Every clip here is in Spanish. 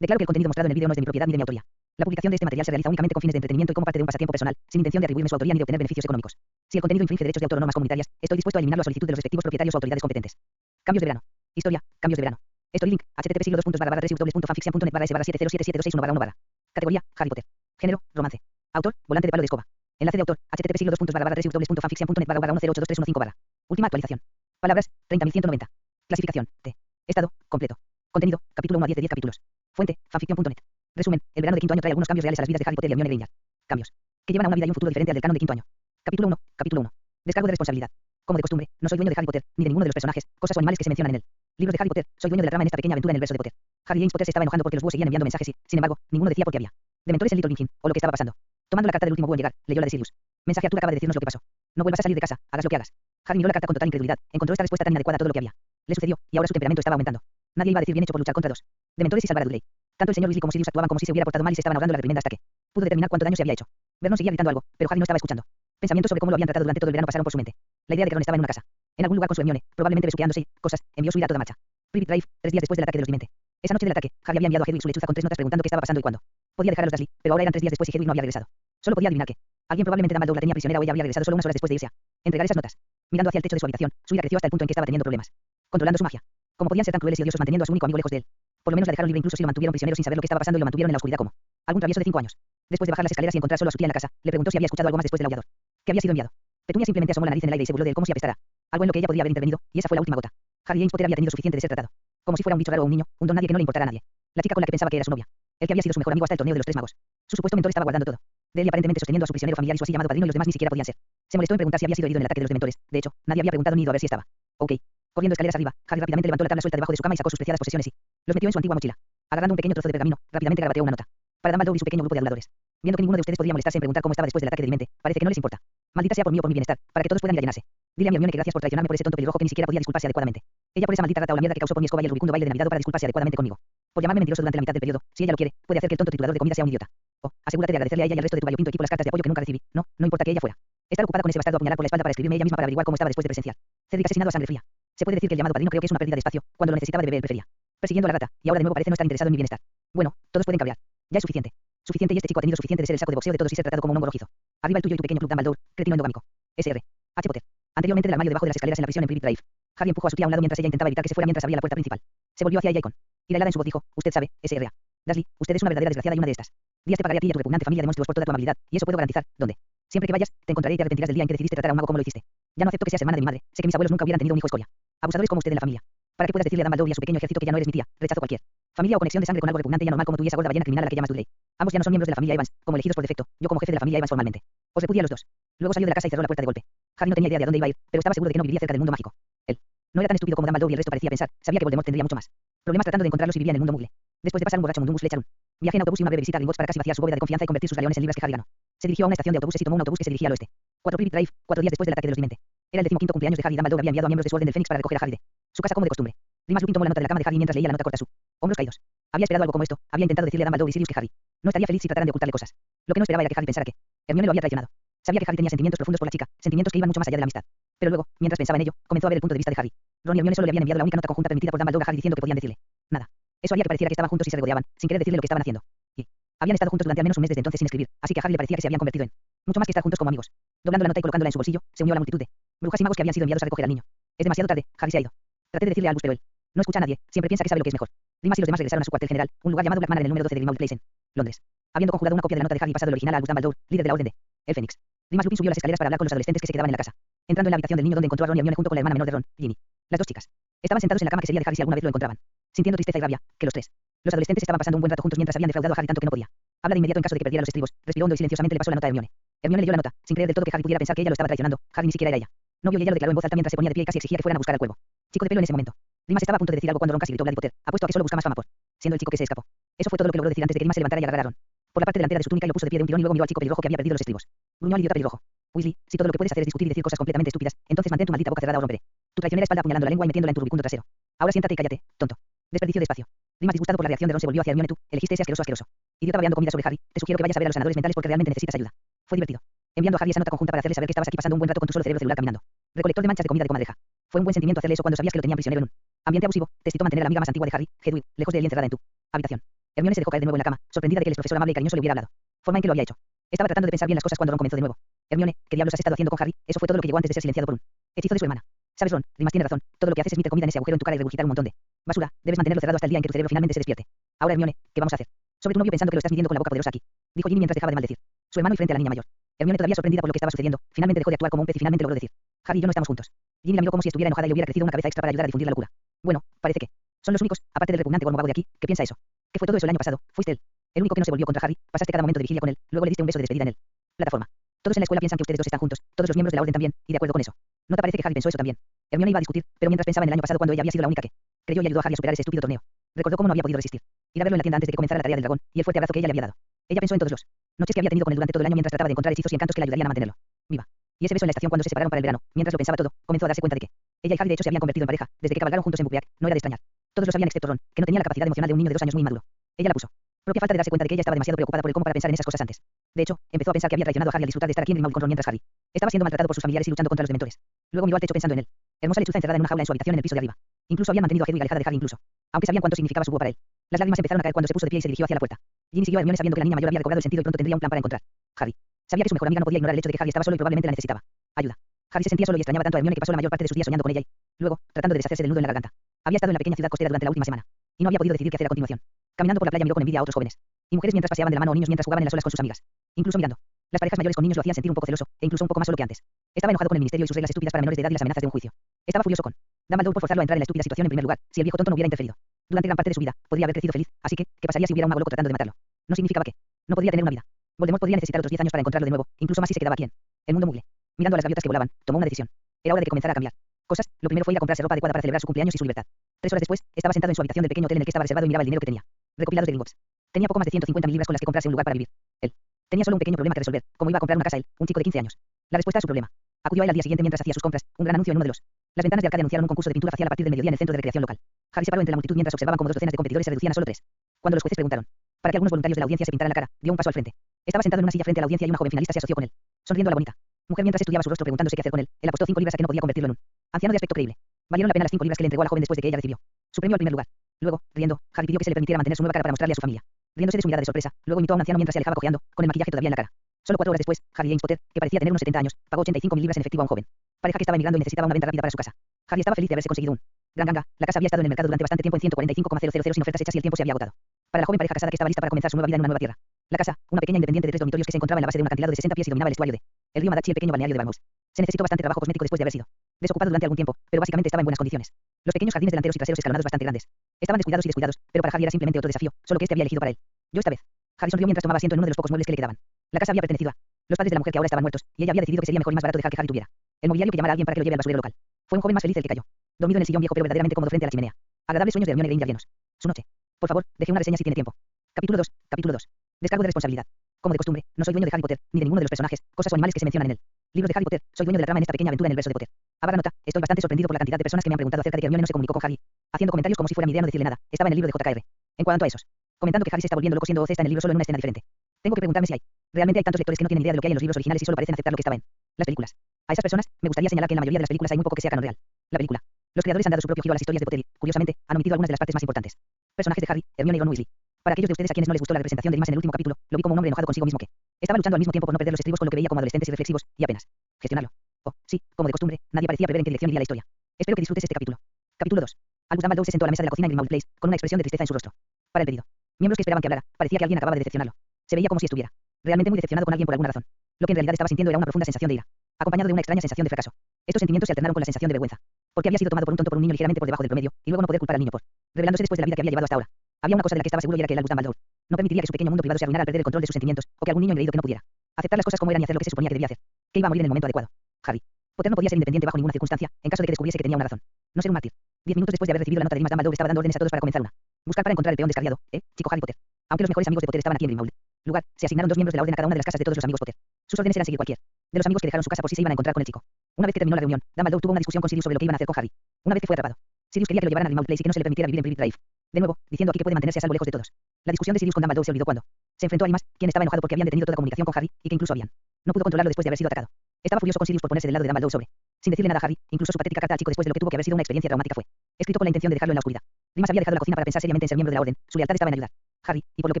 Declaro que el contenido mostrado en el vídeo no es de mi propiedad ni de mi autoría. La publicación de este material se realiza únicamente con fines de entretenimiento y como parte de un pasatiempo personal, sin intención de atribuirme su autoría ni de obtener beneficios económicos. Si el contenido infringe derechos de autor o normas comunitarias, estoy dispuesto a eliminarlo a solicitud de los respectivos propietarios o autoridades competentes. Cambios de verano. Historia. Cambios de verano. Story link. http://www.fanfiction.net/s/7772611/1. Categoría: Harry Potter. Género: romance. Autor: Volante de palo de escoba. Enlace de autor: http://www.fanfiction.net/10802315/. Última actualización. Palabras: 30.190. Clasificación: T. Estado: completo. Contenido: capítulo 1 a 10 de 10 capítulos. Fuente: fanfiction.net. Resumen: el verano de quinto año trae algunos cambios reales a las vidas de Harry Potter y Hermione Granger. Cambios que llevan a una vida y un futuro diferente al del canon de quinto año. Capítulo 1. Capítulo 1. Descargo de responsabilidad. Como de costumbre, no soy dueño de Harry Potter, ni de ninguno de los personajes, cosas o animales que se mencionan en él. Libros de Harry Potter, soy dueño de la trama en esta pequeña aventura en el verso de Potter. Harry James Potter se estaba enojando porque los búhos seguían enviando mensajes y, sin embargo, ninguno decía por qué había. Dementores en Little Big o lo que estaba pasando. Tomando la carta del último búho en llegar, leyó la de Sirius. Mensaje Arthur acaba de decirnos lo que pasó. No vuelvas a salir de casa, hagas lo que hagas. Harry miró la carta con total incredulidad, encontró esta respuesta tan inadecuada a todo lo que había. Le sucedió, y ahora su temperamento estaba aumentando. Nadie iba a decir bien hecho por luchar contra dos Dementores y salvar a Dudley. Tanto el señor Weasley como Sirius actuaban como si se hubiera portado mal y se estaban ahorrando la reprimenda hasta que pudo determinar cuánto daño se había hecho. Vernon seguía gritando algo, pero Harry no estaba escuchando. Pensamientos sobre cómo lo habían tratado durante todo el verano pasaron por su mente. La idea de que Ron estaba en una casa, en algún lugar con su Hermione, probablemente besuqueándose y cosas, envió su ira a toda marcha. Privet Drive, 3 días después del ataque de los Demente. Esa noche del ataque, Harry había enviado a Hedwig su lechuza con 3 notas preguntando qué estaba pasando y cuándo podía dejar a los Dursley, pero ahora eran 3 días después y Hedwig no había regresado. Solo podía adivinar que alguien, probablemente Dumbledore, la tenía prisionera o ella habría regresado solo unas horas después de irse a entregar esas notas. Mirando hacia el techo de su habitación, su ira creció hasta el punto en que estaba teniendo problemas controlando su magia. ¿Cómo podían ser tan crueles y odiosos manteniendo a su único amigo lejos de él? Por lo menos la dejaron libre incluso si lo mantuvieron prisionero sin saber lo que estaba pasando y lo mantuvieron en la oscuridad como algún travieso de 5 años. Después de bajar las escaleras y encontrar solo a su tía en la casa, le preguntó si había escuchado algo más después del aullador que había sido enviado. Petunia simplemente asomó la nariz en el aire y se burló de él como si apestara algo en lo que ella podría haber intervenido, y esa fue la última gota. Harry James Potter había tenido suficiente de ser tratado como si fuera un bicho raro o un niño, un don nadie que no le importara a nadie. La chica con la que pensaba que era su novia, el que había sido su mejor amigo hasta el torneo de los 3 magos. Su supuesto mentor estaba guardando todo de él y aparentemente sosteniendo a su prisionero familiar y su así llamado padrino, y los demás ni siquiera podían ser. Se molestó en preguntar si había sido herido en el ataque de los dementores. De hecho, nadie había preguntado ni ido a ver si estaba ok. Corriendo escaleras arriba, Harry rápidamente levantó la tabla suelta debajo de su cama y sacó sus preciadas posesiones y los metió en su antigua mochila. Agarrando un pequeño trozo de pergamino, rápidamente garabateó una nota para Dumbledore y su pequeño grupo de aduladores. Viendo que ninguno de ustedes podría molestarse en preguntar cómo estaba después del ataque de Demente, parece que no les importa. Maldita sea por mí o por mi bienestar, para que todos puedan ir a llenarse. Dile a mi Hermione que gracias por traicionarme por ese tonto pelirrojo que ni siquiera podía disculparse adecuadamente. Ella por esa maldita rata o la mierda que causó por mi escoba y el rubicundo baile de Navidad o para disculparse adecuadamente conmigo. Por llamarme mentiroso durante la mitad del periodo, si ella lo quiere, puede hacer que el tonto triturador de comida sea un idiota. O, asegúrate de agradecerle a ella y al resto de tu variopinto equipo las cartas de apoyo que nunca recibí. No, no importa que ella fuera estar ocupada con ese bastardo apuñalar por la espalda para escribirme ella misma para averiguar cómo estaba después de presenciar Cedric asesinado a sangre fría. Se puede decir que el llamado padrino creo que es una pérdida de espacio, cuando lo necesitaba de bebé él prefería persiguiendo a la rata, y ahora de nuevo parece no estar interesado en mi bienestar. Bueno, todos pueden cambiar. Ya es suficiente. Suficiente, y este chico ha tenido suficiente de ser el saco de boxeo de todos y ser tratado como un hongo rojizo. Arriba el tuyo y tu pequeño club Dumbledore, cretino endogámico. S.R. H. Potter. Anteriormente del armario debajo de las escaleras en la prisión en Privet Drive. Harry empujó a su tía a un lado mientras ella intentaba evitar que se fuera mientras abría la puerta principal. Se volvió hacia ella y con ira helada en su voz dijo: usted sabe, S.R.A. Dursley, usted es una verdadera desgraciada y una de estas días te pagaré a ti y a tu repugnante familia de monstruos por toda tu amabilidad, y eso puedo garantizar. ¿Dónde? Siempre que vayas, te encontraré y te arrepentirás del día en que decidiste tratar a un mago como lo hiciste. Ya no acepto que seas hermana de mi madre. Sé que mis abuelos nunca hubieran tenido un hijo escoria. Abusadores como usted en la familia. Para que puedas decirle a Dumbledore y a su pequeño ejército que ya no eres mi tía, rechazo cualquier familia o conexión de sangre con algo repugnante y anormal como tú y esa gorda ballena criminal a la que llamas Dudley. Ambos ya no son miembros de la familia Evans, como elegidos por defecto, yo como jefe de la familia Evans formalmente. Os repudia a los dos. Luego salió de la casa y cerró la puerta de golpe. Harry no tenía idea de a dónde iba a ir, pero estaba seguro de que no viviría cerca del mundo mágico. Él no era tan estúpido como Dumbledore y el resto parecía pensar, sabía que Voldemort tendría mucho más problemas tratando de encontrarlos y vivía en el mundo mugle. Después de pasar un borracho Mundungus Fletcher, un viaje en autobús y una breve visita a Gringotts para casi vaciar su bóveda de confianza y convertir sus galeones en libras que Harry ganó. Se dirigió a una estación de autobuses y tomó un autobús que se dirigía al oeste. 4 Privet Drive, 4 días después del ataque de los Demente. Era el 15º cumpleaños de Harry y Dumbledore había enviado a miembros de su orden del Fénix para recoger a Harry de su casa como de costumbre. Remus Lupin tomó la nota de la cama de Harry mientras leía la nota corta a su hombros caídos. Había esperado algo como esto, había intentado decirle a Dumbledore y Sirius que Harry no estaría feliz si trataran de ocultarle cosas. Lo que no esperaba era que Harry pensara que Hermione lo había traicionado. Sabía que Harry tenía sentimientos profundos por la chica, sentimientos que iban mucho más allá de la amistad. Pero luego, mientras pensaba en ello, comenzó a ver el punto de vista de Harry. Ron y Hermione solo le habían enviado la única nota conjunta permitida por Dumbledore a Harry diciendo que podían decirle nada. Eso haría que pareciera que estaban juntos y se regodeaban, sin querer decirle lo que estaban haciendo. Y habían estado juntos durante al menos un mes desde entonces sin escribir, así que a Harry le parecía que se habían convertido en mucho más que estar juntos como amigos. Doblando la nota y colocándola en su bolsillo, se unió a la multitud de brujas y magos que habían sido enviados a recoger al niño. Es demasiado tarde, Harry se ha ido. Traté de decirle a Albus, pero él no escucha a nadie, siempre piensa que sabe lo que es mejor. Dimas y los demás regresaron a su cuartel general, un lugar llamado Black Manor en el número 12 de Grimmauld Place en Londres. Habiendo conjurado una copia de la nota de Harry y pasado el original a Albus Dumbledore, líder de la orden de el Fénix. Remus Lupin subió las escaleras para hablar con los adolescentes que se quedaban en la casa. Entrando en la habitación del niño donde encontró a Ron y Hermione junto con la hermana menor de Ron, Ginny. Las dos chicas estaban sentados en la cama que sería de Harry si alguna vez lo encontraban, sintiendo tristeza y rabia, que los tres. Los adolescentes estaban pasando un buen rato juntos mientras habían defraudado a Harry tanto que no podía habla de inmediato en caso de que perdiera los estribos. Respiró hondo y silenciosamente le pasó la nota a Hermione. Hermione leyó la nota, sin creer del todo que Harry pudiera pensar que ella lo estaba traicionando. Harry ni siquiera era ella. Novio y ella lo declaró en voz alta mientras se ponía de pie y casi exigía que fueran a buscar al cuervo. Chico de pelo en ese momento. Rimas estaba a punto de decir algo cuando Ron casi gritó Harry Potter. Apuesto a que solo busca más fama por siendo el chico que se escapó. Eso fue todo lo que logró decir antes de que Rimas se levantara y agarrara a Ron por la parte delantera de su túnica y lo puso de pie de un tirón y luego miró al chico pelirrojo que había perdido los estribos. Gruñó al idiota pelirrojo. Weasley, si todo lo que puedes hacer es discutir y decir cosas completamente estúpidas, entonces mantén tu maldita boca cerrada o romperé tu traicionera espalda apuñalando la lengua y metiéndola en tu rubicundo trasero. Ahora siéntate y cállate, tonto. Desperdicio de espacio. Rimas, disgustado por la reacción de Ron, se volvió hacia Hermione. Tú elegiste ese asqueroso. Idiota babeando comida sobre Harry. Te sugiero que vayas a ver a los sanadores mentales porque realmente necesitas ayuda. Fue divertido. Enviando a Harry esa nota conjunta para hacerle saber que estabas aquí pasando un buen rato con tu solo cerebro celular caminando. Recolector de manchas de comida de comadreja. Fue un buen sentimiento hacerle eso cuando sabías que lo tenían prisionero en un ambiente abusivo. Te excitó mantener a la amiga más antigua de Harry, Hedwig, lejos de él y encerrada en tu habitación. Hermione se dejó caer de nuevo en la cama, sorprendida de que el profesor amable y cariñoso le hubiera hablado. Forma en que lo había hecho. Estaba tratando de pensar bien las cosas cuando Ron comenzó de nuevo. Hermione, ¿qué diablos has estado haciendo con Harry? Eso fue todo lo que llegó antes de ser silenciado por un hechizo de su hermana. ¿Sabes, Ron? Rimas tiene razón. Todo lo que haces es meter comida en ese agujero en tu cara y regurgitar un montón de basura. Debes mantenerlo cerrado hasta el día en que tu cerebro finalmente se despierte. Ahora, Hermione, ¿qué vamos a hacer? Sobre tu novio pensando que lo estás midiendo con la boca poderosa aquí, dijo Ginny mientras dejaba de maldecir. Su hermano y frente a la niña mayor. Hermione, todavía sorprendida por lo que estaba sucediendo, finalmente dejó de actuar como un pez y finalmente logró decir: Harry y yo no estamos juntos. Ginny la miró como si estuviera enojada y le hubiera crecido una cabeza extra para ayudar a difundir la locura. Bueno, parece que son los únicos, aparte del repugnante gormo vago de aquí, que piensa eso. ¿Qué fue todo eso el año pasado? Fuiste él. El único que no se volvió contra Harry. Pasaste cada momento de vigilia con él, luego le diste un beso de despedida en él. Plataforma. Todos en la escuela piensan que ustedes dos están juntos, todos los miembros de la orden también, y de acuerdo con eso. ¿No te parece que Harry pensó eso también? Hermione iba a discutir, pero mientras pensaba en el año pasado cuando ella había sido la única que creyó y ayudó a Harry a superar ese estúpido torneo. Recordó cómo no había podido resistir. Ir a verlo en la tienda antes de que comenzara la tarea del dragón, y el fuerte abrazo que ella le había dado. Ella pensó en todos los noches que había tenido con él durante todo el año mientras trataba de encontrar hechizos y encantos que le ayudarían a mantenerlo viva. Y ese beso en la estación cuando se separaron para el verano, mientras lo pensaba todo, comenzó a darse cuenta de que ella y Harry de hecho se habían convertido en pareja, desde que cabalgaron juntos en Buckbeak. No era de extrañar. Todos lo sabían excepto Ron, que no tenía la capacidad emocional de un niño de 2 años muy inmaduro. Ella la puso. Propia falta de darse cuenta de que ella estaba demasiado preocupada por el cómo para pensar en esas cosas antes. De hecho, empezó a pensar que había traicionado a Harry al disfrutar de estar aquí en Grimmauld con Ron mientras Harry estaba siendo maltratado por sus familiares y luchando contra los dementores. Luego miró al techo pensando en él. Hermosa lechuza encerrada en una jaula en su habitación en el piso de arriba. Incluso había mantenido a Hedwig alejada de Harry incluso, aunque sabían cuánto significaba su búho para él. Las lágrimas empezaron a caer cuando se puso de pie y se dirigió hacia la puerta. Ginny siguió a Hermione sabiendo que la niña mayor había recobrado el sentido y pronto tendría un plan para encontrar Harry. Sabía que su mejor amiga no podía ignorar el hecho de que Harry estaba solo y probablemente la necesitaba ayuda. Harry se sentía solo y extrañaba tanto a Hermione que pasó la mayor parte de sus días soñando con ella y luego tratando de deshacerse del nudo en la garganta. Había estado en la pequeña ciudad costera durante la última semana y no había podido decidir qué hacer a continuación. Caminando por la playa miró con envidia a otros jóvenes y mujeres mientras paseaban de la mano o niños mientras jugaban en las olas con sus amigas. Incluso mirando. Las parejas mayores con niños lo hacían sentir un poco celoso e incluso un poco más solo que antes. Estaba enojado con el ministerio y sus reglas estúpidas para menores de edad y las amenazas de un juicio. Estaba furioso con Dumbledore por forzarlo a entrar en la estúpida situación en primer lugar, si el viejo tonto no hubiera interferido. Durante gran parte de su vida, podría haber crecido feliz, así que, ¿qué pasaría si hubiera un mago loco tratando de matarlo? No significaba que no podría tener una vida. Voldemort podría necesitar otros 10 años para encontrarlo de nuevo, incluso más si se quedaba aquí en el mundo Mugle. Mirando a las gaviotas que volaban, tomó una decisión. Era hora de que comenzara a cambiar cosas. Lo primero fue ir a comprarse ropa adecuada para celebrar su cumpleaños y su libertad. 3 horas después, estaba sentado en su habitación del pequeño hotel en el que estaba reservado y miraba el dinero que tenía recopilados de Gringotts. Tenía poco más de 150.000 libras con las que comprarse un lugar para vivir. Él tenía solo un pequeño problema que resolver, cómo iba a comprar una casa él, un chico de 15 años. La respuesta a su problema. Acudió a él al día siguiente mientras hacía sus compras, un gran anuncio en uno de las ventanas de arcade anunciaron un concurso de pintura facial a partir del mediodía en el centro de recreación local. Harry se paró entre la multitud mientras observaban cómo 2 docenas de competidores se reducían a solo 3. Cuando los jueces preguntaron para que algunos voluntarios de la audiencia se pintaran la cara, dio un paso al frente. Estaba sentado en una silla frente a la audiencia y una joven finalista se asoció con él, sonriendo a la bonita mujer mientras estudiaba su rostro preguntándose qué hacer con él. Él apostó 5 libras a que no podía convertirlo en un anciano de aspecto creíble. Valieron la pena las 5 libras que le entregó a la joven después de que ella recibió su premio al primer lugar. Luego, riendo, Harry pidió que se le permitiera mantener su nueva cara para mostrarle a su familia. Riéndose de su mirada de sorpresa, luego imitó a un anciano mientras se alejaba cojeando, con el maquillaje todavía en la cara. Solo 4 horas después, Harry James Potter, que parecía tener unos 70 años, pagó 85.000 libras en efectivo a un joven pareja que estaba emigrando y necesitaba una venta rápida para su casa. Harry estaba feliz de haberse conseguido un gran ganga. La casa había estado en el mercado durante bastante tiempo en 145,000 sin ofertas hechas y el tiempo se había agotado. Para la joven pareja casada que estaba lista para comenzar su nueva vida en una nueva tierra. La casa, una pequeña independiente de 3 dormitorios que se encontraba en la base de un acantilado de 60 pies y dominaba el estuario de el río Madachi y el pequeño balneario de Barmouth. Se necesitó bastante trabajo cosmético después de haber sido desocupado durante algún tiempo, pero básicamente estaba en buenas condiciones. Los pequeños jardines delanteros y traseros escalonados bastante grandes estaban descuidados y descuidados, pero para Harry era simplemente otro desafío, solo que este había elegido para él. Yo esta vez. Harry sonrió mientras tomaba asiento en uno de los pocos muebles que le quedaban. La casa había pertenecido a los padres de la mujer que ahora estaban muertos, y ella había decidido que sería mejor y más barato dejar que Harry tuviera el mobiliario que llamara a alguien para que lo lleve al basurero local. Fue un joven más feliz el que cayó, dormido en el sillón viejo pero verdaderamente cómodo frente a la chimenea. Agradables sueños de Hermione Granger llenos su noche. Por favor, deje una reseña si tiene tiempo. Capítulo 2. Capítulo 2. Descargo de responsabilidad. Como de costumbre, no soy dueño de Harry Potter, ni de ninguno de los personajes, cosas o animales que se mencionan en él. Libros de Harry Potter, soy dueño de la trama en esta pequeña aventura en el verso de Potter. Abarra nota, estoy bastante sorprendido por la cantidad de personas que me han preguntado acerca de que Hermione no se comunicó con Harry, haciendo comentarios como si fuera mi idea no decirle nada. Estaba en el libro de JKR. En cuanto a esos, comentando que Harry se está volviendo loco siendo voz está en el libro solo en una escena diferente. Tengo que preguntarme si hay. Realmente hay tantos lectores que no tienen idea de lo que hay en los libros originales y solo parecen aceptar lo que estaba en las películas. A esas personas, me gustaría señalar que en la mayoría de las películas hay muy poco que sea canon real. La película. Los creadores han dado su propio giro a las historias de Potter y, curiosamente, han omitido algunas de las partes más importantes. Personajes de Harry, Hermione y Ron Weasley. Para aquellos de ustedes a quienes no les gustó la representación de Dimas en el último capítulo, lo vi como un hombre enojado consigo mismo que estaba luchando al mismo tiempo por no perder los estribos con lo que veía como adolescentes y reflexivos, y apenas gestionarlo. Oh, sí, como de costumbre, nadie parecía prever en qué dirección iría la historia. Espero que disfrutes este capítulo. Capítulo 2. Albus Dumbledore se sentó a la mesa de la cocina en Grimmauld Place, con una expresión de tristeza en su rostro. Para el pedido. Miembros que esperaban que hablara, parecía que alguien acababa de decepcionarlo. Se veía como si estuviera realmente muy decepcionado con alguien por alguna razón. Lo que en realidad estaba sintiendo era una profunda sensación de ira, acompañado de una extraña sensación de fracaso. Estos sentimientos se alternaron con la sensación de vergüenza, porque había sido tomado por un tonto por un niño ligeramente por debajo del promedio, y luego no poder culpar al niño por revelándose después de la vida que había llevado hasta ahora. Había una cosa de la que estaba seguro y era que el Albus Dumbledore no permitiría que su pequeño mundo privado se arruinara al perder el control de sus sentimientos, o que algún niño engreído que no pudiera aceptar las cosas como eran y hacer lo que se suponía que debía hacer, que iba a morir en el momento adecuado. Harry Potter no podía ser independiente bajo ninguna circunstancia, en caso de que descubriese que tenía una razón. No ser un mártir. 10 minutos después de haber recibido la nota de Dimas, Dumbledore estaba dando órdenes a todos para comenzar una buscar para encontrar el peón descarriado, chico Harry Potter. Aunque los mejores amigos de Potter estaban aquí en Grimmauld lugar, se asignaron 2 miembros de la orden a cada una de las casas de todos los amigos Potter. Sus órdenes eran seguir cualquier de los amigos que dejaron su casa por si se iban a encontrar con el chico. Una vez que terminó la reunión, Dumbledore tuvo una discusión con Sirius sobre lo que iban a hacer con Harry. Una vez que fue atrapado, Sirius quería que lo llevaran a Grimmauld Place y que no se le permitiera vivir en Privet Drive. De nuevo, diciendo aquí que puede mantenerse a salvo lejos de todos. La discusión de Sirius con Dumbledore se olvidó cuando se enfrentó a Limas, quien estaba enojado porque habían detenido toda comunicación con Harry y que incluso habían no pudo controlarlo después de haber sido atacado. Estaba furioso con Sirius por ponerse del lado de Dumbledore sobre sin decirle nada a Harry, incluso su patética carta al chico después de lo que tuvo que haber sido una experiencia traumática fue escrito con la intención de dejarlo en la oscuridad. Dimas había dejado la cocina para pensar seriamente en ser miembro de la orden. Su lealtad estaba en ayudar. Harry, y por lo que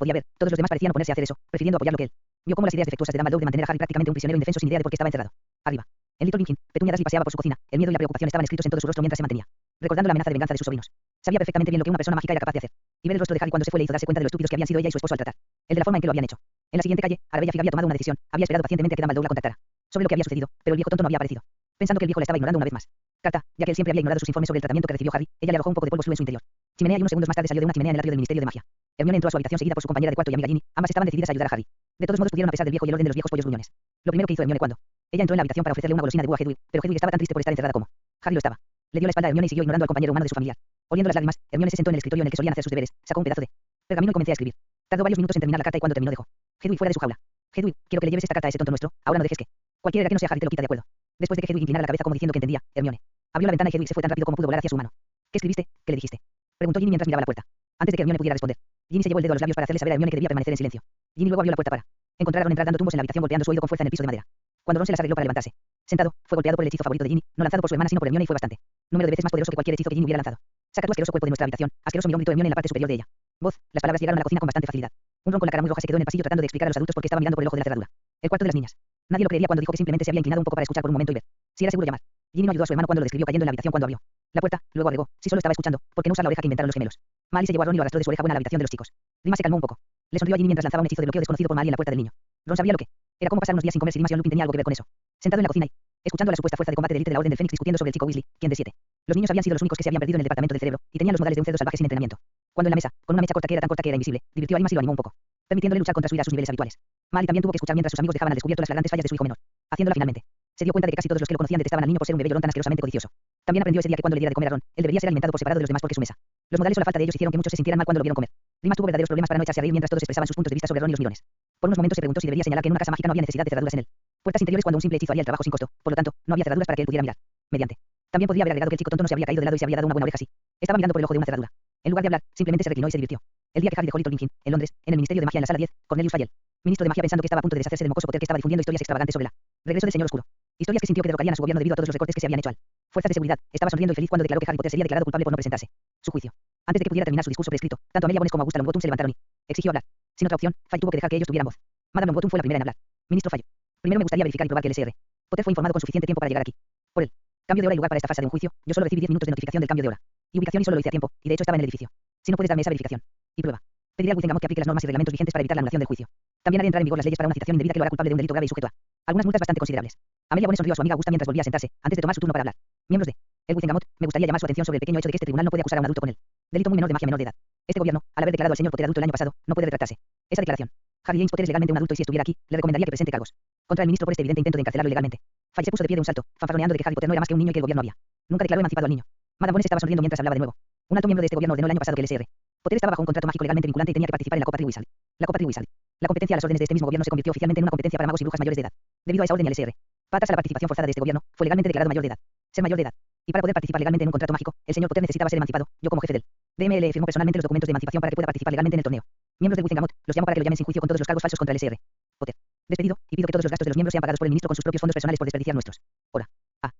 podía ver, todos los demás parecían oponerse a hacer eso, prefiriendo apoyar lo que él. Vio cómo las ideas defectuosas de Dumbledore de mantener a Harry prácticamente un prisionero indefenso sin idea de por qué estaba encerrado. Arriba. En Little Lincoln, Petunia Dursley paseaba por su cocina. El miedo y la preocupación estaban escritos en todo su rostro mientras se mantenía, recordando la amenaza de venganza de sus sobrinos. Sabía perfectamente bien lo que una persona mágica era capaz de hacer. Y ver el rostro de Harry cuando se fue le hizo darse cuenta de lo estúpidos que habían sido ella y su esposo al tratar. El de la forma en que lo habían hecho. En la siguiente calle, Arabella Fig había tomado una decisión. Había esperado pacientemente a que Dumbledore la contactara sobre lo que había sucedido, pero el viejo tonto no había aparecido. Pensando que el viejo la estaba ignorando una vez más. Carta, ya que él siempre había ignorado sus informes sobre el tratamiento que recibió Harry, ella le arrojó un poco de polvo flu en su interior. Chimenea y unos segundos más tarde salió de una chimenea en el atrio del Ministerio de Magia. Hermione entró a su habitación seguida por su compañera de cuarto y amiga Ginny. Ambas estaban decididas a ayudar a Harry. De todos modos pudieron a pesar del viejo y el orden de los viejos pollos gruñones. Lo primero que hizo Hermione cuando ella entró en la habitación para ofrecerle una golosina de búho a Hedwig, pero Hedwig estaba tan triste por estar encerrada como Harry lo estaba. Le dio la espalda a Hermione y siguió ignorando al compañero humano de su familiar. Oliendo las lágrimas, Hermione se sentó en el escritorio en el que solían hacer sus deberes, sacó un pedazo de pergamino y comencé a escribir. Tardó varios minutos en terminar la carta y cuando terminó dejó Hedwig fuera de su jaula. Hedwig, quiero que le lleves esta carta a ese tonto nuestro. Ahora no dejes que cualquiera que no sea Harry te lo quita, de acuerdo. Después de que Hedwig inclinara la cabeza como diciendo que entendía, Hermione abrió la ventana y Hedwig se fue tan rápido como pudo volar hacia su mano. ¿Qué escribiste? ¿Qué le dijiste? Preguntó Ginny mientras miraba la puerta. Antes de que Hermione pudiera responder, Ginny se llevó el dedo a los labios para hacerle saber a Hermione que debía permanecer en silencio. Ginny luego abrió la puerta para encontrar a Ron entrar dando tumbos en la habitación golpeando su oído con fuerza en el piso de madera. Cuando Ron se las arregló para levantarse, sentado, fue golpeado por el hechizo favorito de Ginny, no lanzado por su hermana sino por Hermione y fue bastante. Número de veces más poderoso que cualquier hechizo que Ginny hubiera lanzado. Saca tu asqueroso cuerpo de nuestra habitación. Asqueroso millón, gritó Hermione en la parte superior de ella. Voz. Las palabras llegaron a la cocina con bastante facilidad. Un Ron con la cara muy roja se quedó en el pasillo tratando de explicar a los adultos por qué estaba mirando por el ojo de la cerradura. El cuarto de las niñas. Nadie lo creería cuando dijo que simplemente se había inclinado un poco para escuchar por un momento y ver si era seguro llamar. Ginny no ayudó a su hermano cuando lo describió cayendo en la habitación cuando abrió la puerta. Luego agregó, si solo estaba escuchando, ¿por qué no usar la oreja que inventaron los gemelos? Mali se llevó a Ron y lo arrastró de su oreja buena a la habitación de los chicos. Dimas se calmó un poco. Le sonrió a Ginny mientras lanzaba un hechizo de bloqueo desconocido por Mali en la puerta del niño. Ron sabía lo que era cómo pasar unos días sin comer si Dimas y Lupin tenía algo que ver con eso. Sentado en la cocina y escuchando a la supuesta fuerza de combate de élite de la Orden del Fénix discutiendo sobre el chico Weasley, quien de 7. Los niños habían sido los únicos que se habían perdido en el departamento del cerebro y tenían los modales de un cerdo salvaje sin entrenamiento. Cuando en la mesa, con una mecha corta que era tan corta que era invisible, divirtió a Dimas y lo animó un poco, permitiéndole luchar contra su ira a sus niveles habituales. Mali también tuvo que escuchar mientras sus amigos dejaban al descubierto las flagrantes fallas de su hijo menor, haciéndola finalmente. Se dio cuenta de que casi todos los que lo conocían detestaban al niño por ser un bebé llorón tan asquerosamente codicioso. También aprendió ese día que cuando le diera de comer a Ron, él debería ser alimentado por separado de los demás porque su mesa. Los modales o la falta de ellos hicieron que muchos se sintieran mal cuando lo vieron comer. Dimas tuvo verdaderos problemas para no echarse a reír mientras todos expresaban sus puntos de vista sobre Ron y los mirones. Por unos momentos se preguntó si debería señalar que en una casa mágica no había necesidad de cerraduras en él. Puertas interiores cuando un simple hechizo haría el trabajo sin costo. Por lo tanto, no había cerraduras para que él pudiera mirar. Mediante. También podría haber agregado que el chico tonto no se habría caído de lado y se habría dado una buena oreja así. Estaba mirando por el ojo de una cerradura. En lugar de hablar, simplemente se reclinó y se divirtió. El día que Harry dejó Little Lincoln, en Londres, en el Ministerio de Magia en la sala 10, Cornelius Fayel, ministro de Magia pensando que estaba a punto de deshacerse del mocoso Potter que estaba difundiendo historias extravagantes sobre la regreso del Señor Oscuro. Historias que sintió que derrocarían a su gobierno debido a todos los recortes que se habían hecho al fuerzas de seguridad. Estaba sonriendo y feliz cuando declaró que Harry Potter sería declarado culpable por no presentarse. Su juicio. Antes de que pudiera terminar su discurso por escrito, tanto Amelia Bones como Augusta Longbottom se levantaron y exigió hablar. Sin otra opción, Fay tuvo que dejar que ellos tuvieran voz. Madame Longbottom fue la primera en hablar. Ministro Fay. Primero me gustaría verificar y probar que el SR. Potter fue informado con suficiente tiempo para llegar aquí. Por el cambio de hora y lugar para esta fase de un juicio, yo solo recibí 10 minutos de notificación del cambio de hora y ubicación y solo lo hice a tiempo, y de hecho estaba en el edificio. Si no puedes darme esa verificación y prueba, pediré al Wizengamot que aplique las normas y reglamentos vigentes para evitar la anulación del juicio. También haré entrar en vigor las leyes para una citación indebida que lo hará culpable de un delito grave y sujeto a algunas multas bastante considerables. Amelia Bones sonrió a su amiga Augusta mientras volvía a sentarse, antes de tomar su turno para hablar. Miembros de el Wizengamot, me gustaría llamar su atención sobre el pequeño hecho de que este tribunal no puede acusar a un adulto con el delito muy menor de magia menor de edad. Este gobierno, al haber declarado al señor Potter adulto el año pasado, no puede retractarse. Esa declaración. Harry James Potter es legalmente un adulto y si estuviera aquí, le recomendaría que presente cargos contra el ministro por este evidente intento de encarcelarlo ilegalmente. Fay se puso de pie de un salto, fanfarroneando de que Harry Potter no era más que un niño y que el gobierno había nunca declaró emancipado al niño. Madame Bones estaba sonriendo mientras hablaba de nuevo. Un alto miembro de este gobierno ordenó el año pasado que el SR. Potter estaba bajo un contrato mágico legalmente vinculante y tenía que participar en la Copa Triwizard. La Copa Triwizard. La competencia a las órdenes de este mismo gobierno se convirtió oficialmente en una competencia para magos y brujas mayores de edad. Debido a esa orden y al SR. Patas a la participación forzada de este gobierno, fue legalmente declarado mayor de edad. Ser mayor de edad. Y para poder participar legalmente en un contrato mágico, el señor Potter necesitaba ser emancipado. Yo como jefe del DML firmó personalmente los documentos de emancipación para que pueda participar legalmente en el torneo. Miembros del Wizengamot, los llamo para que lo llamen sin juicio con todos los cargos falsos contra el SR. Potter. Despedido, y pido que todos los gastos de los miembros sean pagados por el ministro con sus propios fondos personales por desperdiciar nuestros. Hora.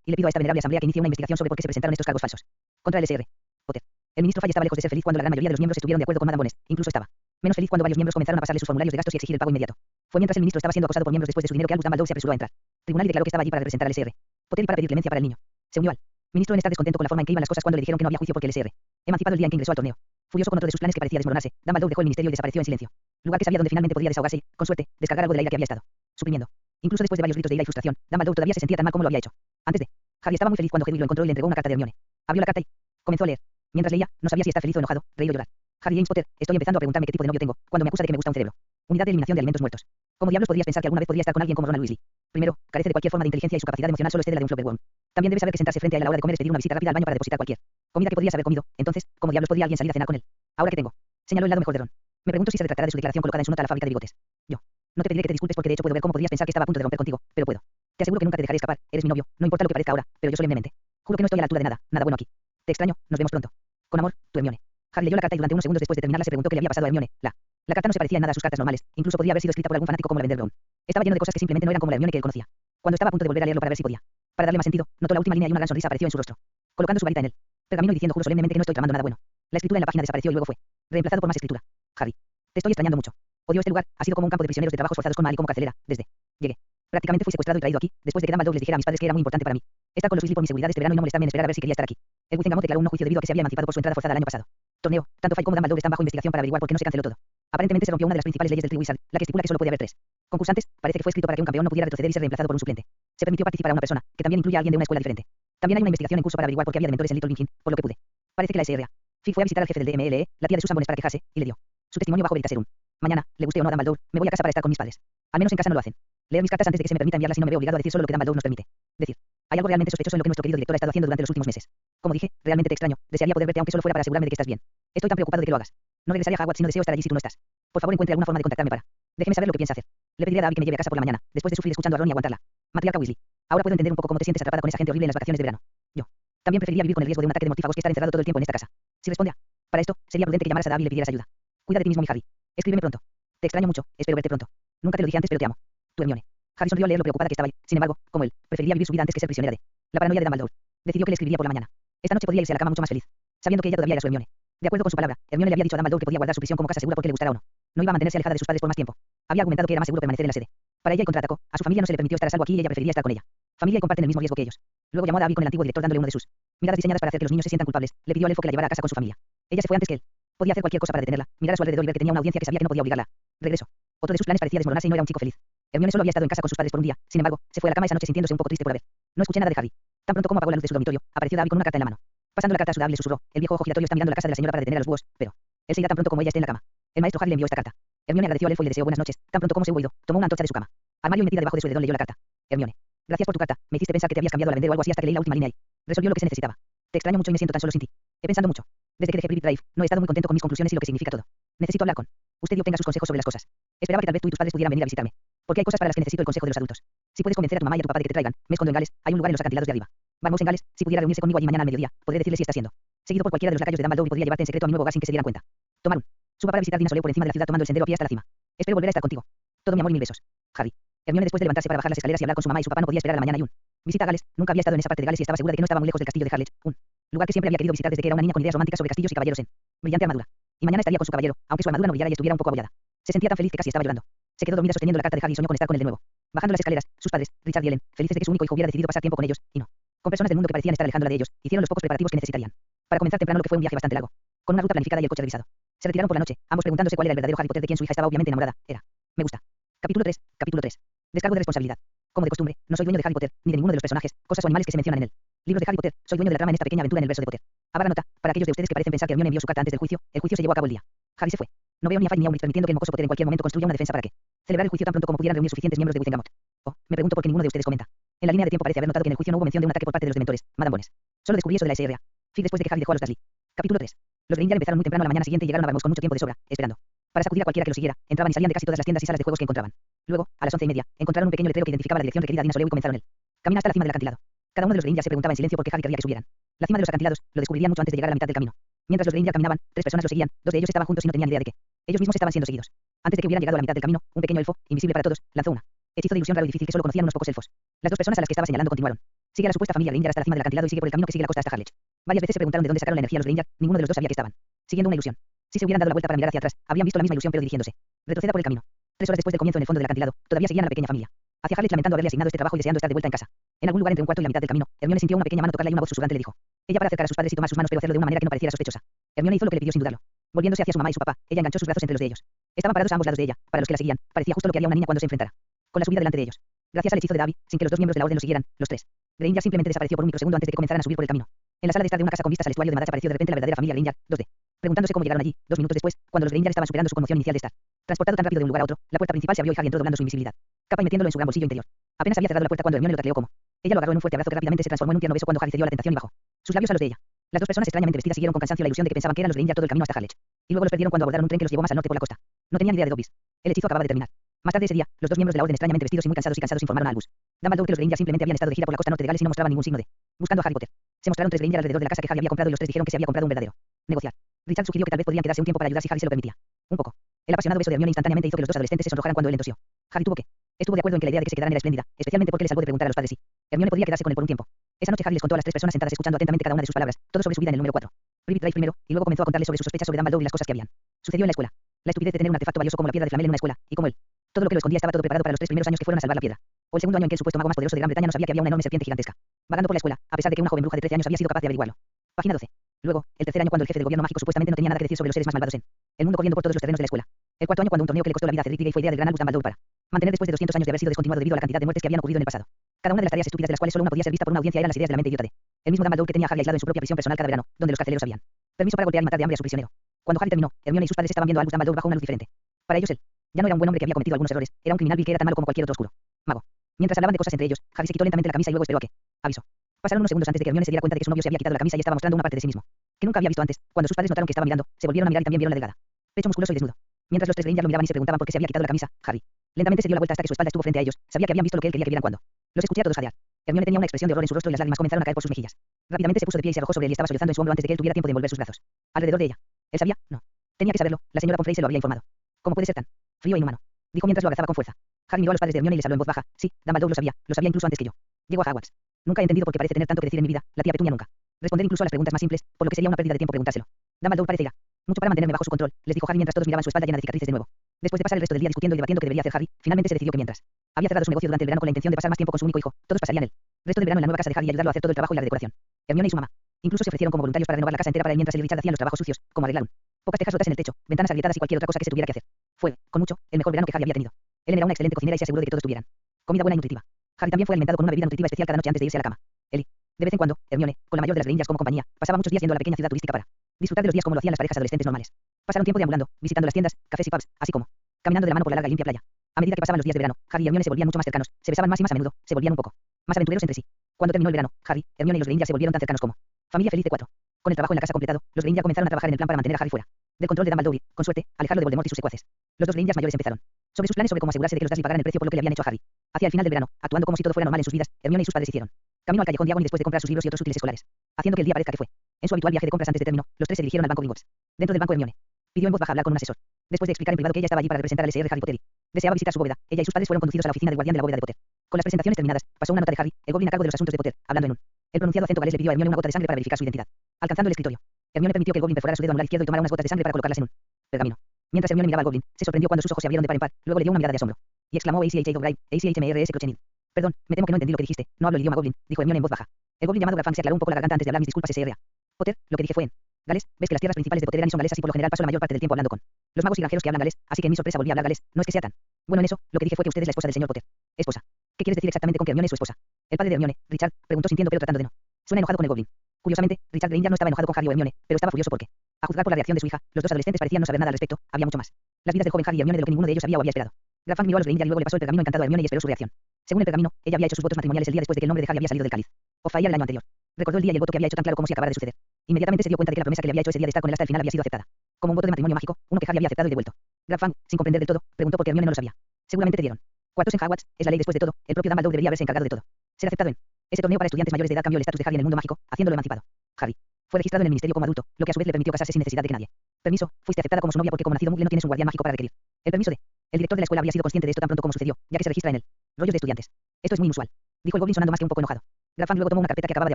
Y le pido a esta venerable asamblea que inicie una investigación sobre por qué se presentaron estos cargos falsos contra el SR. Potter. El ministro Fay estaba lejos de ser feliz cuando la gran mayoría de los miembros estuvieron de acuerdo con Madame Bones. Incluso estaba menos feliz cuando varios miembros comenzaron a pasarle sus formularios de gastos y exigir el pago inmediato. Fue mientras el ministro estaba siendo acosado por miembros después de su dinero que Albus Dumbledore se apresuró a entrar. Tribunal y declaró que estaba allí para representar al SR. Potter y para pedir clemencia para el niño. Se unió al ministro en estar descontento con la forma en que iban las cosas cuando le dijeron que no había juicio porque el SR. Emancipado el día en que ingresó al torneo. Furioso con otro de sus planes que parecía desmoronarse, Dumbledore dejó el ministerio y desapareció en silencio. Lugar que sabía donde finalmente podría desahogarse y, con suerte, descargar algo de la ira que había estado suprimiendo. Incluso después de varios gritos de ira y frustración, Dumbledore todavía se sentía tan mal como lo había hecho. Antes de Harry estaba muy feliz cuando Hedwig lo encontró y le entregó una carta de Hermione. Abrió la carta y comenzó a leer. Mientras leía, no sabía si estar feliz o enojado, reír o llorar. Harry James Potter, estoy empezando a preguntarme qué tipo de novio tengo, cuando me acusa de que me gusta un cerebro. Unidad de eliminación de alimentos muertos. ¿Cómo diablos podrías pensar que alguna vez podría estar con alguien como Ronald Weasley? Primero, carece de cualquier forma de inteligencia y su capacidad emocional solo excede la de un Flopperworm. También debe saber que sentarse frente a él a la hora de comer es pedir una visita rápida al baño para depositar cualquier comida que podrías haber comido. Entonces, ¿cómo diablos podría alguien salir a cenar con él? Ahora que tengo. Señaló el lado mejor de Ron. Me pregunto si se retractará de su declaración colocada en su nota a la fábrica de bigotes. Yo. No te pediré que te disculpes porque de hecho puedo ver cómo podrías pensar que estaba a punto de romper contigo, pero puedo. Te aseguro que nunca te dejaré escapar. Eres mi novio, no importa lo que parezca ahora, pero yo solemnemente juro que no estoy a la altura de nada, nada bueno aquí. Te extraño, nos vemos pronto. Con amor, tu Hermione. Harry leyó la carta y durante unos segundos después de terminarla se preguntó qué le había pasado a Hermione. La carta no se parecía en nada a sus cartas normales, incluso podría haber sido escrita por algún fanático como Lavender Brown. Estaba lleno de cosas que simplemente no eran como la Hermione que él conocía. Cuando estaba a punto de volver a leerlo para ver si podía, para darle más sentido, notó la última línea y una gran sonrisa apareció en su rostro, colocando su varita en él. Pergamino y diciendo juro solemnemente que no estoy tramando nada bueno. La escritura en la página desapareció y luego fue reemplazado por más escritura. Harry. Te estoy extrañando mucho. Odio este lugar, ha sido como un campo de prisioneros de trabajos forzados con Mal y como carcelera, desde. Llegué. Prácticamente fui secuestrado y traído aquí, después de que Dumbledore les dijera a mis padres que era muy importante para mí. Estar con los Weasley por mi seguridad este verano y no molestarme en esperar a ver si quería estar aquí. El Wizarding declaró un no juicio debido a que se había emancipado por su entrada forzada el año pasado. Torneo. Tanto Fay como Dumbledore están bajo investigación para averiguar por qué no se canceló todo. Aparentemente se rompió una de las principales leyes del Triwizard, la que estipula que solo puede haber 3 concursantes. Parece que fue escrito para que un campeón no pudiera retroceder y ser reemplazado por un suplente. Se permitió participar a una persona, que también incluye a alguien de una escuela diferente. También hay una investigación en curso para averiguar por qué había dementores en Little Lincoln, por lo que pude. Parece que la SRA. Fig fue a visitar al jefe del DMLE, la tía de Susan Bones, para quejarse, y le dio su testimonio bajo Veritaserum. Mañana, le guste o no a Dumbledore, me voy a casa para estar con mis padres. Al menos en casa no lo hacen. Leer mis cartas antes de que se me permita enviarlas y no me veo obligado a decir solo lo que Dumbledore nos permite decir. Hay algo realmente sospechoso en lo que nuestro querido director ha estado haciendo durante los últimos meses. Como dije, realmente te extraño. Desearía poder verte aunque solo fuera para asegurarme de que estás bien. Estoy tan preocupado de que lo hagas. No regresaré a Hogwarts si no deseo estar allí si tú no estás. Por favor, encuentre alguna forma de contactarme para. Déjeme saber lo que piensa hacer. Le pediré a Dobby que me lleve a casa por la mañana, después de sufrir escuchando a Ron y aguantarla. Matriarca Weasley. Ahora puedo entender un poco cómo te sientes atrapada con esa gente horrible en las vacaciones de verano. Yo también preferiría vivir con el riesgo de un ataque de mortífagos que estar encerrado todo el tiempo en esta casa. Si responde a. Para esto, sería prudente que llamaras a Dobby y le pidieras ayuda. Cuida de ti mismo, mi Harry. Escríbeme pronto. Te extraño mucho, espero verte pronto. Nunca te lo dije antes, pero te amo. Tu Hermione. Harry sonrió al leer lo preocupada que estaba él. Sin embargo, como él, preferiría vivir su vida antes que ser prisionera de la paranoia de Dumbledore. Decidió que le escribiría por la mañana. Esta noche podría irse a la cama mucho más feliz, sabiendo que ella todavía era su Hermione. De acuerdo con su palabra, Hermione le había dicho a Dumbledore que podía guardar su prisión como casa segura porque le gustara o no. No iba a mantenerse alejada de sus padres por más tiempo. Había argumentado que era más seguro permanecer en la sede. Para ella y contraatacó. A su familia no se le permitió estar a salvo aquí y ella preferiría estar con ella. Familia y comparten el mismo riesgo que ellos. Luego llamó a Dobby con el antiguo director dándole uno de sus miradas diseñadas para hacer que los niños se sientan culpables. Le pidió al elfo que la llevara a casa con su familia. Ella se fue antes que él. Podía hacer cualquier cosa para detenerla, mirar a su alrededor y ver que tenía una audiencia que sabía que no podía obligarla. Regresó. Otro de sus planes parecía desmoronarse y no era un chico feliz. Hermione solo había estado en casa con sus padres por un día. Sin embargo, se fue a la cama esa noche sintiéndose un poco triste por haber. No escuché nada de Harry. Tan pronto como apagó la luz de su dormitorio, apareció Dobby con una carta en la mano. Pasando la carta a su Dobby le susurró. El viejo ojo giratorio está mirando la casa de la señora para detener a los búhos, pero él se irá tan pronto como ella esté en la cama. El maestro Harry le envió esta carta. Hermione agradeció al elfo y le deseó buenas noches. Tan pronto como se hubo ido, tomó una antorcha de su cama. Armario y metida debajo de su edredón leyó la carta. Hermione. Gracias por tu carta. Me hiciste pensar que te habías cambiado a lavender o algo así hasta que leí la última línea y resolvió lo que se necesitaba. Te extraño mucho y me siento tan solo sin ti. He pensado mucho. Desde que dejé Privet Drive, no he estado muy contento con mis conclusiones y lo que significa todo. Necesito hablar con usted y obtenga sus consejos sobre las cosas. Esperaba que tal vez tú y tus padres pudieran venir a visitarme. Porque hay cosas para las que necesito el consejo de los adultos. Si puedes convencer a tu mamá y a tu papá de que te traigan, me escondo en Gales, hay un lugar en los acantilados de arriba. Vamos en Gales, si pudiera reunirse conmigo allí mañana al mediodía, podré decirle si está siendo seguido por cualquiera de los lacayos de Dumbledore y podría llevarte en secreto a mi nuevo hogar sin que se dieran cuenta. Tomar un. Suba para visitar Dinosoleo por encima de la ciudad tomando el sendero a pie hasta la cima. Espero volver a estar contigo. Todo mi amor y mil besos. Harry. Hermione después de levantarse para bajar las escaleras y hablar con su mamá y su papá no podía esperar a la mañana y un. Visita a Gales. Nunca había estado en esa parte de Gales y estaba segura de que no estaba muy lejos del castillo de Harlech, un lugar que siempre había querido visitar desde que era una niña con ideas románticas sobre castillos y caballeros en brillante armadura. Y mañana estaría con su caballero, aunque su armadura no brillara y estuviera un poco abollada. Se sentía tan feliz que casi estaba llorando. Se quedó dormida sosteniendo la carta de Harry y soñó con estar con él de nuevo. Bajando las escaleras, sus padres, Richard y Ellen, felices de que su único hijo hubiera decidido pasar tiempo con ellos, y no con personas del mundo que parecían estar alejándola de ellos, hicieron los pocos preparativos que necesitarían para comenzar temprano lo que fue un viaje bastante largo, con una ruta planificada y el coche revisado. Se retiraron por la noche, ambos preguntándose cuál era el verdadero Harry Potter de quien su hija estaba obviamente enamorada. Era. Me gusta. Capítulo 3. Capítulo 3. Descargo de responsabilidad. Como de costumbre, no soy dueño de Harry Potter, ni de ninguno de los personajes, cosas o animales que se mencionan en él. Libros de Harry Potter, soy dueño de la trama en esta pequeña aventura en el verso de Potter. Habrá nota, para aquellos de ustedes que parecen pensar que Hermione envió su carta antes del juicio se llevó a cabo el día. Harry se fue. No veo ni a Fudge ni a Umbridge permitiendo que el mocoso Potter en cualquier momento construya una defensa para que celebrar el juicio tan pronto como pudieran reunir suficientes miembros de Wizarding. Oh, me pregunto por qué ninguno de ustedes comenta. En la línea de tiempo parece haber notado que en el juicio no hubo mención de un ataque por parte de los dementores, Madame Bones. Solo descubrí eso de la SRA. Fig después de que Harry dejó a los Dursley. Capítulo 3. Los Granger empezaron muy temprano a la mañana siguiente y llegaron a Barmouth con mucho tiempo de sobra, esperando para sacudir a cualquiera que los siguiera. Entraban y salían de casi todas las tiendas y salas de juegos que encontraban. Luego, a las 11:30, encontraron un pequeño letrero que identificaba la dirección requerida a Dinosoleo y comenzaron el camino hasta la cima del acantilado. Cada uno de los Granger se preguntaba en silencio por qué Harry querría que subieran. La cima de los acantilados lo descubrirían mucho antes de llegar a la mitad del camino. Mientras los Granger caminaban, 3 personas los seguían, 2 de ellos estaban juntos y no tenían idea de que ellos mismos estaban siendo seguidos. Antes de que hubieran llegado a la mitad del camino, un pequeño elfo, invisible para todos, lanzó una hechizo de ilusión raro y difícil que solo conocían unos pocos elfos. Las 2 personas a las que estaba señalando continuaron. Sigue a la supuesta familia Granger hasta la cima del acantilado y sigue por el camino que sigue la costa hasta Harlech. Varias veces se preguntaron de dónde sacaron la energía los Granger, ninguno de los dos sabía que estaban siguiendo una ilusión. Si se hubieran dado la vuelta para mirar hacia atrás, habrían visto la misma ilusión pero dirigiéndose. Retroceda por el camino. 3 horas después del comienzo en el fondo del acantilado, todavía seguían a la pequeña familia. Hacia Harlech lamentando haberle asignado este trabajo y deseando estar de vuelta en casa. En algún lugar entre un cuarto y la mitad del camino, Hermione sintió una pequeña mano tocarla y una voz susurrante le dijo. Ella para acercar a sus padres y tomar sus manos pero hacerlo de una manera que no pareciera sospechosa. Hermione hizo lo que le pidió sin dudarlo. Volviéndose hacia su mamá y su papá, ella enganchó sus brazos entre los de ellos. Estaban parados a ambos lados de ella, para los que la seguían, parecía justo lo que haría una niña cuando se enfrentara con la subida delante de ellos. Gracias al hechizo de Dobby, sin que los 2 miembros de la orden los siguieran, los 3 Granger simplemente desapareció por un microsegundo antes de que comenzaran a subir por el camino. En la sala de estar de una casa con vistas al estuario de Madach apareció de repente la verdadera familia Granger, 2D. Preguntándose cómo llegaron allí, 2 minutos después, cuando los Granger estaban superando su conmoción inicial de estar transportado tan rápido de un lugar a otro, la puerta principal se abrió y Harry entró doblando su invisibilidad capa y metiéndolo en su gran bolsillo interior. Apenas había cerrado la puerta cuando Hermione lo tacleó como. Ella lo agarró en un fuerte abrazo que rápidamente se transformó en un tierno beso cuando Harry cedió a la tentación y bajó sus labios a los de ella. Las 2 personas extrañamente vestidas siguieron con cansancio la ilusión de que pensaban que eran los Granger todo el camino hasta Harlech. Y luego los perdieron cuando abordaron un tren que los llevó más al norte por la costa. No tenían idea de Dobby. El hechizo acababa de terminar. Más tarde ese día, los 2 miembros de la orden extrañamente vestidos y muy cansados informaron a Albus Dumbledore que los Granger simplemente habían estado de gira por la costa norte de Gales y no mostraban ningún signo de buscando a Harry Potter. Se mostraron 3 Granger alrededor de la casa que Harry había comprado y los 3 dijeron que se había comprado un verdadero negociar. Richard sugirió que tal vez podrían quedarse un tiempo para ayudar si Harry se lo permitía. Un poco. El apasionado beso de Hermione instantáneamente hizo que los 2 adolescentes se sonrojaran cuando él entosió. Harry tuvo que. Estuvo de acuerdo en que la idea de que se quedaran era espléndida, especialmente porque le salvó de preguntar a los padres si Hermione podría quedarse con él por un tiempo. Esa noche Harry les contó a las 3 personas sentadas escuchando atentamente cada una de sus palabras, todo sobre su vida en el número 4. Privet Drive primero, y luego comenzó a contarle sobre sus sospechas sobre Dumbledore y las cosas que habían sucedido en la escuela. La estupidez de tener un artefacto valioso como la piedra de Flamel en una escuela, y como él. Todo lo que lo escondía estaba todo preparado para los 3 primeros años que fueron a salvar la piedra. O el segundo año en que el supuesto mago más poderoso de Gran Bretaña no sabía que había una enorme serpiente gigantesca vagando por la escuela, a pesar de que una joven bruja de 13 años había sido capaz de averiguarlo. Página 12. Luego, el tercer año cuando el jefe del gobierno mágico supuestamente no tenía nada que decir sobre los seres más malvados en el mundo corriendo por todos los terrenos de la escuela. El cuarto año cuando un torneo que le costó la vida a Cedric Diggory fue idea del gran Albus Dumbledore para mantener después de 200 años de haber sido descontinuado debido a la cantidad de muertes que habían ocurrido en el pasado. Cada una de las tareas estúpidas de las cuales solo una podía ser vista por una audiencia eran las ideas de la mente idiota de el mismo Dumbledore que tenía a Harry aislado en su propia prisión personal cada verano, donde los carceleros habían permiso para golpear y matar de hambre a su prisionero. Cuando Harry terminó, Hermione y sus padres estaban viendo a Albus Dumbledore bajo una luz diferente. Para ellos él ya no era un buen hombre que había cometido algunos errores, era un criminal vil que era tan malo como cualquier otro oscuro mago. Mientras hablaban de cosas entre ellos, Harry se quitó lentamente la camisa y luego esperó a que avisó. Pasaron unos segundos antes de que Hermione se diera cuenta de que su novio se había quitado la camisa y estaba mostrando una parte de sí mismo que nunca había visto antes. Cuando sus padres notaron que estaba mirando, se volvieron a mirar y también vieron la delgada pecho musculoso y desnudo. Mientras los tres Granger lo miraban y se preguntaban por qué se había quitado la camisa, Harry lentamente se dio la vuelta hasta que su espalda estuvo frente a ellos. Sabía que habían visto lo que él quería que vieran cuando los escuché a todos jadear. Hermione tenía una expresión de horror en su rostro y las lágrimas comenzaron a caer por sus mejillas. Rápidamente se puso de pie y se arrojó sobre él y estaba sollozando en su hombro antes de que él tuviera tiempo de envolver sus brazos alrededor de ella. ¿Él sabía? No. Tenía que saberlo, la señora Pomfrey se lo había informado. ¿Cómo puede ser tan frío e inhumano?, dijo mientras lo abrazaba con fuerza. Harry miró a los padres de Hermione y les habló en voz baja. Sí, Dumbledore lo sabía incluso antes que yo. Llego a Hogwarts. Nunca he entendido por qué parece tener tanto que decir en mi vida, la tía Petunia nunca. Responder incluso a las preguntas más simples, por lo que sería una pérdida de tiempo preguntárselo. Dumbledore parece irá mucho para mantenerme bajo su control, les dijo Harry mientras todos miraban su espalda llena de cicatrices de nuevo. Después de pasar el resto del día discutiendo y debatiendo qué debería hacer Harry, finalmente se decidió que mientras había cerrado su negocio durante el verano con la intención de pasar más tiempo con su único hijo, todos pasarían el resto del verano en la nueva casa de Harry y ayudarlo a hacer todo el trabajo y la decoración. Hermione y su mamá incluso se ofrecieron como voluntarios para renovar la casa entera para él mientras él y Richard hacían los trabajos sucios, como arreglar pocas tejas rotas en el techo, ventanas agrietadas y cualquier otra cosa que se tuviera que hacer. Fue, con mucho, el mejor verano que Harry había tenido. Ellen era una excelente cocinera y se aseguró de que todos tuvieran comida buena y nutritiva. Harry también fue alimentado con una bebida nutritiva especial cada noche antes de irse a la cama. Él, de vez en cuando, Hermione, con la mayor de las Gringers como compañía, pasaba muchos días yendo a la pequeña ciudad turística para disfrutar de los días como lo hacían las parejas adolescentes normales. Pasaron tiempo deambulando, visitando las tiendas, cafés y pubs, así como caminando de la mano por la larga y limpia playa. A medida que pasaban los días de verano, Harry y Hermione se volvían mucho más cercanos, se besaban más y más a menudo, se volvían un poco más aventureros entre sí. Cuando terminó el verano, Harry, Hermione y los Granger se volvieron tan cercanos como familia feliz de cuatro. Con el trabajo en la casa completado, los Granger comenzaron a trabajar en el plan para mantener a Harry fuera del control de Dumbledore y, con suerte, alejarlo de Voldemort y sus secuaces. Los dos Grangers mayores empezaron sobre sus planes sobre cómo asegurarse de que los Dursley pagaran el precio por lo que le habían hecho a Harry. Hacia el final del verano, actuando como si todo fuera normal en sus vidas, Hermione y sus padres hicieron camino al callejón Diagon y después de comprar sus libros y otros útiles escolares, haciendo que el día parezca que fue en su habitual viaje de compras antes de término, los tres se dirigieron al banco Gringotts. Dentro del banco Hermione pidió en voz baja hablar con un asesor. Después de explicar en privado que ella estaba allí para representar al SR Harry Potter y deseaba visitar su bóveda, ella y sus padres fueron conducidos a la oficina del guardián de la bóveda de Potter. Con las presentaciones terminadas, pasó una nota de Harry, el goblin a cargo de los asuntos de Potter, hablando en un el pronunciado acento galés le pidió a Hermione una gota de sangre para verificar su identidad. Alcanzando el escritorio, Hermione permitió que el goblin perforara su dedo anular izquierdo y tomara unas gotas de sangre para colocarlas en un pergamino. Mientras Hermione miraba al goblin, se sorprendió cuando sus ojos se abrieron de par en par, luego le dio una mirada de asombro y exclamó ACH O'Brien, ACHMRS Crochenid. Perdón, me temo que no entendí lo que dijiste, no hablo el idioma goblin, dijo Hermione en voz baja. El goblin llamado Grafang se aclaró un poco la garganta antes de hablar. Mis disculpas, SRA. Potter, lo que dije fue en Gales, ves que las tierras principales de Potter eran y son galesas y por lo general paso la mayor parte del tiempo hablando con los magos y granjeros que hablan galés, así que en mi sorpresa volví a hablar galés. No es que sea tan bueno en eso, lo que dije fue que usted es la esposa del señor Potter. Esposa. ¿Qué quieres decir exactamente con que Hermione es su esposa? El padre de Hermione, Richard, preguntó sintiendo pero tratando de no. Suena enojado con el goblin. Curiosamente, Richard Granger no estaba enojado con Harry o Hermione, pero estaba furioso porque, a juzgar por la reacción de su hija, los dos adolescentes parecían no saber nada al respecto. Había mucho más las vidas del joven Harry y Hermione de lo que ninguno de ellos sabía o había esperado. Grafang miró a los Granger y luego le pasó el pergamino encantado a Hermione y esperó su reacción. Según el pergamino, ella había hecho sus votos matrimoniales el día después de que el nombre de Harry había salido del cáliz o Fire el año anterior. Recordó el día y el voto que había hecho tan claro como si acabara de suceder. Inmediatamente se dio cuenta de que la promesa que le había hecho ese día de estar con él hasta el final había sido aceptada. Como un voto de matrimonio mágico, uno que Harry había aceptado y devuelto. Grafang, sin comprender del todo, preguntó por qué Hermione no lo sabía. Seguramente te dieron cuartos en Hogwarts, es la ley después de todo. El propio Dumbledore debería haberse encargado de todo. Ser aceptado en ese torneo para estudiantes mayores de edad cambió el estatus de Harry en el mundo mágico, haciéndolo emancipado. Harry fue registrado en el ministerio como adulto, lo que a su vez le permitió casarse sin necesidad de que nadie. Permiso, fuiste aceptada como su novia porque como nacido Muggle no tienes un guardián mágico para requerir el permiso de. El director de la escuela había sido consciente de esto tan pronto como sucedió, ya que se registra en el rollo de estudiantes. Esto es muy inusual, dijo el goblin sonando más que un poco enojado. Grafang luego tomó una carpeta que acababa de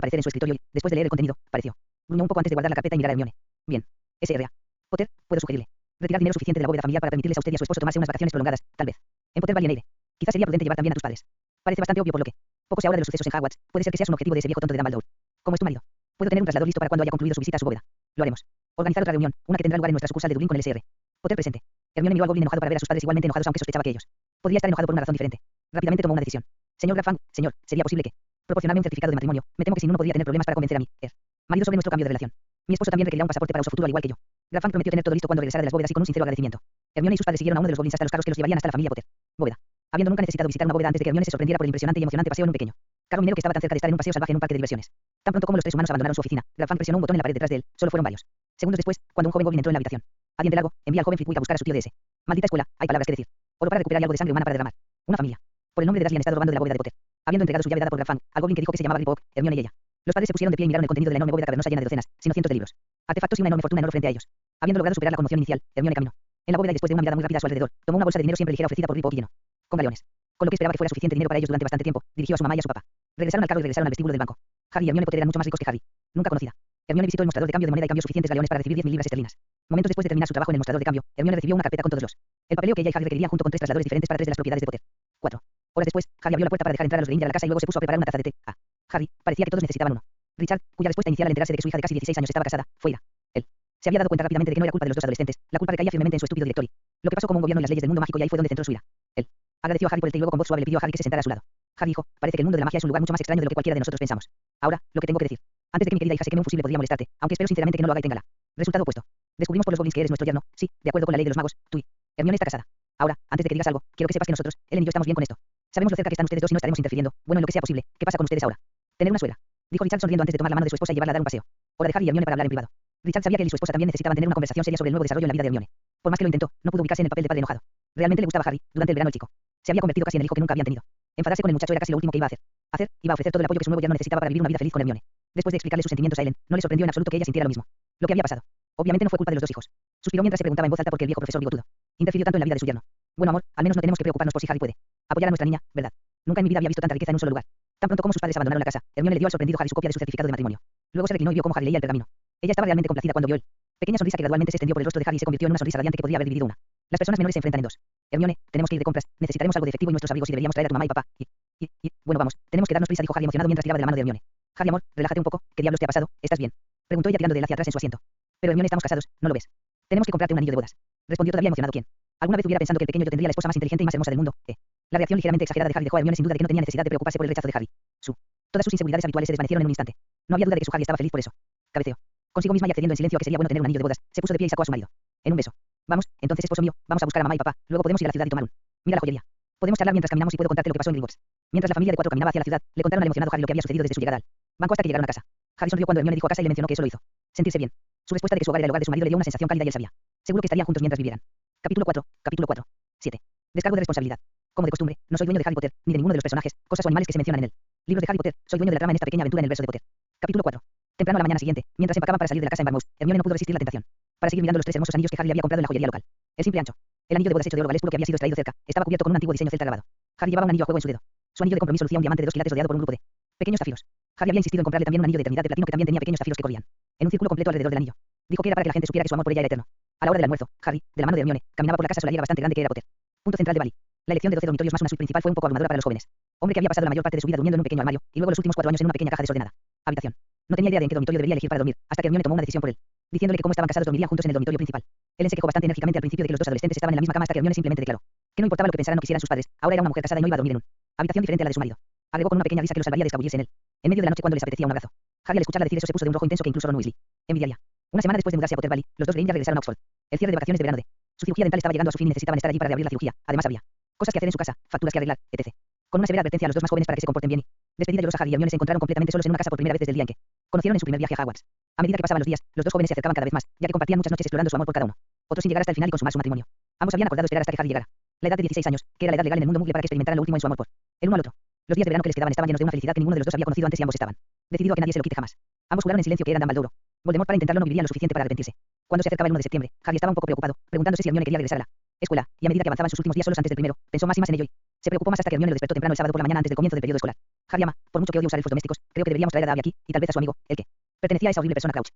aparecer en su escritorio y, después de leer el contenido, pareció gruñó un poco antes de guardar la carpeta y mirar a Hermione. Bien. SRA. Potter, puedo sugerirle retirar dinero suficiente de la bóveda familiar para permitirles a usted y a su esposo tomarse unas vacaciones prolongadas, tal vez. En Potter Valley Neire. Quizás sería prudente llevar también a tus padres. Parece bastante obvio por lo que poco se habla de los sucesos en Hogwarts. Puede ser que seas un objetivo de ese viejo tonto de Dumbledore. ¿Cómo es tu marido? Puedo tener un traslador listo para cuando haya concluido su visita a su bóveda. Lo haremos. Organizar otra reunión, una que tendrá lugar en nuestra sucursal de Dublín con el SR. Potter presente. Hermione miró al goblin enojado para ver a sus padres igualmente enojados aunque sospechaba que ellos podría estar enojado por una razón diferente. Rápidamente tomó una decisión. Señor Grafang, señor, ¿sería posible que proporcionarme un certificado de matrimonio? Me temo que sin uno podría tener problemas para convencer a mi marido sobre nuestro cambio de relación. Mi esposo también requerirá un pasaporte para uso futuro al igual que yo. Grafang prometió tener todo listo cuando regresara de las bóvedas y con un sincero agradecimiento. Hermione y sus padres siguieron a uno de los goblins hasta los carros que los llevarían hasta la familia Potter. Bóveda. Habiendo nunca necesitado visitar una bóveda antes de que Hermione se sorprendiera por el impresionante y emocionante paseo en un pequeño carro minero que estaba tan cerca de estar en un paseo salvaje en un parque de diversiones. Tan pronto como los tres humanos abandonaron su oficina, Grafang presionó un botón en la pared detrás de él. Solo fueron varios segundos después, cuando un joven goblin entró en la habitación. Alguien del lago envía al joven Flitwick a buscar a su tío de ese. Maldita escuela, hay palabras que decir. Oro para recuperar y algo de sangre humana para derramar. Una familia. Por el nombre de Dursley han estado robando de la bóveda de Potter. Habiendo entregado su llave dada por Grafang al goblin que dijo que se llamaba Griphook, Hermione y ella. Los padres se pusieron de pie y miraron el contenido de la enorme bóveda cavernosa llena de docenas, sino cientos de libros, artefactos y una enorme fortuna en oro frente a ellos. Habiendo logrado superar la conmoción inicial, Hermione caminó en la bóveda y después de una mirada muy rápida a su alrededor, tomó una bolsa de dinero siempre ligera ofrecida por Griphook y llenó con galeones. Con lo que esperaba que fuera suficiente dinero para ellos durante bastante tiempo, dirigió a su mamá y a su papá. Regresaron al carro y regresaron al vestíbulo del banco. Harry y Hermione Potter eran mucho más ricos que Harry. Nunca conocida. Hermione visitó el mostrador de cambio de moneda y cambió suficientes galeones para recibir 10.000 libras esterlinas. Momentos después de terminar su trabajo en el mostrador de cambio, Hermione recibió una carpeta con todos el papeleo que ella y Harry requerirían junto con 3 trasladores diferentes para 3 de las propiedades de Potter. 4 horas después, Harry abrió la puerta para dejar entrar a los Granger a la casa y luego se puso a preparar una taza de té. Harry parecía que todos necesitaban uno. Richard, cuya respuesta inicial al enterarse de que su hija de casi 16 años estaba casada, fue ira. Él se había dado cuenta rápidamente de que no era culpa de los dos adolescentes, la culpa recaía firmemente en su estúpido directorio. Lo que pasó como un gobierno en las leyes del mundo mágico y ahí fue donde centró su ira. Él agradeció a Harry por el té y luego con voz suave le pidió a Harry que se sentara a su lado. Harry dijo, parece que el mundo de la magia es un lugar mucho más extraño de lo que cualquiera de nosotros pensamos. Ahora, lo que tengo que decir. Antes de que mi querida hija se queme un fusible podría molestarte, aunque espero sinceramente que no lo haga y téngala. Resultado opuesto. Descubrimos por los goblins que eres nuestro yerno, sí, de acuerdo con la ley de los magos, tú y Hermione está casada. Ahora, antes de que digas algo, quiero que sepas que nosotros, Ellen y yo estamos bien con esto. Sabemos lo cerca que están ustedes dos y no estaremos interfiriendo, bueno en lo que sea posible. ¿Qué pasa con ustedes ahora? Tener una suegra, dijo Richard sonriendo antes de tomar la mano de su esposa y llevarla a dar un paseo. Hora de Harry y Hermione para hablar en privado. Richard sabía que él y su esposa también necesitaban tener una conversación seria sobre el nuevo desarrollo en la vida de Hermione. Por más que lo intentó, no pudo ubicarse en el papel de padre enojado. Realmente le gustaba a Harry. Durante el verano el chico se había convertido casi en el hijo que nunca habían tenido. Enfadarse con el muchacho era casi lo último que iba a hacer. Iba a ofrecer todo el apoyo que su nuevo yerno necesitaba para vivir una vida feliz con Hermione. Después de explicarle sus sentimientos a Ellen, no le sorprendió en absoluto que ella sintiera lo mismo. Lo que había pasado. Obviamente no fue culpa de los dos hijos. Suspiró mientras se preguntaba en voz alta por qué el viejo profesor bigotudo interfirió tanto en la vida de su yerno. Bueno, amor, al menos no tenemos que preocuparnos por si Harry puede apoyar a nuestra niña, ¿verdad? Nunca en mi vida había visto tanta riqueza en un solo lugar. Tan pronto como sus padres abandonaron la casa, Hermione le dio al sorprendido Harry su copia de su certificado de matrimonio. Luego se reclinó y vio cómo Harry leía el pergamino. Ella estaba realmente complacida cuando vio el pequeña sonrisa que gradualmente se extendió por el rostro de Harry y se convirtió en una sonrisa radiante que podría haber dividido una. Las personas menores se enfrentan en dos. Hermione, tenemos que ir de compras, necesitaremos algo de efectivo y nuestros abrigos y deberíamos traer a tu mamá y papá. Bueno, vamos, tenemos que darnos prisa, dijo Harry emocionado mientras tiraba de la mano de Hermione. Harry, amor, relájate un poco, ¿qué diablos te ha pasado? ¿Estás bien? Preguntó ella tirando de él hacia atrás en su asiento. Pero Hermione, estamos casados, ¿no lo ves? Tenemos que comprarte un anillo de bodas. Respondió todavía emocionado. ¿Quién? ¿Alguna vez estuviera pensando que el pequeño yo tendría la esposa más inteligente y más hermosa del mundo? La reacción ligeramente exagerada de Harry dejó a Hermione sin duda de que no tenía necesidad de preocuparse por el rechazo de Harry. Todas sus inseguridades habituales se desvanecieron en un instante. No había duda de que su Harry estaba feliz por eso. Cabeceó. Consigo misma y accediendo en silencio a que sería bueno tener un anillo de bodas, se puso de pie y sacó a su marido. En un beso. Vamos, entonces esposo mío, vamos a buscar a mamá y papá, luego podemos ir a la ciudad y tomar un. Mira la joyería. Podemos charlar mientras caminamos y puedo contarte lo que pasó en Gringotts. Mientras la familia de 4 caminaba hacia la ciudad, le contaron al emocionado Harry lo que había sucedido desde su llegada al banco hasta que llegaron a casa. Harry sonrió cuando Hermione dijo a casa y le mencionó que eso lo hizo sentirse bien. Su respuesta de que su hogar era el hogar de su marido le dio una sensación cálida y él sabía. Seguro que estarían juntos mientras vivieran. Capítulo 4. 7. Descargo de responsabilidad. Como de costumbre, no soy dueño de Harry Potter, ni de ninguno de los personajes, cosas o animales que se mencionan en él. Libros de Harry Potter, soy dueño de la trama en esta pequeña aventura en el verso de Potter. Capítulo 4. Temprano a la mañana siguiente, mientras empacaban para salir de la casa en Barmouth, Hermione no pudo resistir la tentación para seguir mirando los 3 hermosos anillos que Harry le había comprado en la joyería local. El simple ancho. El anillo de bodas hecho de oro galés puro que había sido extraído cerca, estaba cubierto con un antiguo diseño celta grabado. Harry llevaba un anillo a juego en su dedo. Su anillo de compromiso lucía un diamante de 2 quilates rodeado por un grupo de pequeños zafiros. Harry había insistido en comprarle también un anillo de eternidad de platino que también tenía pequeños zafiros que corrían en un círculo completo alrededor del anillo. Dijo que era para que la gente supiera que su amor por ella era eterno. A la hora del almuerzo, Harry, de la mano de Hermione, caminaba por la casa solariega bastante grande que era Potter. Punto central de Bali. La elección de 12 dormitorios más una suite principal fue un poco abrumadora para los jóvenes. Hombre que había pasado la mayor parte de su vida durmiendo en un pequeño armario y luego los últimos 4 años en una pequeña caja desordenada. Habitación. No tenía idea de en qué dormitorio debería elegir para dormir, hasta que Hermione tomó una decisión por él, diciéndole que como estaban casados dormirían juntos en el dormitorio principal. Él se quejó bastante enérgicamente al principio de que los dos adolescentes estaban en la misma cama hasta que Hermione simplemente declaró que no importaba lo que pensaran o quisieran sus padres, ahora era una mujer casada y no iba a dormir en una habitación diferente a la de su marido. Agregó con una pequeña risa que lo salvaría de escabullirse en él, en medio de la noche cuando les apetecía un abrazo. Harry al escucharla decir eso se puso de un rojo intenso que incluso Ron Weasley envidiaría. Una semana después de mudarse a Potter Valley, los dos Granger regresaron a Oxford. El cierre de vacaciones de verano de su cirugía dental estaba llegando a su fin y necesitaban estar allí para reabrir la cirugía. Además había cosas que hacer en su casa, facturas que arreglar, etc. Con una severa advertencia a los dos más jóvenes para que se comporten bien y despedida llorosa, Harry y Hermione se encontraron completamente solos en una casa por primera vez desde el día en que conocieron en su primer viaje a Hogwarts. A medida que pasaban los días, los dos jóvenes se acercaban cada vez más, ya que compartían muchas noches explorando su amor por cada uno. Otros sin llegar hasta el final y consumar su matrimonio. Ambos habían acordado esperar hasta que Harry llegara. La edad de 16 años, que era la edad legal en el mundo Moogle para que experimentaran lo último en su amor por el uno al otro. Los días de verano que les quedaban estaban llenos de una felicidad que ninguno de los dos había conocido antes y ambos estaban decidido a que nadie se lo quite jamás. Ambos juraron en silencio que eran Dumbledore. Voldemort para intentarlo no vivirían lo suficiente para arrepentirse. Cuando se acercaba el 1 de septiembre, Harry estaba un poco preocupado, preguntándose si Hermione quería regresar a la escuela, y a medida que avanzaban sus últimos días solos antes del primero, pensó más y más en ello y se preocupó más hasta que Hermione lo despertó temprano el sábado por la mañana antes del comienzo del periodo escolar. Harry ama, por mucho que odie usar elfos domésticos, creo que deberíamos traer a Dobby aquí, y tal vez a su amigo, el que pertenecía a esa horrible persona Crouch.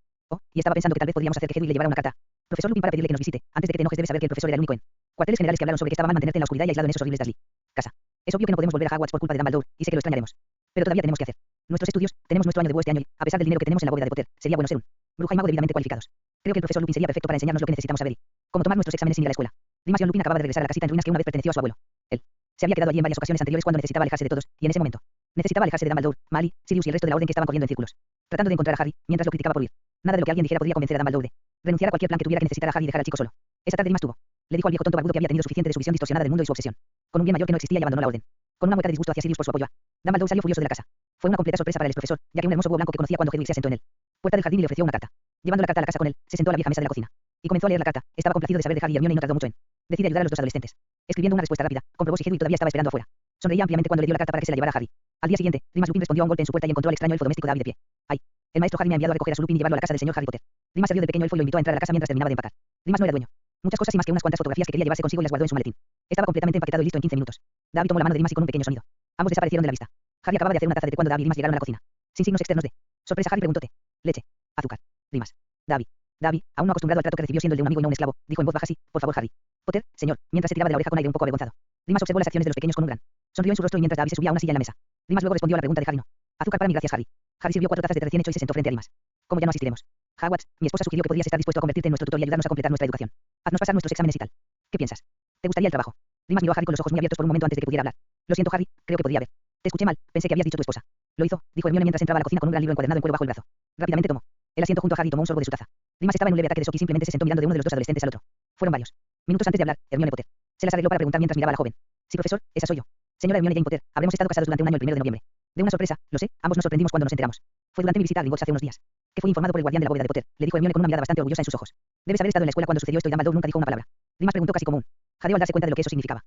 Y estaba pensando que tal vez podríamos hacer que Hedwig le llevara una carta. Profesor Lupin para pedirle que nos visite, antes de que te enojes debes saber que el profesor era el único en cuarteles generales que hablaron sobre que estaba mal mantenerte en la oscuridad y aislado en esos horribles Dursley. Casa. Es obvio que no podemos volver a Hogwarts por culpa de Dumbledore, y sé que lo extrañaremos. Pero todavía tenemos que hacer nuestros estudios, tenemos nuestro año de búho este año y, a pesar del dinero que tenemos en la bóveda de Potter, sería bueno ser un bruja y mago debidamente cualificados. Creo que el profesor Lupin sería perfecto para enseñarnos lo que necesitamos saber y cómo tomar nuestros exámenes sin ir a la escuela. Dimas John Lupin acababa de regresar a la casita en ruinas que una vez perteneció a su abuelo. Él se había quedado allí en varias ocasiones anteriores cuando necesitaba alejarse de todos, y en ese momento necesitaba alejarse de Dumbledore, Mally, Sirius y el resto de la orden que estaban corriendo en círculos, tratando de encontrar a Harry, mientras lo criticaba por huir. Nada de lo que alguien dijera podría convencer a Dumbledore de renunciar a cualquier plan que tuviera que necesitar a Harry y dejar al chico solo. Esa tarde Dimas tuvo. Le dijo al viejo tonto barbudo que había tenido suficiente de su visión distorsionada del mundo y su obsesión con un bien mayor que no existía y abandonó la orden. Con una mueca de disgusto hacia Sirius por su apoyo a Dumbledore salió furioso de la casa. Fue una completa sorpresa para el profesor, ya que un hermoso búho blanco que conocía cuando Hedwig se asentó en él puerta del jardín y le ofreció una carta. Llevando la carta a la casa con él, se sentó a la vieja mesa de la cocina y comenzó a leer la carta. Estaba complacido de saber de Harry y Hermione y no tardó mucho en decide ayudar a los dos adolescentes. Escribiendo una respuesta rápida, comprobó si Hedwig todavía estaba esperando afuera. Sonreía ampliamente cuando le dio la carta para que se la llevara a Harry. Al día siguiente, Dimas Lupin respondió a un golpe en su puerta y encontró al extraño elfo doméstico Dobby de pie. ¡Ay! El maestro Harry me ha enviado a recoger a su Lupin y llevarlo a la casa del señor Harry Potter. Dimas salió del pequeño elfo y lo invitó a entrar a la casa mientras terminaba de empacar. Dimas no era dueño. Muchas cosas y más que unas cuantas fotografías que quería llevarse consigo y las guardó en su maletín. Estaba completamente empaquetado y listo en 15 minutos. Dobby tomó la mano de Dimas y con un pequeño sonido ambos desaparecieron de la vista. Harry acababa de hacer una taza de té cuando Dobby y Dimas llegaron a la cocina. Sin signos externos de sorpresa, Harry preguntó: ¿té? ¿Leche? Azúcar. Rimas. Davy. Davy, aún no acostumbrado al trato que recibió siendo el de un amigo y no un esclavo, dijo en voz baja: sí, por favor, Harry. Potter, señor, mientras se tiraba de la oreja con aire un poco avergonzado. Rimas observó las acciones de los pequeños con un gran sonrió en su rostro y mientras Davy se subía a una silla en la mesa. Rimas luego respondió a la pregunta de Harry: no. Azúcar para mí, gracias, Harry. Harry sirvió 4 tazas de té recién hecho y se sentó frente a Rimas. ¿Cómo ya no asistiremos? Hogwarts, mi esposa sugirió que podrías estar dispuesto a convertirte en nuestro tutor y ayudarnos a completar nuestra educación. Haznos pasar nuestros exámenes y tal. ¿Qué piensas? ¿Te gustaría el trabajo? Rimas miró a Harry con los ojos muy abiertos por un momento antes de que pudiera hablar. Lo siento, Harry, creo que podría haber. Te escuché mal, pensé que habías dicho tu esposa. Lo hizo, dijo Hermione mientras entraba a la cocina con un gran libro encuadernado en cuero bajo el brazo. Rápidamente tomó el asiento junto a Harry y tomó un sorbo de su taza. Rimas estaba en un leve ataque de shock y simplemente se sentó mirando de uno de los dos adolescentes al otro. Fueron varios minutos antes de hablar, Hermione Potter se las arregló para preguntar mientras miraba a la joven. Sí, profesor, esa soy yo. Señora Hermione Jane Potter, habremos estado casados durante un año el 1 de noviembre. De una sorpresa, lo sé, ambos nos sorprendimos cuando nos enteramos. Fue durante mi visita a Gringotts hace unos días. Que fui informado por el guardián de la bóveda de Potter, le dijo Hermione con una mirada bastante orgullosa en sus ojos. Debes haber estado en la escuela cuando sucedió esto y Dumbledore nunca dijo una palabra. Rimas preguntó casi común. Jadeó al darse cuenta de lo que eso significaba.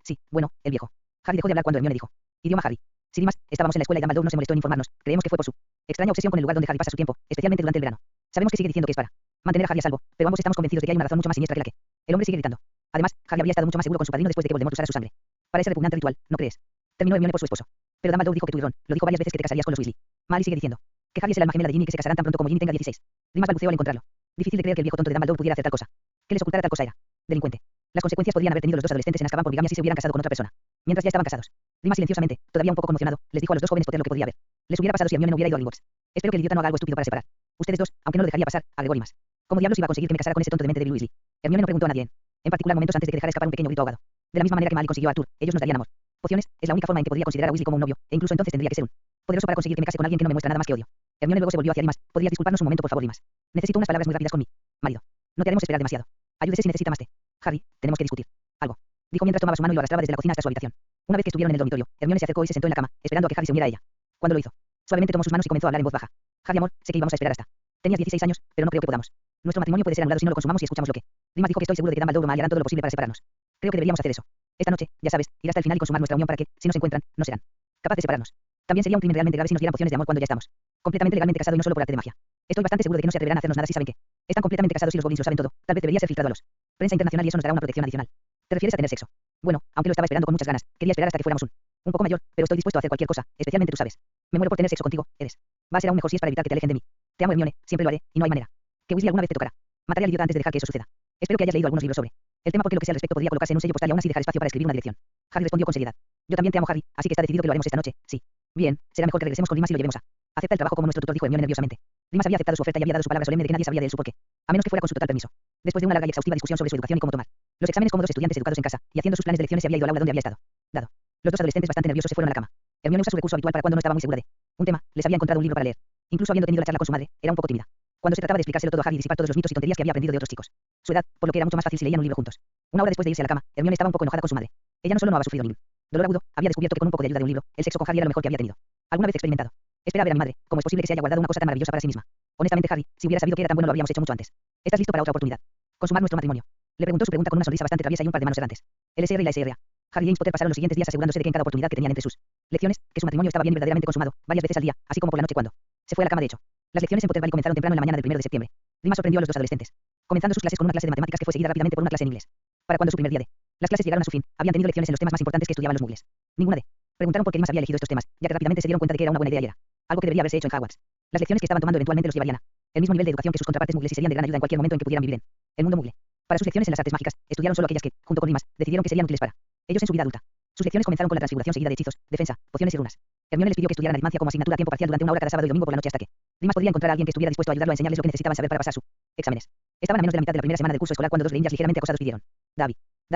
Sí, bueno, el viejo. Harry dejó de hablar cuando Hermione dijo. Idioma Harry. Sí, Rimas, estábamos en la escuela y Dumbledore no se molestó en informarnos. Creemos que fue por su extraña obsesión con el lugar donde Harry pasa su tiempo, especialmente durante el verano. Sabemos que sigue diciendo que es para mantener a Harry a salvo, pero ambos estamos convencidos de que hay una razón mucho más siniestra que la que el hombre sigue gritando. Además, Harry había estado mucho más seguro con su padrino después de que Voldemort usara su sangre. Para ese repugnante ritual, ¿no crees? Terminó Hermione por su esposo. Pero Dumbledore dijo que tú y Ron, lo dijo varias veces que te casarías con los Weasley. Mally sigue diciendo que Harry es el alma gemela de Ginny y que se casarán tan pronto como Ginny tenga 16. Rimas balbuceó al encontrarlo. Difícil de creer que el viejo tonto de Dumbledore pudiera hacer tal cosa. Que les ocultara tal cosa era delincuente. Las consecuencias podrían haber tenido los dos adolescentes en Azkaban por bigamia si se hubieran casado con otra persona. Mientras ya estaban casados. Rimas silenciosamente, todavía un poco conmocionado, les dijo a los dos jóvenes Potter lo que podría haber. Les hubiera pasado si Hermione no hubiera ido a Gringotts. Espero que el idiota no haga algo estúpido para separar. Ustedes dos, aunque no lo dejaría pasar, agregó Rimas. ¿Cómo diablos iba a conseguir que me casara con ese tonto de mente de Bill Weasley? Hermione no preguntó a nadie. En particular momentos antes de que dejara escapar un pequeño grito ahogado. De la misma manera que Mally consiguió a Arthur, ellos nos darían amor. Pociones, es la única forma en que podría considerar a Weasley como un novio, e incluso entonces tendría que ser un poderoso para conseguir que me case con alguien que no me muestra nada más que odio. Hermione luego se volvió hacia Rimas. ¿Podrías disculparnos un momento, por favor, Rimas? Necesito unas palabras muy rápidas con mi marido. No te haremos esperar demasiado. Ayúdese si necesita más té. Harry, tenemos que discutir algo. Dijo mientras tomaba su mano y lo arrastraba desde la cocina hasta su habitación. Una vez que estuvieron en el dormitorio, Hermione se acercó y se sentó en la cama, esperando a que Harry se uniera a ella. Cuando lo hizo, suavemente tomó sus manos y comenzó a hablar en voz baja. Harry, amor, sé que íbamos a esperar hasta. Tenías 16 años, pero no creo que podamos. Nuestro matrimonio puede ser anulado si no lo consumamos y escuchamos lo que. Rimas dijo que estoy seguro de que Dumbledore harán todo lo posible para separarnos. Creo que deberíamos hacer eso. Esta noche, ya sabes, ir hasta el final y consumar nuestra unión para que, si nos encuentran, no serán capaces de separarnos. También sería un crimen realmente grave si nos dieran pociones de amor cuando ya estamos completamente legalmente casados y no solo por arte de magia. Estoy bastante seguro de que no se atreverán a hacernos nada si saben que están completamente casados y los goblins lo saben todo. Tal vez debería ser filtrado a los prensa internacional y eso nos dará una protección adicional. ¿Te refieres a tener sexo? Bueno, aunque lo estaba esperando con muchas ganas, quería esperar hasta que fuéramos un poco mayor, pero estoy dispuesto a hacer cualquier cosa, especialmente tú sabes. Me muero por tener sexo contigo, eres. Va a ser aún mejor si es para evitar que te alejen de mí. Te amo, Hermione, siempre lo haré, y no hay manera que Weasley alguna vez te tocará. Mataré al idiota antes de dejar que eso suceda. Espero que hayas leído algunos libros sobre el tema porque lo que sea al respecto podría colocarse en un sello postal y aún así dejar espacio para escribir una dirección. Harry respondió con seriedad. Yo también te amo, Harry, así que está decidido que lo haremos esta noche. Sí. Bien, será mejor que regresemos con Rimas y lo llevemos a. Acepta el trabajo como nuestro tutor, dijo Hermione nerviosamente. Rimas había aceptado su oferta y había dado su palabra solemne de que nadie sabría de él su porqué. A menos que fuera con su total permiso. Después de una larga y exhaustiva discusión sobre su educación y cómo tomar los exámenes como dos estudiantes educados en casa, y haciendo sus planes de lecciones se había ido al aula donde había estado. Dado. Los dos adolescentes bastante nerviosos se fueron a la cama. Hermione usa su recurso habitual para cuando no estaba muy segura de un tema. Les había encontrado un libro para leer. Incluso habiendo tenido la charla con su madre, era un poco tímida. Cuando se trataba de explicárselo todo a Harry y disipar todos los mitos y tonterías que había aprendido de otros chicos. Su edad, por lo que era mucho más fácil si leían un libro juntos. Una hora después de irse a la cama, Hermione estaba un poco enojada con su madre. Ella no solo no había sufrido ningún dolor agudo, había descubierto que con un poco de ayuda de un libro, el sexo con Harry era lo mejor que había tenido alguna vez experimentado. Espera a ver a mi madre, ¿cómo es posible que se haya guardado una cosa tan maravillosa para sí misma? Honestamente, Harry, si hubiera sabido que era tan bueno lo habríamos hecho mucho antes. ¿Estás listo para otra oportunidad? Consumar nuestro matrimonio. Le preguntó su pregunta con una sonrisa bastante traviesa y un par de manos errantes. El SR y la SRA. Harry y James Potter pasaron los siguientes días asegurándose de que en cada oportunidad que tenían entre sus lecciones, que su matrimonio estaba bien y verdaderamente consumado, varias veces al día, así como por la noche cuando se fue a la cama de hecho. Las lecciones en Potter Valley comenzaron temprano en la mañana del 1 de septiembre. Rimas sorprendió a los dos adolescentes, comenzando sus clases con una clase de matemáticas que fue seguida rápidamente por una clase en inglés. Para cuando su primer día de las clases llegaron a su fin, habían tenido lecciones en los temas más importantes que estudiaban los muggles. Ninguna de. Preguntaron por qué Rimas había elegido estos temas, ya que rápidamente se dieron cuenta de que era una buena idea y era algo que debería haberse hecho en Hogwarts. Las lecciones que estaban tomando eventualmente los llevarían a el mismo nivel de educación que sus contrapartes muggles y serían de gran ayuda en cualquier momento en que pudieran vivir en el mundo muggle. Para sus lecciones en las artes mágicas, estudiaron solo aquellas que, junto con Rimas, decidieron que serían útiles para ellos en su vida adulta. Sus lecciones comenzaron con la transfiguración seguida de hechizos, defensa, pociones y runas. Hermione les pidió que estudiaran aritmancia como asignatura a tiempo parcial durante una hora cada sábado y domingo por la noche hasta que Rimas podría encontrar a alguien que estuviera dispuesto a ayudarlo a enseñarles lo que necesitaban saber para pasar sus exámenes. Estaban a menos de la mitad de la primera semana del curso escolar cuando dos Rangers ligeramente acosados pidieron. Davy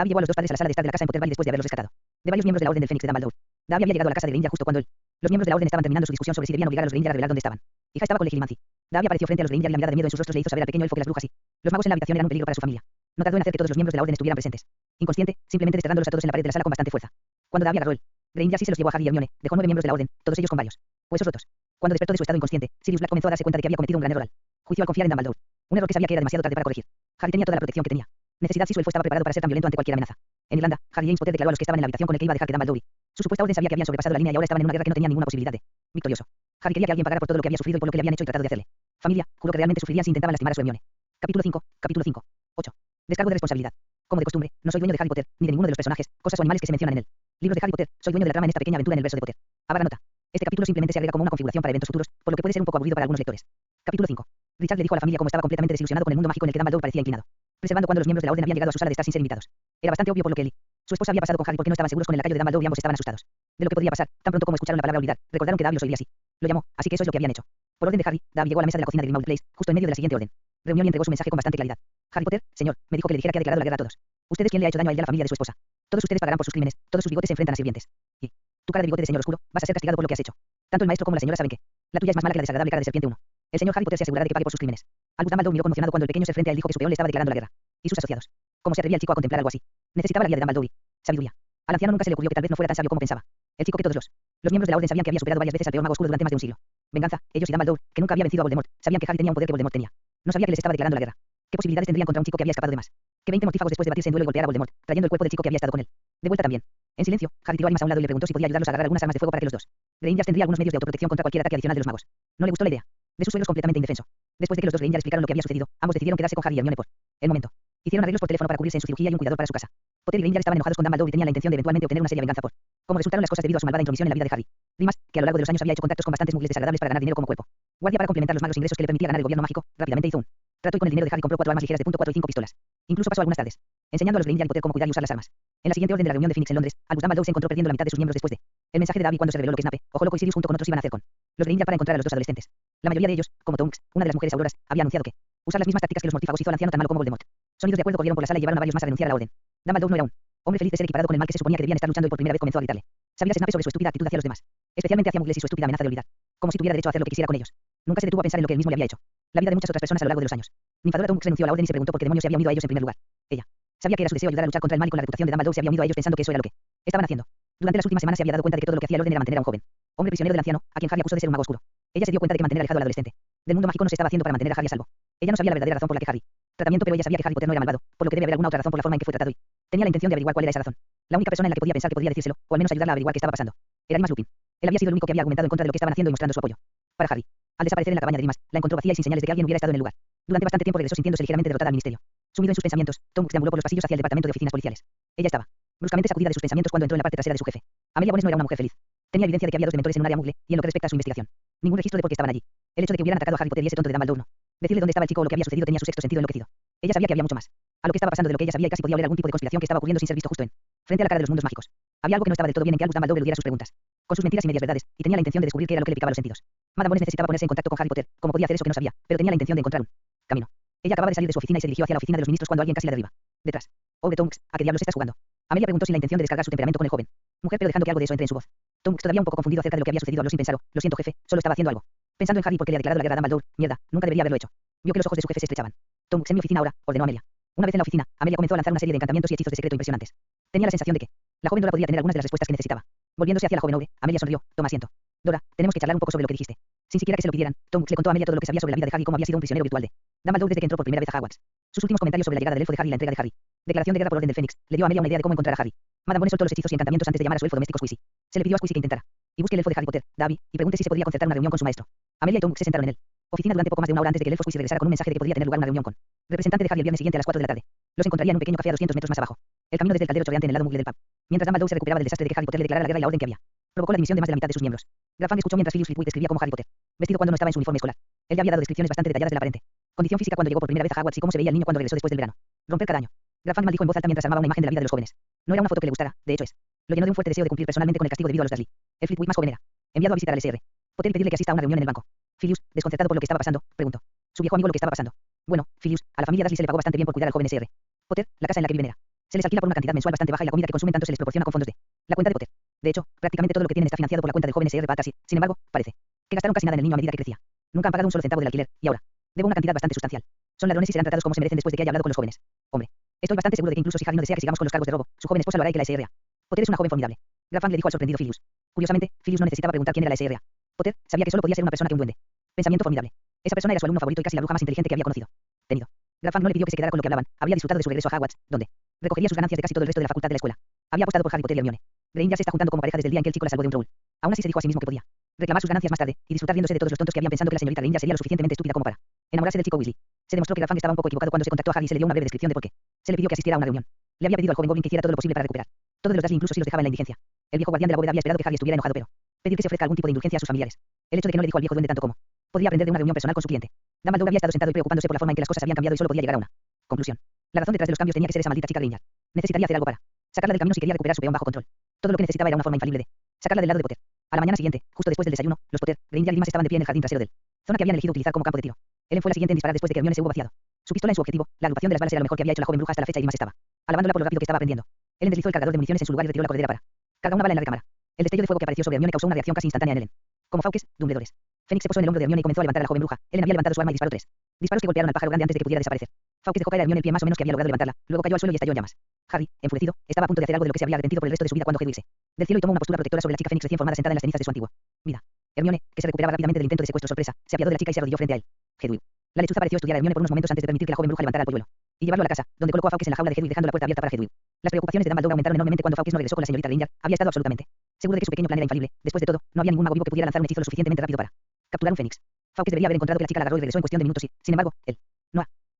llevó a los dos padres a la sala de estar de la casa en Potter Valley después de haberlos rescatado de varios miembros de la Orden del Fénix de Dumbledore. Davy había llegado a la casa de Granger justo cuando los miembros de la Orden estaban terminando su discusión sobre si debían obligar a los Granger a revelar dónde estaban. Hija estaba con Legilimancy. Davy apareció frente a los Granger y la mirada de miedo en sus rostros le hizo saber al pequeño elfo que las brujas y los magos en la habitación eran un peligro para su familia. No tardó en hacer que todos los miembros de la Orden estuvieran presentes. Inconsciente, simplemente desterrándolos a todos en la pared de la sala con bastante fuerza. Cuando Davy agarró el Granger sí se los llevó a Harry y Hermione, dejó 9 miembros de la Orden, todos ellos con varios huesos rotos. Cuando despertó de su estado inconsciente, Sirius Black comenzó a darse cuenta de que había cometido un gran error al juicio al confiar en Dumbledore. Un error que sabía que era demasiado tarde para corregir. Harry tenía toda la protección que tenía necesidad si su elfo estaba preparado para ser tan violento ante cualquier amenaza. En Irlanda, Harry y James Potter declaró a los que estaban en la habitación con el que iba a dejar que Dumbledore y su supuesta orden sabía que habían sobrepasado la línea y ahora estaban en una guerra que no tenía ninguna posibilidad de victorioso. Harry quería que alguien pagara por todo lo que había sufrido y por lo que le habían hecho y tratado de hacerle. Familia, juro que realmente sufrirían si intentaban lastimar a su Hermione. Capítulo 5, capítulo 5. 8. Descargo de responsabilidad. Como de costumbre, no soy dueño de Harry Potter, ni de ninguno de los personajes, cosas o animales que se mencionan en el libro de Harry Potter. Soy dueño de la trama en esta pequeña aventura en el verso de Potter. Barra nota. Este capítulo simplemente se agrega como una configuración para eventos futuros, por lo que puede ser un poco aburrido para algunos lectores. Capítulo 5. Richard le dijo a la familia cómo estaba completamente desilusionado con el mundo mágico en el que Dumbledore parecía inclinado, preservando cuando los miembros de la orden habían llegado a su sala de estar sin ser invitados. Era bastante obvio por lo que él y su esposa había pasado con Harry porque no estaban seguros con el lacayo de Dumbledore y ambos estaban asustados de lo que podría pasar. Tan pronto como escucharon la palabra olvidar, recordaron que Dobby los oiría así. Lo llamó, así que eso es lo que habían hecho. Por orden de Harry, Dobby llegó a la mesa de la cocina de Grimmauld Place, justo en medio de la siguiente orden. Reunión y entregó su mensaje con bastante claridad. Harry Potter, señor, me dijo que le dijera que ha declarado la guerra a todos. Ustedes quién le ha hecho daño a él y a la familia de su esposa. Todos ustedes pagarán por sus crímenes, todos sus bigotes se enfrentan a sirvientes. Y tu cara de bigote de señor oscuro, vas a ser castigado por lo que has hecho. Tanto el maestro como la señora saben que la tuya es más mala que la desagradable cara de serpiente 1. El señor Harry Potter se asegurará de que pague por sus crímenes. Albus Dumbledore miró conmocionado cuando el pequeño ser frente a él dijo que su peón le estaba declarando la guerra. Y sus asociados. ¿Cómo se atrevía el chico a contemplar algo así? Necesitaba la guía de Dumbledore y sabiduría. Al anciano nunca se le ocurrió que tal vez no fuera tan sabio como pensaba. El chico que todos los miembros de la orden sabían que había superado varias veces al peor mago oscuro durante más de un siglo. Venganza, ellos y Dumbledore, que nunca había vencido a Voldemort, sabían que Harry tenía un poder que Voldemort tenía. No sabía que les estaba declarando la guerra. ¿Qué posibilidades tendrían contra un chico que había escapado de más? Que 20 mortífagos después de batirse en duelo y golpear a Voldemort, trayendo el cuerpo del chico que había estado con él. De vuelta también. En silencio, Harry tiró armas a un lado y le preguntó si podía ayudarlos a agarrar algunas armas de fuego para que los dos Gringotts tendría algunos medios de autoprotección contra cualquier ataque adicional de los magos. No le gustó la idea de sus suegros completamente indefenso. Después de que los dos Gringotts explicaron lo que había sucedido, ambos decidieron quedarse con Harry y Hermione por el momento. Hicieron arreglos por teléfono para cubrirse en su cirugía y un cuidador para su casa. Potter y Grindelwald estaban enojados con Dumbledore y tenían la intención de eventualmente obtener una seria venganza por cómo resultaron las cosas debido a su malvada intromisión en la vida de Harry. Rimas, que a lo largo de los años había hecho contactos con bastantes muggles desagradables para ganar dinero como cuerpo guardia para complementar los magros ingresos que le permitía ganar el gobierno mágico. Rápidamente hizo un trato y con el dinero de Harry compró 4 armas ligeras de .4 y 5 pistolas. Incluso pasó algunas tardes enseñando a los Grindelwald y Potter cómo cuidar y usar las armas. En la siguiente orden de la reunión de Phoenix en Londres, Albus Dumbledore se encontró perdiendo la mitad de sus miembros después de el mensaje de Dobby cuando se reveló lo que Snape, Ojo Loco y Sirius junto con otros iban a hacer con los Grindelwald para encontrar a los dos adolescentes. La mayoría de ellos, como Tonks, una de las mujeres auroras, había anunciado que usar las mismas tácticas que los mortífagos hizo al anciano tan malo como Voldemort. Sonidos de acuerdo corrieron por la sala y llevaron a varios más a renunciar a la orden. Dumbledore no era un hombre feliz de ser equiparado con el mal que se suponía que debían estar luchando y por primera vez comenzó a gritarle. Sabía Snape sobre su estúpida actitud hacia los demás, especialmente hacia muggles y su estúpida amenaza de olvidar, como si tuviera derecho a hacer lo que quisiera con ellos. Nunca se detuvo a pensar en lo que él mismo le había hecho. La vida de muchas otras personas a lo largo de los años. Nymphadora Tonks renunció a la orden y se preguntó por qué demonios se había unido a ellos en primer lugar. Ella sabía que era su deseo ayudar a luchar contra el mal y con la reputación de Dumbledore se había unido a ellos pensando que eso era lo que estaban haciendo. Durante las últimas semanas se había dado cuenta de que todo lo que hacía el orden era mantener a un joven hombre prisionero del anciano, a quien Harry acusó de ser un mago oscuro. Ella se dio cuenta de que mantener alejado al adolescente del mundo mágico no se estaba haciendo para mantener a Harry a salvo. Ella no sabía la verdadera razón por la que Harry tratamiento, pero ella sabía que Harry Potter no era malvado, por lo que debe haber alguna otra razón por la forma en que fue tratado y tenía la intención de averiguar cuál era esa razón. La única persona en la que podía pensar que podría decírselo, o al menos ayudarla a averiguar qué estaba pasando, era Remus Lupin. Él había sido el único que había argumentado en contra de lo que estaban haciendo y mostrando su apoyo para Harry. Al desaparecer en la cabaña de Remus, la encontró vacía y sin señales de que alguien hubiera estado en el lugar. Durante bastante tiempo regresó sintiéndose ligeramente derrotada al ministerio. Sumido en sus pensamientos, Tonks deambuló por los pasillos hacia el departamento de oficinas policiales. Ella estaba bruscamente sacudida de sus pensamientos cuando entró en la parte trasera de su jefe. Amelia Bones no era una mujer feliz. Tenía evidencia de que había dos dementores en un área muggle, y en lo que respecta a su investigación, ningún registro de por qué estaban allí. El hecho de que hubieran atacado a Harry Potter y ese tonto de Dumbledore no decirle dónde estaba el chico o lo que había sucedido tenía su sexto sentido enloquecido. Ella sabía que había mucho más a lo que estaba pasando de lo que ella sabía y casi podía oler algún tipo de conspiración que estaba ocurriendo sin ser visto justo en frente a la cara de los mundos mágicos. Había algo que no estaba del todo bien en que Albus Dumbledore eludiera sus preguntas con sus mentiras y medias verdades, y tenía la intención de descubrir qué era lo que le picaba los sentidos. Madame Bones necesitaba ponerse en contacto con Harry Potter, como podía hacer eso que no sabía, pero tenía la intención de encontrar un camino. Ella acababa de salir de su oficina y se dirigió hacia la oficina de los ministros cuando alguien casi la derriba. Detrás. Pobre Tonks, ¿a qué diablos estás jugando? Amelia preguntó sin la intención de descargar su temperamento con el joven. Mujer, pero dejando que algo de eso entre en su voz. Tonks, todavía un poco confundido acerca de lo que había sucedido, habló sin pensarlo. Lo siento, jefe, solo estaba haciendo algo. Pensando en Harry porque le ha declarado la guerra a Dumbledore. Mierda, nunca debería haberlo hecho. Vio que los ojos de su jefe se estrechaban. Tonks, en mi oficina ahora, ordenó Amelia. Una vez en la oficina, Amelia comenzó a lanzar una serie de encantamientos y hechizos de secreto impresionantes. Tenía la sensación de que la joven Dora podría tener algunas de las respuestas que necesitaba. Volviéndose hacia la joven Aure, Amelia sonrió. Toma asiento. Dora, tenemos que charlar un poco sobre lo que dijiste. Sin siquiera que se lo pidieran, Tonks le contó a Amelia todo lo que sabía sobre la vida de Harry y cómo había sido un prisionero virtual de Dumbledore desde que entró por primera vez a Hogwarts. Sus últimos comentarios sobre la llegada del elfo de Harry y la entrega de Harry. Declaración de guerra por orden del Fénix. Le dio a Amelia una idea de cómo encontrar a Harry. Madame Bones soltó los hechizos y encantamientos antes de llamar a su elfo doméstico Squeezy. Se le pidió a Squeezy que intentara y busque el elfo de Harry Potter, Dobby, y pregunte si se podía concertar una reunión con su maestro. Amelia y Tonks se sentaron en él. Oficina durante poco más de una hora antes de que el elfo Squeezy regresara con un mensaje de que podría tener lugar una reunión con representante de Harry el viernes siguiente a las 4 de la tarde. Los encontraría en un pequeño café a 200 metros más abajo. El camino desde el caldero chorreante en el lado muggle del pub. Mientras Dumbledore se recuperaba del desastre de que Harry Potter le declarara la guerra y la orden que había provocó la dimisión de más de la mitad de sus miembros. Grafán escuchó mientras Philius Flitwick escribía como Harry Potter, vestido cuando no estaba en su uniforme escolar. Él le había dado descripciones bastante detalladas de la aparente condición física cuando llegó por primera vez a Hogwarts y cómo se veía el niño cuando regresó después del verano. Romper cada año. Grafán maldijo en voz alta mientras armaba una imagen de la vida de los jóvenes. No era una foto que le gustara, de hecho es. Lo llenó de un fuerte deseo de cumplir personalmente con el castigo debido a los Dursley. El Flitwick más joven era enviado a visitar al SR. Potter y pedirle que asista a una reunión en el banco. Philius, desconcertado por lo que estaba pasando, preguntó. Su viejo amigo lo que estaba pasando. Bueno, Philius, a la familia Dursley se le pagó bastante bien por cuidar al joven SR. Potter, la casa en la que viven era. Se les alquila por una cantidad mensual bastante baja y la comida que consumen tanto se les proporciona con fondos de la cuenta de Potter. De hecho, prácticamente todo lo que tienen está financiado por la cuenta del joven SR Battersea. Sin embargo, parece que gastaron casi nada en el niño a medida que crecía. Nunca han pagado un solo centavo del alquiler, y ahora debo una cantidad bastante sustancial. Son ladrones y serán tratados como se merecen después de que haya hablado con los jóvenes. Hombre, estoy bastante seguro de que incluso si Harry no desea que sigamos con los cargos de robo, su joven esposa lo hará y que la SRA. Potter es una joven formidable. Grafán le dijo al sorprendido Philius. Curiosamente, Philius no necesitaba preguntar quién era la SRA. Potter sabía que solo podía ser una persona que un duende. Pensamiento formidable. Esa persona era su alumno favorito y casi la bruja más inteligente que había conocido. Tenido. Grafán no le pidió que se quedara con lo que hablaban. Había disfrutado de su regreso a Hogwarts, donde recogería sus ganancias de casi todo el resto de la facultad de la escuela. Había apostado por Harry Potter y Hermione. Granger se está juntando como pareja desde el día en que el chico la salvó de un troll. Aún así se dijo a sí mismo que podía reclamar sus ganancias más tarde y disfrutar riéndose de todos los tontos que habían pensando que la señorita Granger sería lo suficientemente estúpida como para enamorarse del chico Weasley. Se demostró que Grafán estaba un poco equivocado cuando se contactó a Harry y se le dio una breve descripción de por qué se le pidió que asistiera a una reunión. Le había pedido al joven Goblin que hiciera todo lo posible para recuperar todos los Dursley incluso si los dejaba en la indigencia. El viejo guardián de la bóveda había esperado que Harry estuviera enojado, pero pedir que se ofrezca algún tipo de indulgencia a sus familiares. El hecho de que no le dijo al viejo duende tanto como podría aprender de una reunión personal con su cliente. Dumbledore había estado sentado y preocupándose por la forma en que las cosas habían cambiado y solo podía llegar a una conclusión. La razón detrás de los cambios tenía que ser esa maldita chica Gringer. Necesitaría hacer algo para sacarla del camino si quería recuperar su peón bajo control. Todo lo que necesitaba era una forma infalible de sacarla del lado de Potter. A la mañana siguiente, justo después del desayuno, los Potter, Granger y Limas estaban de pie en el jardín trasero del zona que habían elegido utilizar como campo de tiro. Ellen fue la siguiente en disparar después de que Hermione se hubo vaciado su pistola en su objetivo. La agrupación de las balas era lo mejor que había hecho la joven bruja hasta la fecha y Limas estaba alabándola por lo rápido que estaba aprendiendo. Ellen deslizó el cargador de municiones en su lugar y retiró la corredera para cargar una bala en la recámara. El destello de fuego que apareció sobre Hermione causó una reacción casi instantánea en Ellen. Como Fawkes, Dumbledores. Fénix se posó en el hombro de Hermione y comenzó a levantar a la joven bruja. Ellen había levantado su arma y disparó 3 disparos que golpearon al pájaro grande antes de que pudiera desaparecer. Fawkes dejó caer a Hermione el pie más o menos que había logrado levantarla. Luego cayó al suelo y estalló en llamas. Harry, enfurecido, estaba a punto de hacer algo de lo que se había arrepentido por el resto de su vida cuando Hedwig se del cielo y tomó una postura protectora sobre la chica Fénix recién formada sentada en las cenizas de su antigua vida. Hermione, que se recuperaba rápidamente del intento de secuestro sorpresa, se apiadó de la chica y se arrodilló frente a él. Hedwig. La lechuza pareció estudiar a Hermione por unos momentos antes de permitir que la joven bruja levantara al polluelo y llevarlo a la casa, donde colocó a Fawkes en la jaula de Hedwig dejando la puerta abierta para Hedwig. Las preocupaciones de Dumbledore aumentaron enormemente cuando Fawkes no regresó con la señorita Granger. Había estado absolutamente seguro de que su pequeño plan era infalible. Después de todo, no había ningún mago vivo que pudiera lanzar un hechizo lo suficientemente rápido para capturar un fénix. Fawkes debería haber encontrado que la chica la agarró y regresó en cuestión de minutos y, sin embargo, él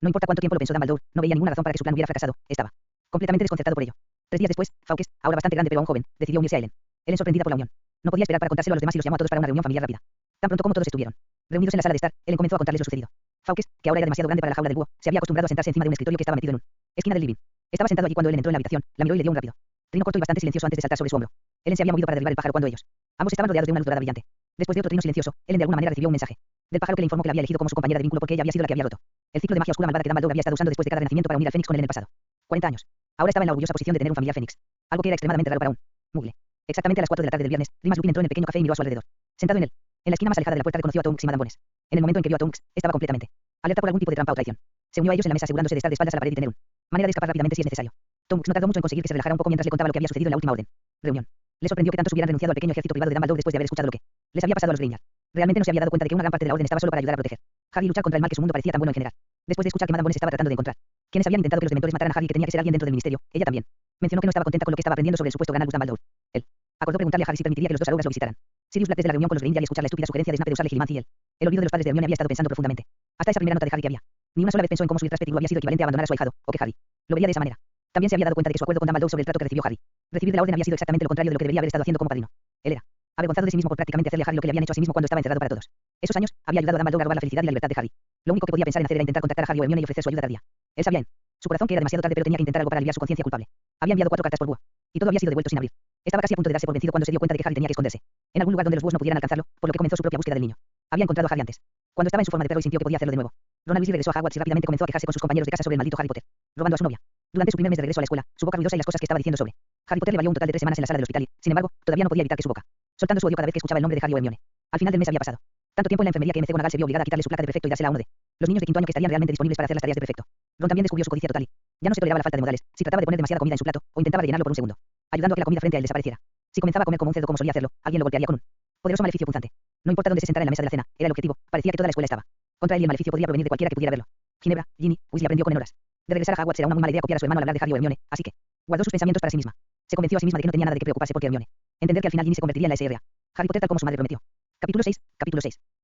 no importa cuánto tiempo lo pensó Dumbledore, no veía ninguna razón para que su plan hubiera fracasado. Estaba completamente desconcertado por ello. 3 días después, Fawkes, ahora bastante grande pero aún joven, decidió unirse a Ellen. Ellen sorprendida por la unión. No podía esperar para contárselo a los demás y los llamó a todos para una reunión familiar rápida. Tan pronto como todos estuvieron reunidos en la sala de estar, Ellen comenzó a contarles lo sucedido. Fawkes, que ahora era demasiado grande para la jaula del búho, se había acostumbrado a sentarse encima de un escritorio que estaba metido en una esquina del living. Estaba sentado allí cuando Ellen entró en la habitación, la miró y le dio un rápido trino corto y bastante silencioso antes de saltar sobre su hombro. Ellen se había movido para derribar el pájaro cuando ellos ambos estaban rodeados de una luz dorada brillante. Después de otro trino silencioso, Ellen de alguna manera recibió un mensaje del pájaro que le informó que la había elegido como su compañera de vínculo porque ella había sido la que había roto el ciclo de magia oscura malvada que Dumbledore había estado usando después de cada renacimiento para unir al Fénix con él en el pasado. 40 años. Ahora estaba en la orgullosa posición de tener un familiar Fénix. Algo que era extremadamente raro para un mugle. Exactamente a las 4 de la tarde del viernes, Remus Lupin entró en el pequeño café y miró a su alrededor. Sentado en la esquina más alejada de la puerta reconoció a Tonks y Madame Bones. En el momento en que vio a Tonks, estaba completamente alerta por algún tipo de trampa o traición. Se unió a ellos en la mesa asegurándose de estar de espaldas a la pared y tener una manera de escapar rápidamente si es necesario. Tonks no tardó mucho en conseguir que se relajara un poco mientras le contaba lo que había sucedido en la última reunión. Le sorprendió que tantos hubieran renunciado al pequeño ejército privado de Dumbledore después de haber escuchado lo que les había pasado a los Granger. Realmente no se había dado cuenta de que una gran parte de la orden estaba solo para ayudar a proteger Harry y luchar contra el mal que su mundo parecía tan bueno en general. Después de escuchar que Madame Bones estaba tratando de encontrar quienes habían intentado que los dementores mataran a Harry y que tenía que ser alguien dentro del ministerio, ella también mencionó que no estaba contenta con lo que estaba aprendiendo sobre el supuesto gran Albus Dumbledore. Él acordó preguntarle a Harry si permitiría que los dos alugas lo visitaran. Sirius Black desde la reunión con los Granger y escuchar la estúpida sugerencia de Snape de usar legilimancia y el olvido de los padres de Hermione había estado pensando profundamente. Hasta esa primera nota de Harry que había ni una sola vez pensó en cómo su ir tras Pettigrew había sido equivalente a abandonar a su ahijado, o que Harry lo veía de esa manera. También se había dado cuenta de que su acuerdo con Dumbledore sobre el trato que recibió Harry recibir de la orden había sido exactamente lo contrario de lo que debería haber estado haciendo como padrino. Él era avergonzado de sí mismo por prácticamente hacerle a Harry lo que le habían hecho a sí mismo cuando estaba encerrado para todos esos años. Había ayudado a Dumbledore a robar la felicidad y la libertad de Harry. Lo único que podía pensar en hacer era intentar contactar a Harry o Hermione y ofrecer su ayuda tardía. Él sabía en su corazón que era demasiado tarde, pero tenía que intentar algo para aliviar su conciencia culpable. Había enviado 4 cartas por búho y todo había sido devuelto sin abrir. Estaba casi a punto de darse por vencido cuando se dio cuenta de que Harry tenía que esconderse en algún lugar donde los búhos no pudieran alcanzarlo, por lo que comenzó su propia búsqueda del niño. Había encontrado a Harry antes, cuando estaba en su forma de perro y sintió que podía hacerlo de nuevo. Ron Weasley regresó a Hogwarts y rápidamente comenzó a quejarse con sus compañeros de casa sobre el maldito Harry Potter, robando a su novia. Durante su primer mes de regreso a la escuela, su boca ruidosa y las cosas que estaba diciendo sobre Harry Potter le valió un total de 3 semanas en la sala del hospital y, sin embargo, todavía no podía evitar que su boca soltando su odio cada vez que escuchaba el nombre de Harry o Hermione. Al final del mes había pasado tanto tiempo en la enfermería que McGonagall se vio obligada a quitarle su placa de prefecto y dársela a uno de los niños de quinto año que estarían realmente disponibles para hacer las tareas de prefecto. Ron también descubrió su codicia total y ya no se toleraba la falta de modales si trataba de poner demasiada comida en su plato o intentaba rellenarlo por un segundo, ayudando a que la comida frente a él desapareciera. Si comenzaba a comer como un cerdo como solía hacerlo, alguien lo golpearía con un poderoso maleficio punzante. No importa dónde se sentara en la mesa de la cena, era el objetivo. Parecía que toda la escuela estaba contra él y el maleficio podría provenir de cualquiera que pudiera verlo. Ginebra, Ginny, Weasley aprendió con horas de regresar a Hogwarts era una muy mala idea copiar a su hermano al hablar de Harry o Hermione, así que guardó sus pensamientos para sí misma. Se convenció a sí misma de que no tenía nada de qué preocuparse porque Hermione entender que al final Ginny se convertiría en la SRA. Harry Potter tal como su madre prometió. Capítulo 6.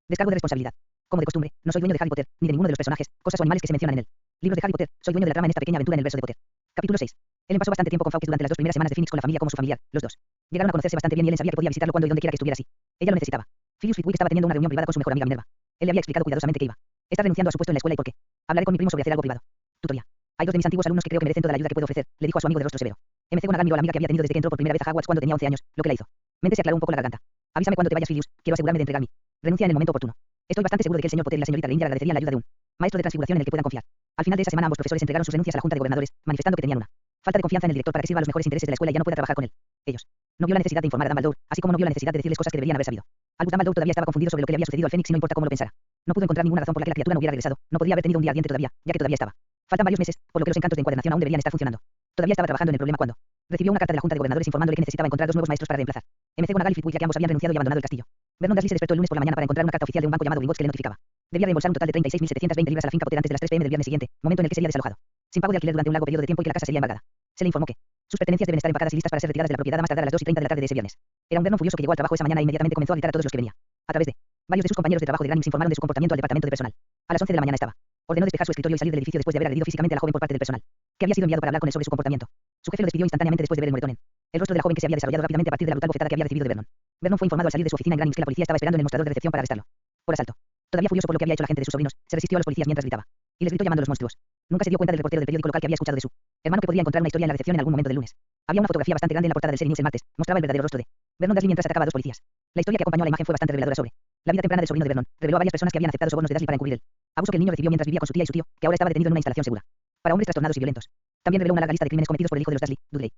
Descargo de responsabilidad. Como de costumbre, no soy dueño de Harry Potter, ni de ninguno de los personajes, cosas o animales que se mencionan en el libro de Harry Potter. Soy dueño de la trama en esta pequeña aventura en el verso de Potter. Capítulo 6. Ellen pasó bastante tiempo con Fawkes durante las 2 primeras semanas de Phoenix con la familia como su familiar, los dos llegaron a conocerse bastante bien y Ellen sabía que podía visitarlo cuando y donde quiera que estuviera así. Ella lo necesitaba. Phillips Flitwick estaba teniendo una reunión privada con su mejor amiga Minerva. Él le había explicado cuidadosamente que iba está renunciando a su puesto en la escuela y por qué. Hablaré con mi primo sobre hacer algo privado. Tutoría. Hay 2 de mis antiguos alumnos que creo que merecen toda la ayuda que puedo ofrecer, le dijo a su amigo de rostro severo. McGonagall miró a la amiga que había tenido desde que entró por primera vez a Hogwarts cuando tenía 11 años, lo que la hizo mente se aclaró un poco la garganta. Avísame cuando te vayas, Phillips, quiero asegurarme de entregar mi renuncia en el momento oportuno. Estoy bastante seguro de que el señor Potter y la señorita Granger agradecerían la ayuda de un maestro de transfiguración en el que puedan confiar. Al final de esa semana ambos profesores entregaron sus renuncias a la junta de gobernadores, manifestando que tenían una falta de confianza en el director para que sirva a los mejores intereses de la escuela y ya no pueda trabajar con él. Ellos no vio la necesidad de informar a Dumbledore, así como no vio la necesidad de decirles cosas que deberían haber sabido. Albus Dumbledore todavía estaba confundido sobre lo que le había sucedido al Fénix y no importa cómo lo pensara. No pudo encontrar ninguna razón por la que la criatura no hubiera regresado. No podría haber tenido un día ardiente todavía, ya que todavía estaba. Faltan varios meses, por lo que los encantos de encuadernación aún deberían estar funcionando. Todavía estaba trabajando en el problema cuando recibió una carta de la junta de gobernadores informándole que necesitaba encontrar 2 nuevos maestros para reemplazar McGonagall y Flitwick, ya que ambos habían renunciado y abandonado el castillo. Vernon Dursley se despertó el lunes por la mañana para encontrar una carta oficial de un banco llamado Gringotts que le notificaba debía reembolsar un total de 36.720 libras a la finca Potter antes de las 3 p.m. del viernes siguiente, momento en el que sería desalojado sin pago de alquiler durante un largo periodo de tiempo y que la casa sería embargada. Se le informó que sus pertenencias deben estar empacadas y listas para ser retiradas de la propiedad a más tardar a las 2:30 de la tarde de ese viernes. Era un Vernon furioso que llegó al trabajo esa mañana e inmediatamente comenzó a gritar a todos los que venía. A través de varios de sus compañeros de trabajo de Granix informaron de su comportamiento al departamento de personal. A las 11 de la mañana estaba. Ordenó despejar su escritorio y salir del edificio después de haber agredido físicamente a la joven por parte del personal, que había sido enviado para hablar con él sobre su comportamiento. Su jefe lo despidió instantáneamente después de ver el moretón en el rostro de la joven que se había desarrollado rápidamente a partir de la brutal bofetada que había recibido de Vernon. Vernon fue informado al salir de su oficina en Granix que la policía estaba esperando en el mostrador de recepción para arrestarlo por asalto. Todavía furioso por lo que había hecho la gente de sus sobrinos, se resistió a los policías mientras gritaba. Y les gritó llamando a los monstruos. Nunca se dio cuenta del reportero del periódico local que había escuchado de su hermano que podría encontrar una historia en la recepción en algún momento del lunes. Había una fotografía bastante grande en la portada del Daily News el martes, mostraba el verdadero rostro de Vernon Dursley mientras atacaba a dos policías. La historia que acompañó a la imagen fue bastante reveladora sobre la vida temprana del sobrino de Vernon. Reveló a varias personas que habían aceptado sobornos de Dursley para encubrir el abuso que el niño recibió mientras vivía con su tía y su tío, que ahora estaba detenido en una instalación segura para hombres trastornados y violentos. También reveló una larga lista de crímenes cometidos por el hijo de los Dursley, Dudley.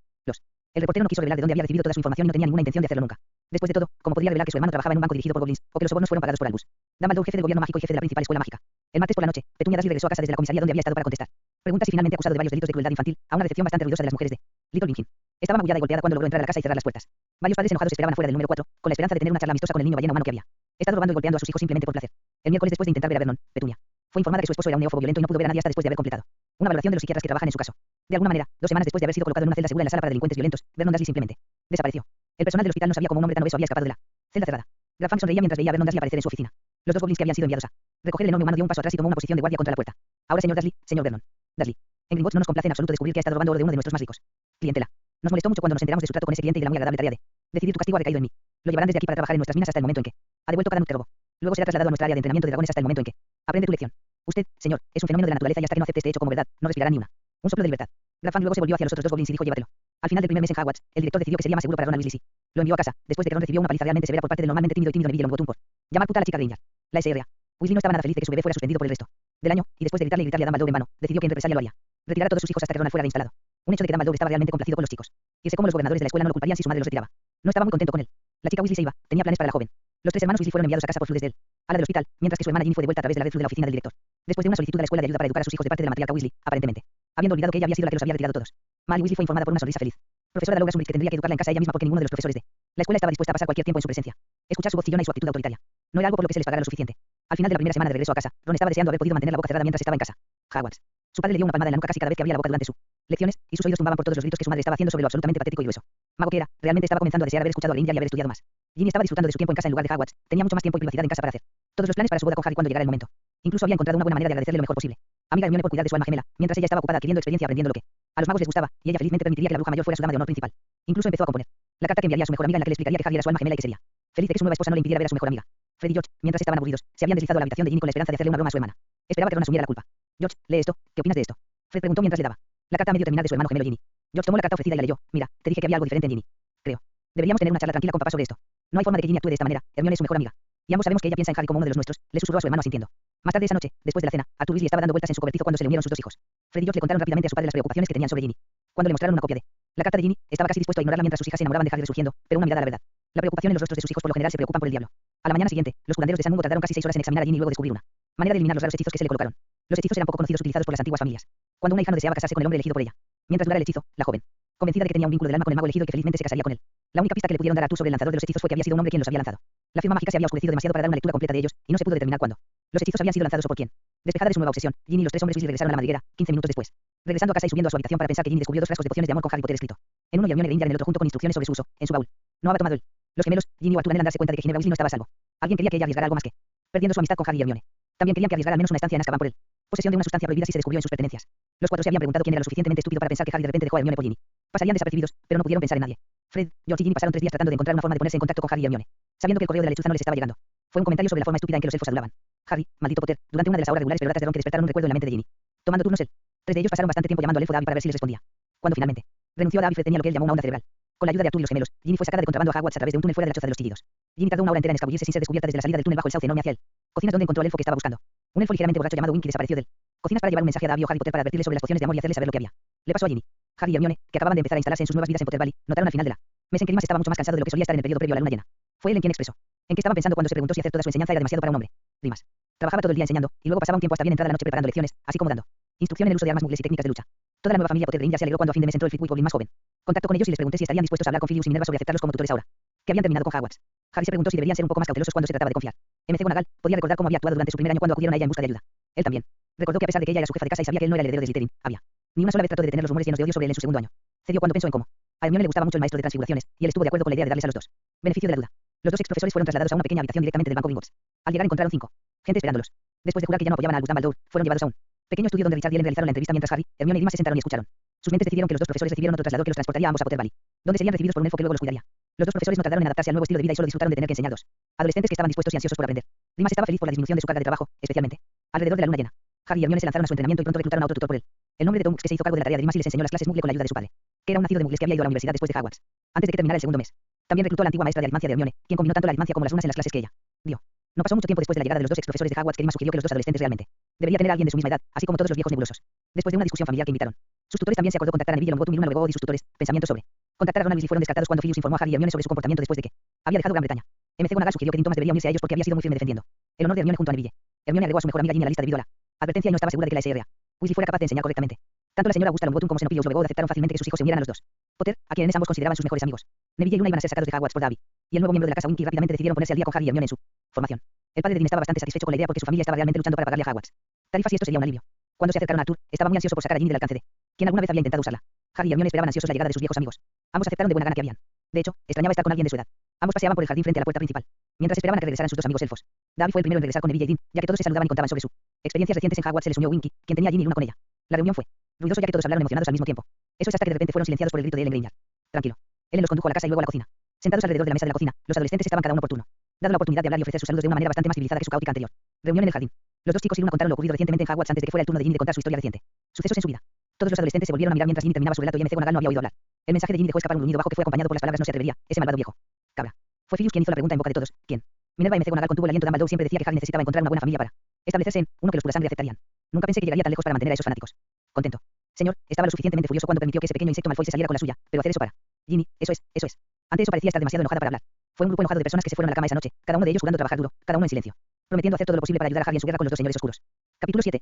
El reportero no quiso revelar de dónde había recibido toda su información y no tenía ninguna intención de hacerlo nunca. Después de todo, ¿cómo podría revelar que su hermano trabajaba en un banco dirigido por goblins, o que los sobornos fueron pagados por Albus? Dumbledore, jefe del gobierno mágico y jefe de la principal escuela mágica. El martes por la noche, Petunia Dursley regresó a casa desde la comisaría donde había estado para contestar preguntas y finalmente acusado de varios delitos de crueldad infantil, a una recepción bastante ruidosa de las mujeres de Little Binghin. Estaba magullada y golpeada cuando logró entrar a la casa y cerrar las puertas. Varios padres enojados esperaban afuera del número 4, con la esperanza de tener una charla amistosa con el niño ballena humano que había estado robando y golpeando a sus hijos simplemente por placer. El miércoles, después de intentar ver a Vernon, Petunia fue informada que su esposo era un neófobo violento y no pudo ver a nadie hasta después de haber completado una valoración de los psiquiatras que trabajan en su caso. De alguna manera, 2 semanas después de haber sido colocado en una celda segura en la sala para delincuentes violentos, Vernon Dursley simplemente desapareció. El personal del hospital no sabía cómo un hombre tan obeso había escapado de la celda cerrada. Grafam sonreía mientras veía a Vernon Dursley aparecer en su oficina. Los dos goblins que habían sido enviados a recoger el enorme humano dio un paso atrás y tomó una posición de guardia contra la puerta. Ahora, señor Dursley, señor Vernon Dursley. En Gringotts no nos complace en absoluto descubrir que ha estado robando oro de uno de nuestros más ricos. Clientela. Nos molestó mucho cuando nos enteramos de su trato con ese cliente y de la muy agradable tarea de decidir tu castigo ha recaído en mí. Lo llevarán desde aquí para trabajar en nuestras minas hasta el momento en que ha devuelto cada nutre robo. Luego será trasladado a nuestra área de entrenamiento de dragones hasta el momento en que aprende tu lección. Usted, señor, es un fenómeno de la naturaleza y hasta que no acepte este hecho como verdad, no respirará ni una. Un soplo de libertad. Grafam luego se volvió hacia los otros dos goblins y dijo: llévatelo. Al final del primer mes en Hogwarts, el director decidió que sería más seguro para Ron Weasley si lo envió a casa, después de que Ron recibió una paliza realmente severa por parte del normalmente tímido Neville Longbottom por llamar puta a la chica Granger. La SRA. Weasley no estaba nada feliz de que su bebé fuera suspendido por el resto del año, y después de gritarle a Dumbledore en vano, decidió que en represalia lo haría retirar a todos sus hijos hasta que Ron fuera reinstalado. Un hecho de que Dumbledore estaba realmente complacido con los chicos. Y sé cómo los gobernadores de la escuela no lo culparían si su madre los retiraba. No estaba muy contento con él. La chica Weasley se iba, tenía planes para la joven. Los 3 hermanos Weasley fueron enviados a casa por Flu desde él, a la del hospital, mientras que su hermana Ginny fue devuelta a través de la red Flu de la oficina del director. Después de una solicitud de la escuela de ayuda para educar a sus hijos de parte de la matriarca Weasley, aparentemente, habiendo olvidado que ella había sido la que los había retirado todos. Molly Weasley fue informada por una sonrisa feliz. Profesora de Laura Umbridge que tendría que educarla en casa ella misma porque ninguno de los profesores de la escuela estaba dispuesta a pasar cualquier tiempo en su presencia. Escuchar su voz chillona y su actitud autoritaria no era algo por lo que se les pagara lo suficiente. Al final de la primera semana de regreso a casa, Ron estaba deseando haber podido mantener la boca cerrada mientras estaba en casa. Hogwarts. Su padre le dio una palmada en la nuca casi cada vez que abría la boca durante sus lecciones, y sus oídos tumbaban por todos los gritos que su madre estaba haciendo sobre lo absolutamente patético y grueso. Mago que era, realmente estaba comenzando a desear haber escuchado a Granger y haber estudiado más. Ginny estaba disfrutando de su tiempo en casa en lugar de Hogwarts, tenía mucho más tiempo y privacidad en casa para hacer todos los planes para su boda con Harry cuando llegara el momento. Incluso había encontrado una buena manera de agradecerle lo mejor posible. Amiga Hermione por cuidar de su alma gemela, mientras ella estaba ocupada adquiriendo experiencia aprendiendo lo que a los magos les gustaba, y ella felizmente permitiría que la bruja mayor fuera su dama de honor principal. Incluso empezó a componer la carta que enviaría a su mejor amiga en la que le explicaría que Harry era su alma gemela y que sería feliz de que su nueva esposa no le impidiera ver a su mejor amiga. Fred y George, mientras estaban aburridos, se habían deslizado a la habitación de Ginny con la esperanza de hacerle una broma a su hermana. Esperaba que Ron asumiera la culpa. George, lee esto, ¿qué opinas de esto? Fred preguntó mientras le daba la carta a medio terminar de su hermano gemelo Ginny. George tomó la carta ofrecida y la leyó. Mira, te dije que había algo diferente en Ginny. Creo. Deberíamos tener una charla tranquila con papá sobre esto. No hay forma de que Ginny actúe de esta manera. Hermione es su mejor amiga. Y ambos sabemos que ella piensa en Harry como uno de los nuestros. Le susurró a su hermano asintiendo. Más tarde esa noche, después de la cena, Arthur Weasley estaba dando vueltas en su cobertizo cuando se le unieron sus dos hijos. Fred y George le contaron rápidamente a su padre las preocupaciones que tenían sobre Ginny. Cuando le mostraron una copia de la carta de Ginny, estaba casi dispuesto a ignorarla mientras sus hijas se enamoraban de Harry resurgiendo, pero una mirada a la verdad. La preocupación en los rostros de sus hijos por lo general se preocupan por el diablo. A la mañana siguiente, los curanderos de San Hugo tardaron casi 6 horas en examinar a Ginny y luego descubrir una manera de eliminar los raros hechizos que se le colocaron. Los hechizos eran poco conocidos utilizados por las antiguas familias. Cuando una hija no deseaba casarse con el hombre elegido por ella, mientras durara el hechizo, la joven, convencida de que tenía un vínculo del alma con el mago elegido y que felizmente se casaría con él. La única pista que le pudieron dar a Arthur sobre el lanzador de los hechizos fue que había sido un hombre quien los había lanzado. La firma mágica se había oscurecido demasiado para dar una lectura completa de ellos, y no se pudo determinar cuándo. Los hechizos habían sido lanzados o por quién. Despejada de su nueva obsesión, Ginny y los 3 hombres Weasley regresaron a la madriguera, 15 minutos después. Regresando a casa y subiendo a su habitación para pensar que Ginny descubrió 2 frascos de pociones de amor con Harry Potter escrito en uno y Hermione Granger en el otro junto con instrucciones sobre su uso, en su baúl. No había tomado él. Los gemelos, Ginny o Arthur anhelan darse cuenta de que Ginebra Weasley no estaba a salvo. Alguien quería que ella arriesgara algo más que perdiendo su amistad con Harry y Hermione. También querían que arriesgara al menos una estancia en Azkaban por él. Posesión de una sustancia prohibida si se descubrió en sus pertenencias. Los 4 se habían preguntado quién era lo suficientemente estúpido para pensar que Harry de repente dejó a Hermione por Ginny. Pasarían desapercibidos, pero no pudieron pensar en nadie. Fred, George y Ginny pasaron 3 días tratando de encontrar una forma de ponerse en contacto con Harry y Hermione, sabiendo que el correo de la lechuza no les estaba llegando. Fue un comentario sobre la forma estúpida en que los elfos adulaban Harry, maldito Potter, durante una de las horas regulares pero ratas de Ron que despertaron un recuerdo en la mente de Ginny. Tomando turnos él. 3 de ellos pasaron bastante tiempo llamando al elfo Dobby para ver si les respondía. Cuando finalmente renunció a Dobby, Fred tenía lo que él llamó una onda cerebral. Con la ayuda de Arthur y los gemelos, Ginny fue sacada de contrabando a Hogwarts a través de un túnel fuera de la choza de los chillidos. Ginny tardó una hora entera en escabullirse sin ser descubierta desde la salida del túnel bajo el sauce enorme hacia él. Cocinas donde encontró al elfo que estaba buscando. Un elfo ligeramente borracho llamado Winky desapareció del cocinas para llevar un mensaje a Dobby o Harry Potter para advertirle sobre las pociones de amor y hacerle saber lo que había. Le pasó a Ginny. Harry y Hermione, que acababan de empezar a instalarse en sus nuevas vidas en Potter Valley, notaron al final de la mes en que Dimas estaba mucho más cansado de lo que solía estar en el periodo previo a la luna llena. Fue él en quien expresó en qué estaba pensando cuando se preguntó si hacer toda su enseñanza era demasiado para un hombre. Dimas trabajaba todo el día enseñando, y luego pasaba un tiempo hasta bien entrada la noche preparando lecciones, así como dando instrucción en el uso de armas muggles y técnicas de lucha. Toda la nueva familia Potter Granger se alegró cuando a fin de mes entró el Flitwick Goblin más joven. Contacto con ellos y les pregunté si estarían dispuestos a hablar con Filius y Minerva sobre aceptarlos como tutores ahora que habían terminado con Hogwarts. Harry se preguntó si deberían ser un poco más cautelosos cuando se trataba de confiar. McGonagall podía recordar cómo había actuado durante su primer año cuando acudieron a ella en busca de ayuda. Él también recordó que a pesar de que ella era su jefa de casa y sabía que él no era el heredero de Slytherin, había ni una sola vez trató de detener los rumores llenos de odio sobre él en su segundo año. Cedió cuando pensó en cómo a Hermione le gustaba mucho el maestro de transfiguraciones, y él estuvo de acuerdo con la idea de darles a los dos beneficio de la duda. Los 2 ex profesores fueron trasladados a una pequeña habitación directamente del banco Gringotts. Al llegar encontraron 5 gente esperándolos. Después de jurar que ya no apoyaban a Albus Dumbledore, fueron llevados a un pequeño estudio donde Richard y Ellen realizaron la entrevista mientras Harry, Hermione y Dimas se sentaron y escucharon. Sus mentes decidieron que los 2 profesores recibieron otro traslado que los transportaría a ambos a Potter Valley, donde serían recibidos por un elfo que luego los cuidaría. Los 2 profesores no tardaron en adaptarse al nuevo estilo de vida y solo disfrutaron de tener que enseñar a 2 adolescentes que estaban dispuestos y ansiosos por aprender. Dimas estaba feliz por la disminución de su carga de trabajo, especialmente alrededor de la luna llena. Harry y Hermione se lanzaron a su entrenamiento y pronto reclutaron a otro tutor por él. El nombre de Tonks, que se hizo cargo de la tarea de Dimas y les enseñó las clases Muggle con la ayuda de su padre, que era un nacido de Muggles que había ido a la universidad después de Hogwarts, antes de que terminara el segundo mes. También reclutó a la antigua maestra de aritmancia de Hermione, quien combinó tanto la aritmancia como las runas en las clases que ella dio. No pasó mucho tiempo después de la llegada de los dos ex profesores de Hogwarts que Dimas sugirió que los dos adolescentes realmente debería tener a alguien de su misma edad, así como todos los viejos nebulosos. Después de una discusión familiar que invitaron, sus tutores también se acordó contactar a Neville Longbottom y Luna Lovegood y sus tutores, pensamientos sobre contactar a Ron Weasley fueron descartados cuando Philippus informó a Harry y Hermione sobre su comportamiento después de que había dejado Gran Bretaña. McGonagall sugirió que Dean Thomas debería unirse a ellos porque había sido muy firme defendiendo el honor de Hermione junto a Neville. Hermione agregó a su mejor amiga Ginny a la lista debido a la advertencia y no estaba segura de que la SRA Weasley fuera capaz de enseñar correctamente. Tanto la señora Augusta Longbottom como Snoopy Lovegood aceptaron fácilmente que sus hijos se unieran a los dos Potter, a quienes ambos consideraban sus mejores amigos. Neville y Luna iban a ser sacados de Hogwarts por Dobby, y el nuevo miembro de la casa Winky rápidamente decidieron ponerse al día con Harry y Hermione en su formación. El padre de Dean estaba bastante satisfecho con la idea porque su familia estaba realmente luchando para pagarle a Hogwarts tarifas y esto sería un alivio. Cuando se acercaron a Arthur, estaba muy ansioso por sacar a Ginny del alcance de quien alguna vez había intentado usarla. Harry y Hermione esperaban ansiosos la llegada de sus viejos amigos. Ambos aceptaron de buena gana que habían. De hecho, extrañaba estar con alguien de su edad. Ambos paseaban por el jardín frente a la puerta principal, mientras esperaban a que regresaran sus dos amigos elfos. Dobby fue el primero en regresar con Neville y Dean, ya que todos se saludaban y contaban sobre sus experiencias recientes en Hogwarts. Se les unió Winky, quien tenía a Ginny y Luna con ella. La reunión fue ruidoso ya que todos hablaron emocionados al mismo tiempo. Eso es hasta que de repente fueron silenciados por el grito de Ellen Granger. Tranquilo. Ellen los condujo a la casa y luego a la cocina. Sentados alrededor de la mesa de la cocina, los adolescentes estaban cada uno por turno, dado la oportunidad de hablar y ofrecer sus saludos de una manera bastante más civilizada que su caótica anterior. Reunión en el jardín. Los dos chicos y Luna contaron lo ocurrido recientemente en Hogwarts antes de que fuera el turno de Ginny de contar su historia reciente. Sucesos en su vida. Todos los adolescentes se volvieron a mirar mientras Ginny terminaba su relato y McGonagall no había oído hablar. El mensaje de Ginny dejó escapar un gruñido bajo que fue acompañado por las palabras: no se atrevería, ese malvado viejo cabra. Fue Philippus quien hizo la pregunta en boca de todos. ¿Quién? Minerva McGonagall contuvo el aliento. Dumbledore siempre decía que Harry necesitaba encontrar una buena familia para establecerse en uno que los pura sangre aceptarían. Nunca pensé que llegaría tan lejos para mantener a esos fanáticos. Contento. Señor, estaba lo suficientemente furioso cuando permitió que ese pequeño insecto Malfoy se saliera con la suya, pero hacer eso para Ginny, eso es. Ante eso parecía estar demasiado enojada para hablar. Fue un grupo enojado de personas que se fueron a la cama esa noche, cada uno de ellos jugando a trabajar duro, cada uno en silencio, prometiendo hacer todo lo posible para ayudar a Harry en su guerra con los dos señores oscuros. Capítulo 7.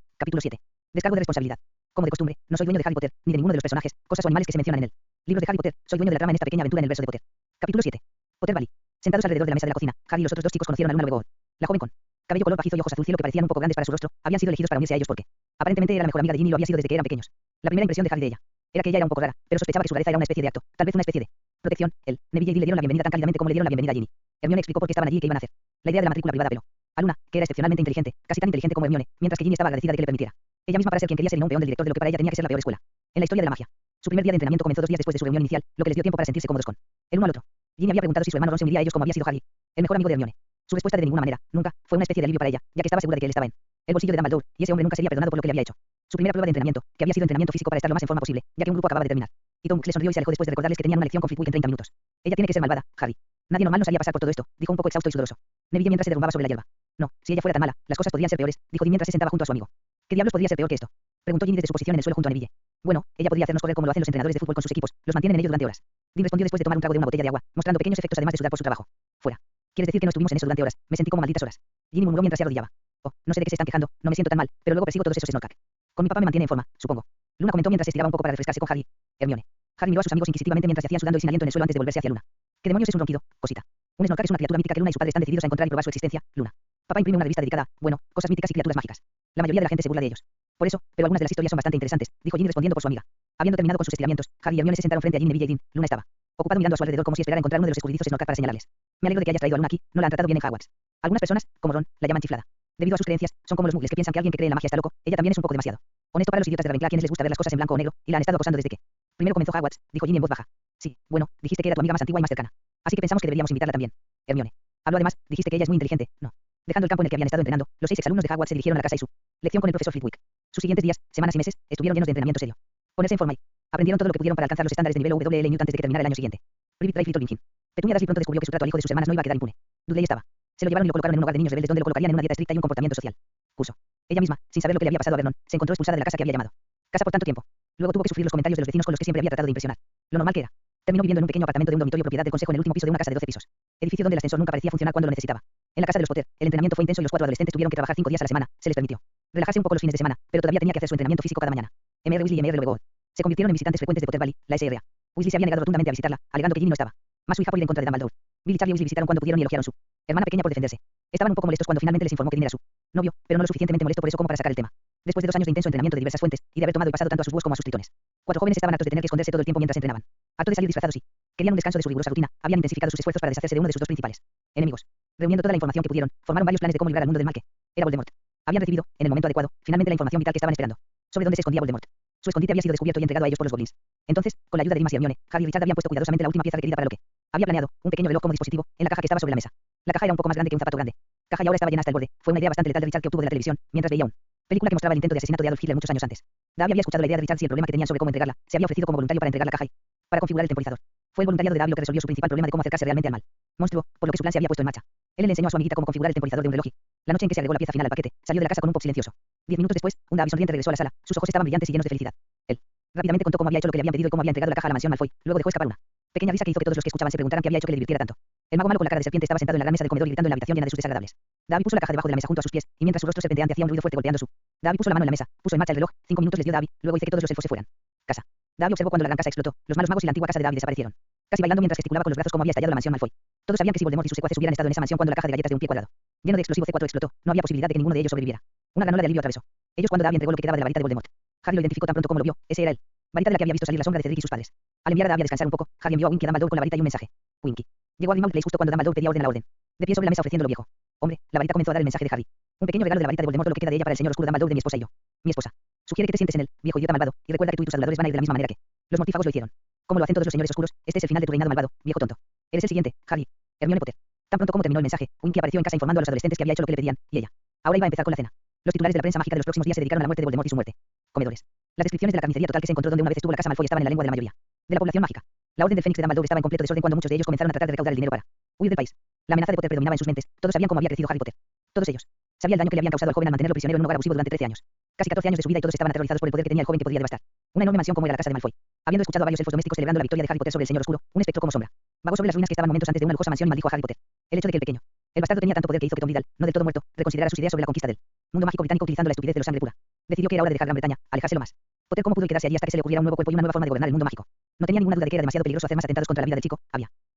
Descargo de responsabilidad. Como de costumbre, no soy dueño de Harry Potter, ni de ninguno de los personajes, cosas o animales que se mencionan en el libro de Harry Potter. Soy dueño de la trama en esta pequeña aventura en el verso de Potter. Capítulo 7. Potter Valley. Sentados alrededor de la mesa de la cocina, Harry y los otros dos chicos conocieron a Luna Lovegood. La joven con cabello color pajizo y ojos azul cielo que parecían un poco grandes para su rostro, habían sido elegidos para unirse a ellos porque aparentemente era la mejor amiga de Ginny y lo había sido desde que eran pequeños. La primera impresión de Harry de ella era que ella era un poco rara, pero sospechaba que su rareza era una especie de acto, tal vez una especie de protección. Él, Neville y Dean le dieron la bienvenida tan cálidamente como le dieron la bienvenida a Ginny. Hermione explicó por qué estaban allí y qué iban a hacer. La idea de la matrícula privada peló a Luna, que era excepcionalmente inteligente, casi tan inteligente como Hermione, mientras que Ginny estaba agradecida de que le permitiera ella misma para ser quien quería ser y no un peón del director de lo que para ella tenía que ser la peor escuela en la historia de la magia. Su primer día de entrenamiento comenzó 2 días después de su reunión inicial, lo que les dio tiempo para sentirse cómodos con el uno al otro. Ginny había preguntado si su hermano Ron se uniría a ellos como había sido Harry, el mejor amigo de Hermione. Su respuesta: de ninguna manera, nunca, fue una especie de alivio para ella, ya que estaba segura de que él estaba en el bolsillo de Dumbledore, y ese hombre nunca sería perdonado por lo que le había hecho. Su primera prueba de entrenamiento, que había sido entrenamiento físico para estar lo más en forma posible, ya que un grupo acababa de terminar. Y Tom le sonrió y se alejó después de recordarles que tenían una lección con Flitwick en 30 minutos. Ella tiene que ser malvada, Harry. Nadie normal nos haría pasar por todo esto, dijo un poco exhausto y sudoroso Neville mientras se derrumbaba sobre la hierba. No, si ella fuera tan mala, las cosas podrían ser peores, dijo Dean mientras se sentaba junto a su amigo. ¿Qué diablos podría ser peor que esto? Preguntó Ginny desde su posición en el suelo junto a Neville. Bueno, ella podría hacernos correr como lo hacen los entrenadores de fútbol con sus equipos, los mantienen en ello durante horas. Dean respondió después de tomar un trago de una botella de agua, mostrando pequeños efectos además de sudar por su trabajo. Fuera. ¿Quieres decir que no estuvimos en eso durante horas? Me sentí como malditas horas. Ginny murmuró mientras se arrodillaba. Oh, no sé de qué se están quejando, no me siento tan mal, pero luego persigo todos esos Snorlax. Con mi papá me mantiene en forma, supongo. Luna comentó mientras se estiraba un poco para refrescarse con Harry. Hermione. Harry miró a sus amigos inquisitivamente mientras yacían sudando y sin aliento en el suelo antes de volverse hacia Luna. ¿Qué demonios es un ronquido, cosita? Un Snorlax es una criatura mítica que Luna y su padre están decididos a encontrar y probar su existencia. Luna. Papá imprime una revista dedicada a, bueno, cosas míticas y criaturas mágicas. La mayoría de la gente se burla de ellos. Por eso, pero algunas de las historias son bastante interesantes, dijo Ginny respondiendo por su amiga. Habiendo terminado con sus estiramientos, Harry y Hermione se sentaron frente a Ginny, Neville y Dean. Luna estaba ocupado mirando a su alrededor como si esperara encontrar uno de los escurridizos Snorlax para señalarles. Me alegro de que hayas traído a Luna aquí, no la han tratado bien en Hogwarts. Algunas personas, como Ron, la llaman chiflada. Debido a sus creencias, son como los muggles que piensan que alguien que cree en la magia está loco. Ella también es un poco demasiado honesto para los idiotas de Ravenclaw a quienes les gusta ver las cosas en blanco o negro, y la han estado acosando desde que primero comenzó Hogwarts, dijo Ginny en voz baja. Sí, bueno, dijiste que era tu amiga más antigua y más cercana. Así que pensamos que deberíamos invitarla también. Hermione. Habló además, dijiste que ella es muy inteligente, ¿no? Dejando el campo en el que habían estado entrenando, los 6 exalumnos de Hogwarts se dirigieron a la casa y su lección con el profesor Flitwick. Sus siguientes días, semanas y meses, estuvieron llenos de entrenamiento serio. Ponerse en forma y aprendieron todo lo que pudieron para alcanzar los estándares de nivel WL Newt antes de que terminara el año siguiente. Privet Drive Little Linkin. Petunia Dursley pronto descubrió que su trato al hijo de sus hermanas no iba a quedar impune. Dudley estaba. Se lo llevaron y lo colocaron en un hogar de niños rebeldes donde lo colocarían en una dieta estricta y un comportamiento social. Puso. Ella misma, sin saber lo que le había pasado a Vernon, se encontró expulsada de la casa que había llamado casa por tanto tiempo. Luego tuvo que sufrir los comentarios de los vecinos con los que siempre había tratado de impresionar. Lo normal que era. Terminó viviendo en un pequeño apartamento de un dormitorio propiedad del consejo en el último piso de una casa de 12 pisos. Edificio donde el ascensor nunca parecía funcionar cuando lo necesitaba. En la casa de los Potter, el entrenamiento fue intenso y los 4 adolescentes tuvieron que trabajar 5 días a la semana. Se les permitió relajarse un poco los fines de semana, pero todavía tenía que hacer su entrenamiento físico cada mañana. M.R. Weasley y M.R. Lovegood se convirtieron en visitantes frecuentes de Potter Valley, la SRA. Weasley se había negado rotundamente a visitarla, alegando que Ginny no estaba. Más su hija por ir en contra de Dumbledore. Bill y Charlie Weasley visitaron cuando pudieron y elogiaron su hermana pequeña por defenderse. Estaban un poco molestos cuando finalmente les informó que Dean era su novio, pero no lo suficientemente molesto por eso como para sacar el tema. Después de 2 años de intenso entrenamiento de diversas fuentes, y de haber tomado y pasado tanto a sus búhos como a sus tritones, 4 jóvenes estaban hartos de tener que esconderse todo el tiempo mientras entrenaban. Hartos de salir disfrazados y querían un descanso de su rigurosa rutina, habían intensificado sus esfuerzos para deshacerse de uno de sus 2 principales enemigos. Reuniendo toda la información que pudieron, formaron varios planes de cómo librar al mundo del mal que era Voldemort. Habían recibido, en el momento adecuado, finalmente la información vital que estaban esperando sobre dónde se escondía Voldemort. Su escondite había sido descubierto y entregado a ellos por los goblins. Entonces, con la ayuda de Dimas y Hermione, Harry y Richard habían puesto cuidadosamente la última pieza requerida para lo que había planeado, un pequeño reloj como dispositivo, en la caja que estaba sobre la mesa. La caja era un poco más grande que un zapato grande. Caja y ahora estaba llena hasta el borde. Fue una idea bastante letal de Richard que obtuvo de la televisión, mientras veía un película que mostraba el intento de asesinato de Adolf Hitler muchos años antes. Davi había escuchado la idea de Richard y el problema que tenían sobre cómo entregarla. Se había ofrecido como voluntario para entregar la caja y para configurar el temporizador. Fue el voluntariado de Davi lo que resolvió su principal problema de cómo acercarse realmente al mal monstruo, por lo que su plan se había puesto en marcha. Él le enseñó a su amiguita cómo configurar el temporizador de un reloj y, la noche en que se agregó la pieza final al paquete, salió de la casa con un pop silencioso. 10 minutos después, un Davi sonriente regresó a la sala. Sus ojos estaban brillantes y llenos de felicidad. Él rápidamente contó cómo había hecho lo que le habían pedido y cómo había entregado la caja a la mansión Malfoy. Luego dejó escapar una pequeña risa que hizo que todos los que escuchaban se preguntaran qué había hecho que le divirtiera tanto. El mago malo con la cara de serpiente estaba sentado en la gran mesa del comedor y gritando en la habitación llena de sus desagradables. Davi puso la caja debajo de la mesa junto a sus pies, y mientras su rostro serpenteante hacía un ruido fuerte golpeando su. Davi puso la mano en la mesa, puso en marcha el reloj. 5 minutos les dio Davi, luego hice que todos los elfos se fueran. Casa. Davi observó cuando la gran casa explotó. Los malos magos y la antigua casa de Davi desaparecieron. Casi bailando mientras gesticulaba con los brazos como había estallado la mansión Malfoy. Todos sabían que si Voldemort y sus secuaces hubieran estado en esa mansión cuando la caja de galletas de un pie cuadrado lleno de explosivo C4 explotó, no había posibilidad de que ninguno de ellos sobreviviera. Una gran ola de alivio atravesó ellos cuando Davi entregó lo que quedaba de la varita de Voldemort. Harry lo identificó tan pronto como lo vio. Ese era él. Varita de la que había visto salir la sombra de Cedric y sus padres. Al enviar a Davi a descansar un poco, Harry envió a Winky a Dumbledore con la varita y un mensaje. Winky llegó a Grimmauld Place justo cuando Dumbledore pedía orden a la orden. De pie sobre la mesa ofreciéndolo viejo. Hombre, la varita comenzó a dar el mensaje de Harry. Un pequeño regalo de la varita de Voldemort, lo que queda de ella para el señor oscuro Dumbledore de mi esposa y yo. Mi esposa. Sugiere que te sientes en él, viejo idiota malvado, y recuerda que tú y tus aduladores van a ir de la misma manera que los mortífagos lo hicieron. Como lo hacen todos los señores oscuros, este es el final de tu reinado malvado, viejo tonto. Eres el siguiente, Harry. Hermione Potter. Tan pronto como terminó el mensaje, Winky apareció en casa informando a los adolescentes que había hecho lo que le pedían, y ella. Ahora iba a empezar con la cena. Los titulares de la prensa mágica de los próximos días se dedicaron a la muerte de Voldemort y su muerte. Comedores. Las descripciones de la carnicería total que se encontró donde una vez estuvo la casa Malfoy estaban en la lengua de la mayoría de la población mágica. La orden del Fénix de Dumbledore estaba en completo desorden cuando muchos de ellos comenzaron a tratar de recaudar el dinero para huir del país. La amenaza de Potter predominaba en sus mentes. Todos sabían cómo había crecido Harry Potter. Todos ellos sabían el daño que le habían causado al joven al mantenerlo prisionero en un hogar abusivo durante 13 años. Casi 14 años de su vida y todos estaban aterrorizados por el poder que tenía el joven que podía devastar una enorme mansión como era la casa de Malfoy. Habiendo escuchado a varios elfos domésticos celebrando la victoria de Harry Potter sobre el señor oscuro, un espectro como sombra vagó sobre las ruinas que estaban momentos antes de una lujosa mansión y maldijo a Harry Potter. El hecho de que el pequeño, el bastardo tenía tanto poder que hizo que Tom Riddle, no del todo muerto, reconsiderara sus ideas sobre la conquista del mundo mágico británico utilizando la estupidez de los sangre pura. Decidió que era hora de dejar Gran Bretaña, alejarse lo más. Potter cómo pudo quedarse allí hasta que se le ocurriera un nuevo cuerpo y una nueva forma de gobernar el mundo mágico. No tenía ninguna duda de que era demasiado peligroso hacer más atentados contra la vida del chico.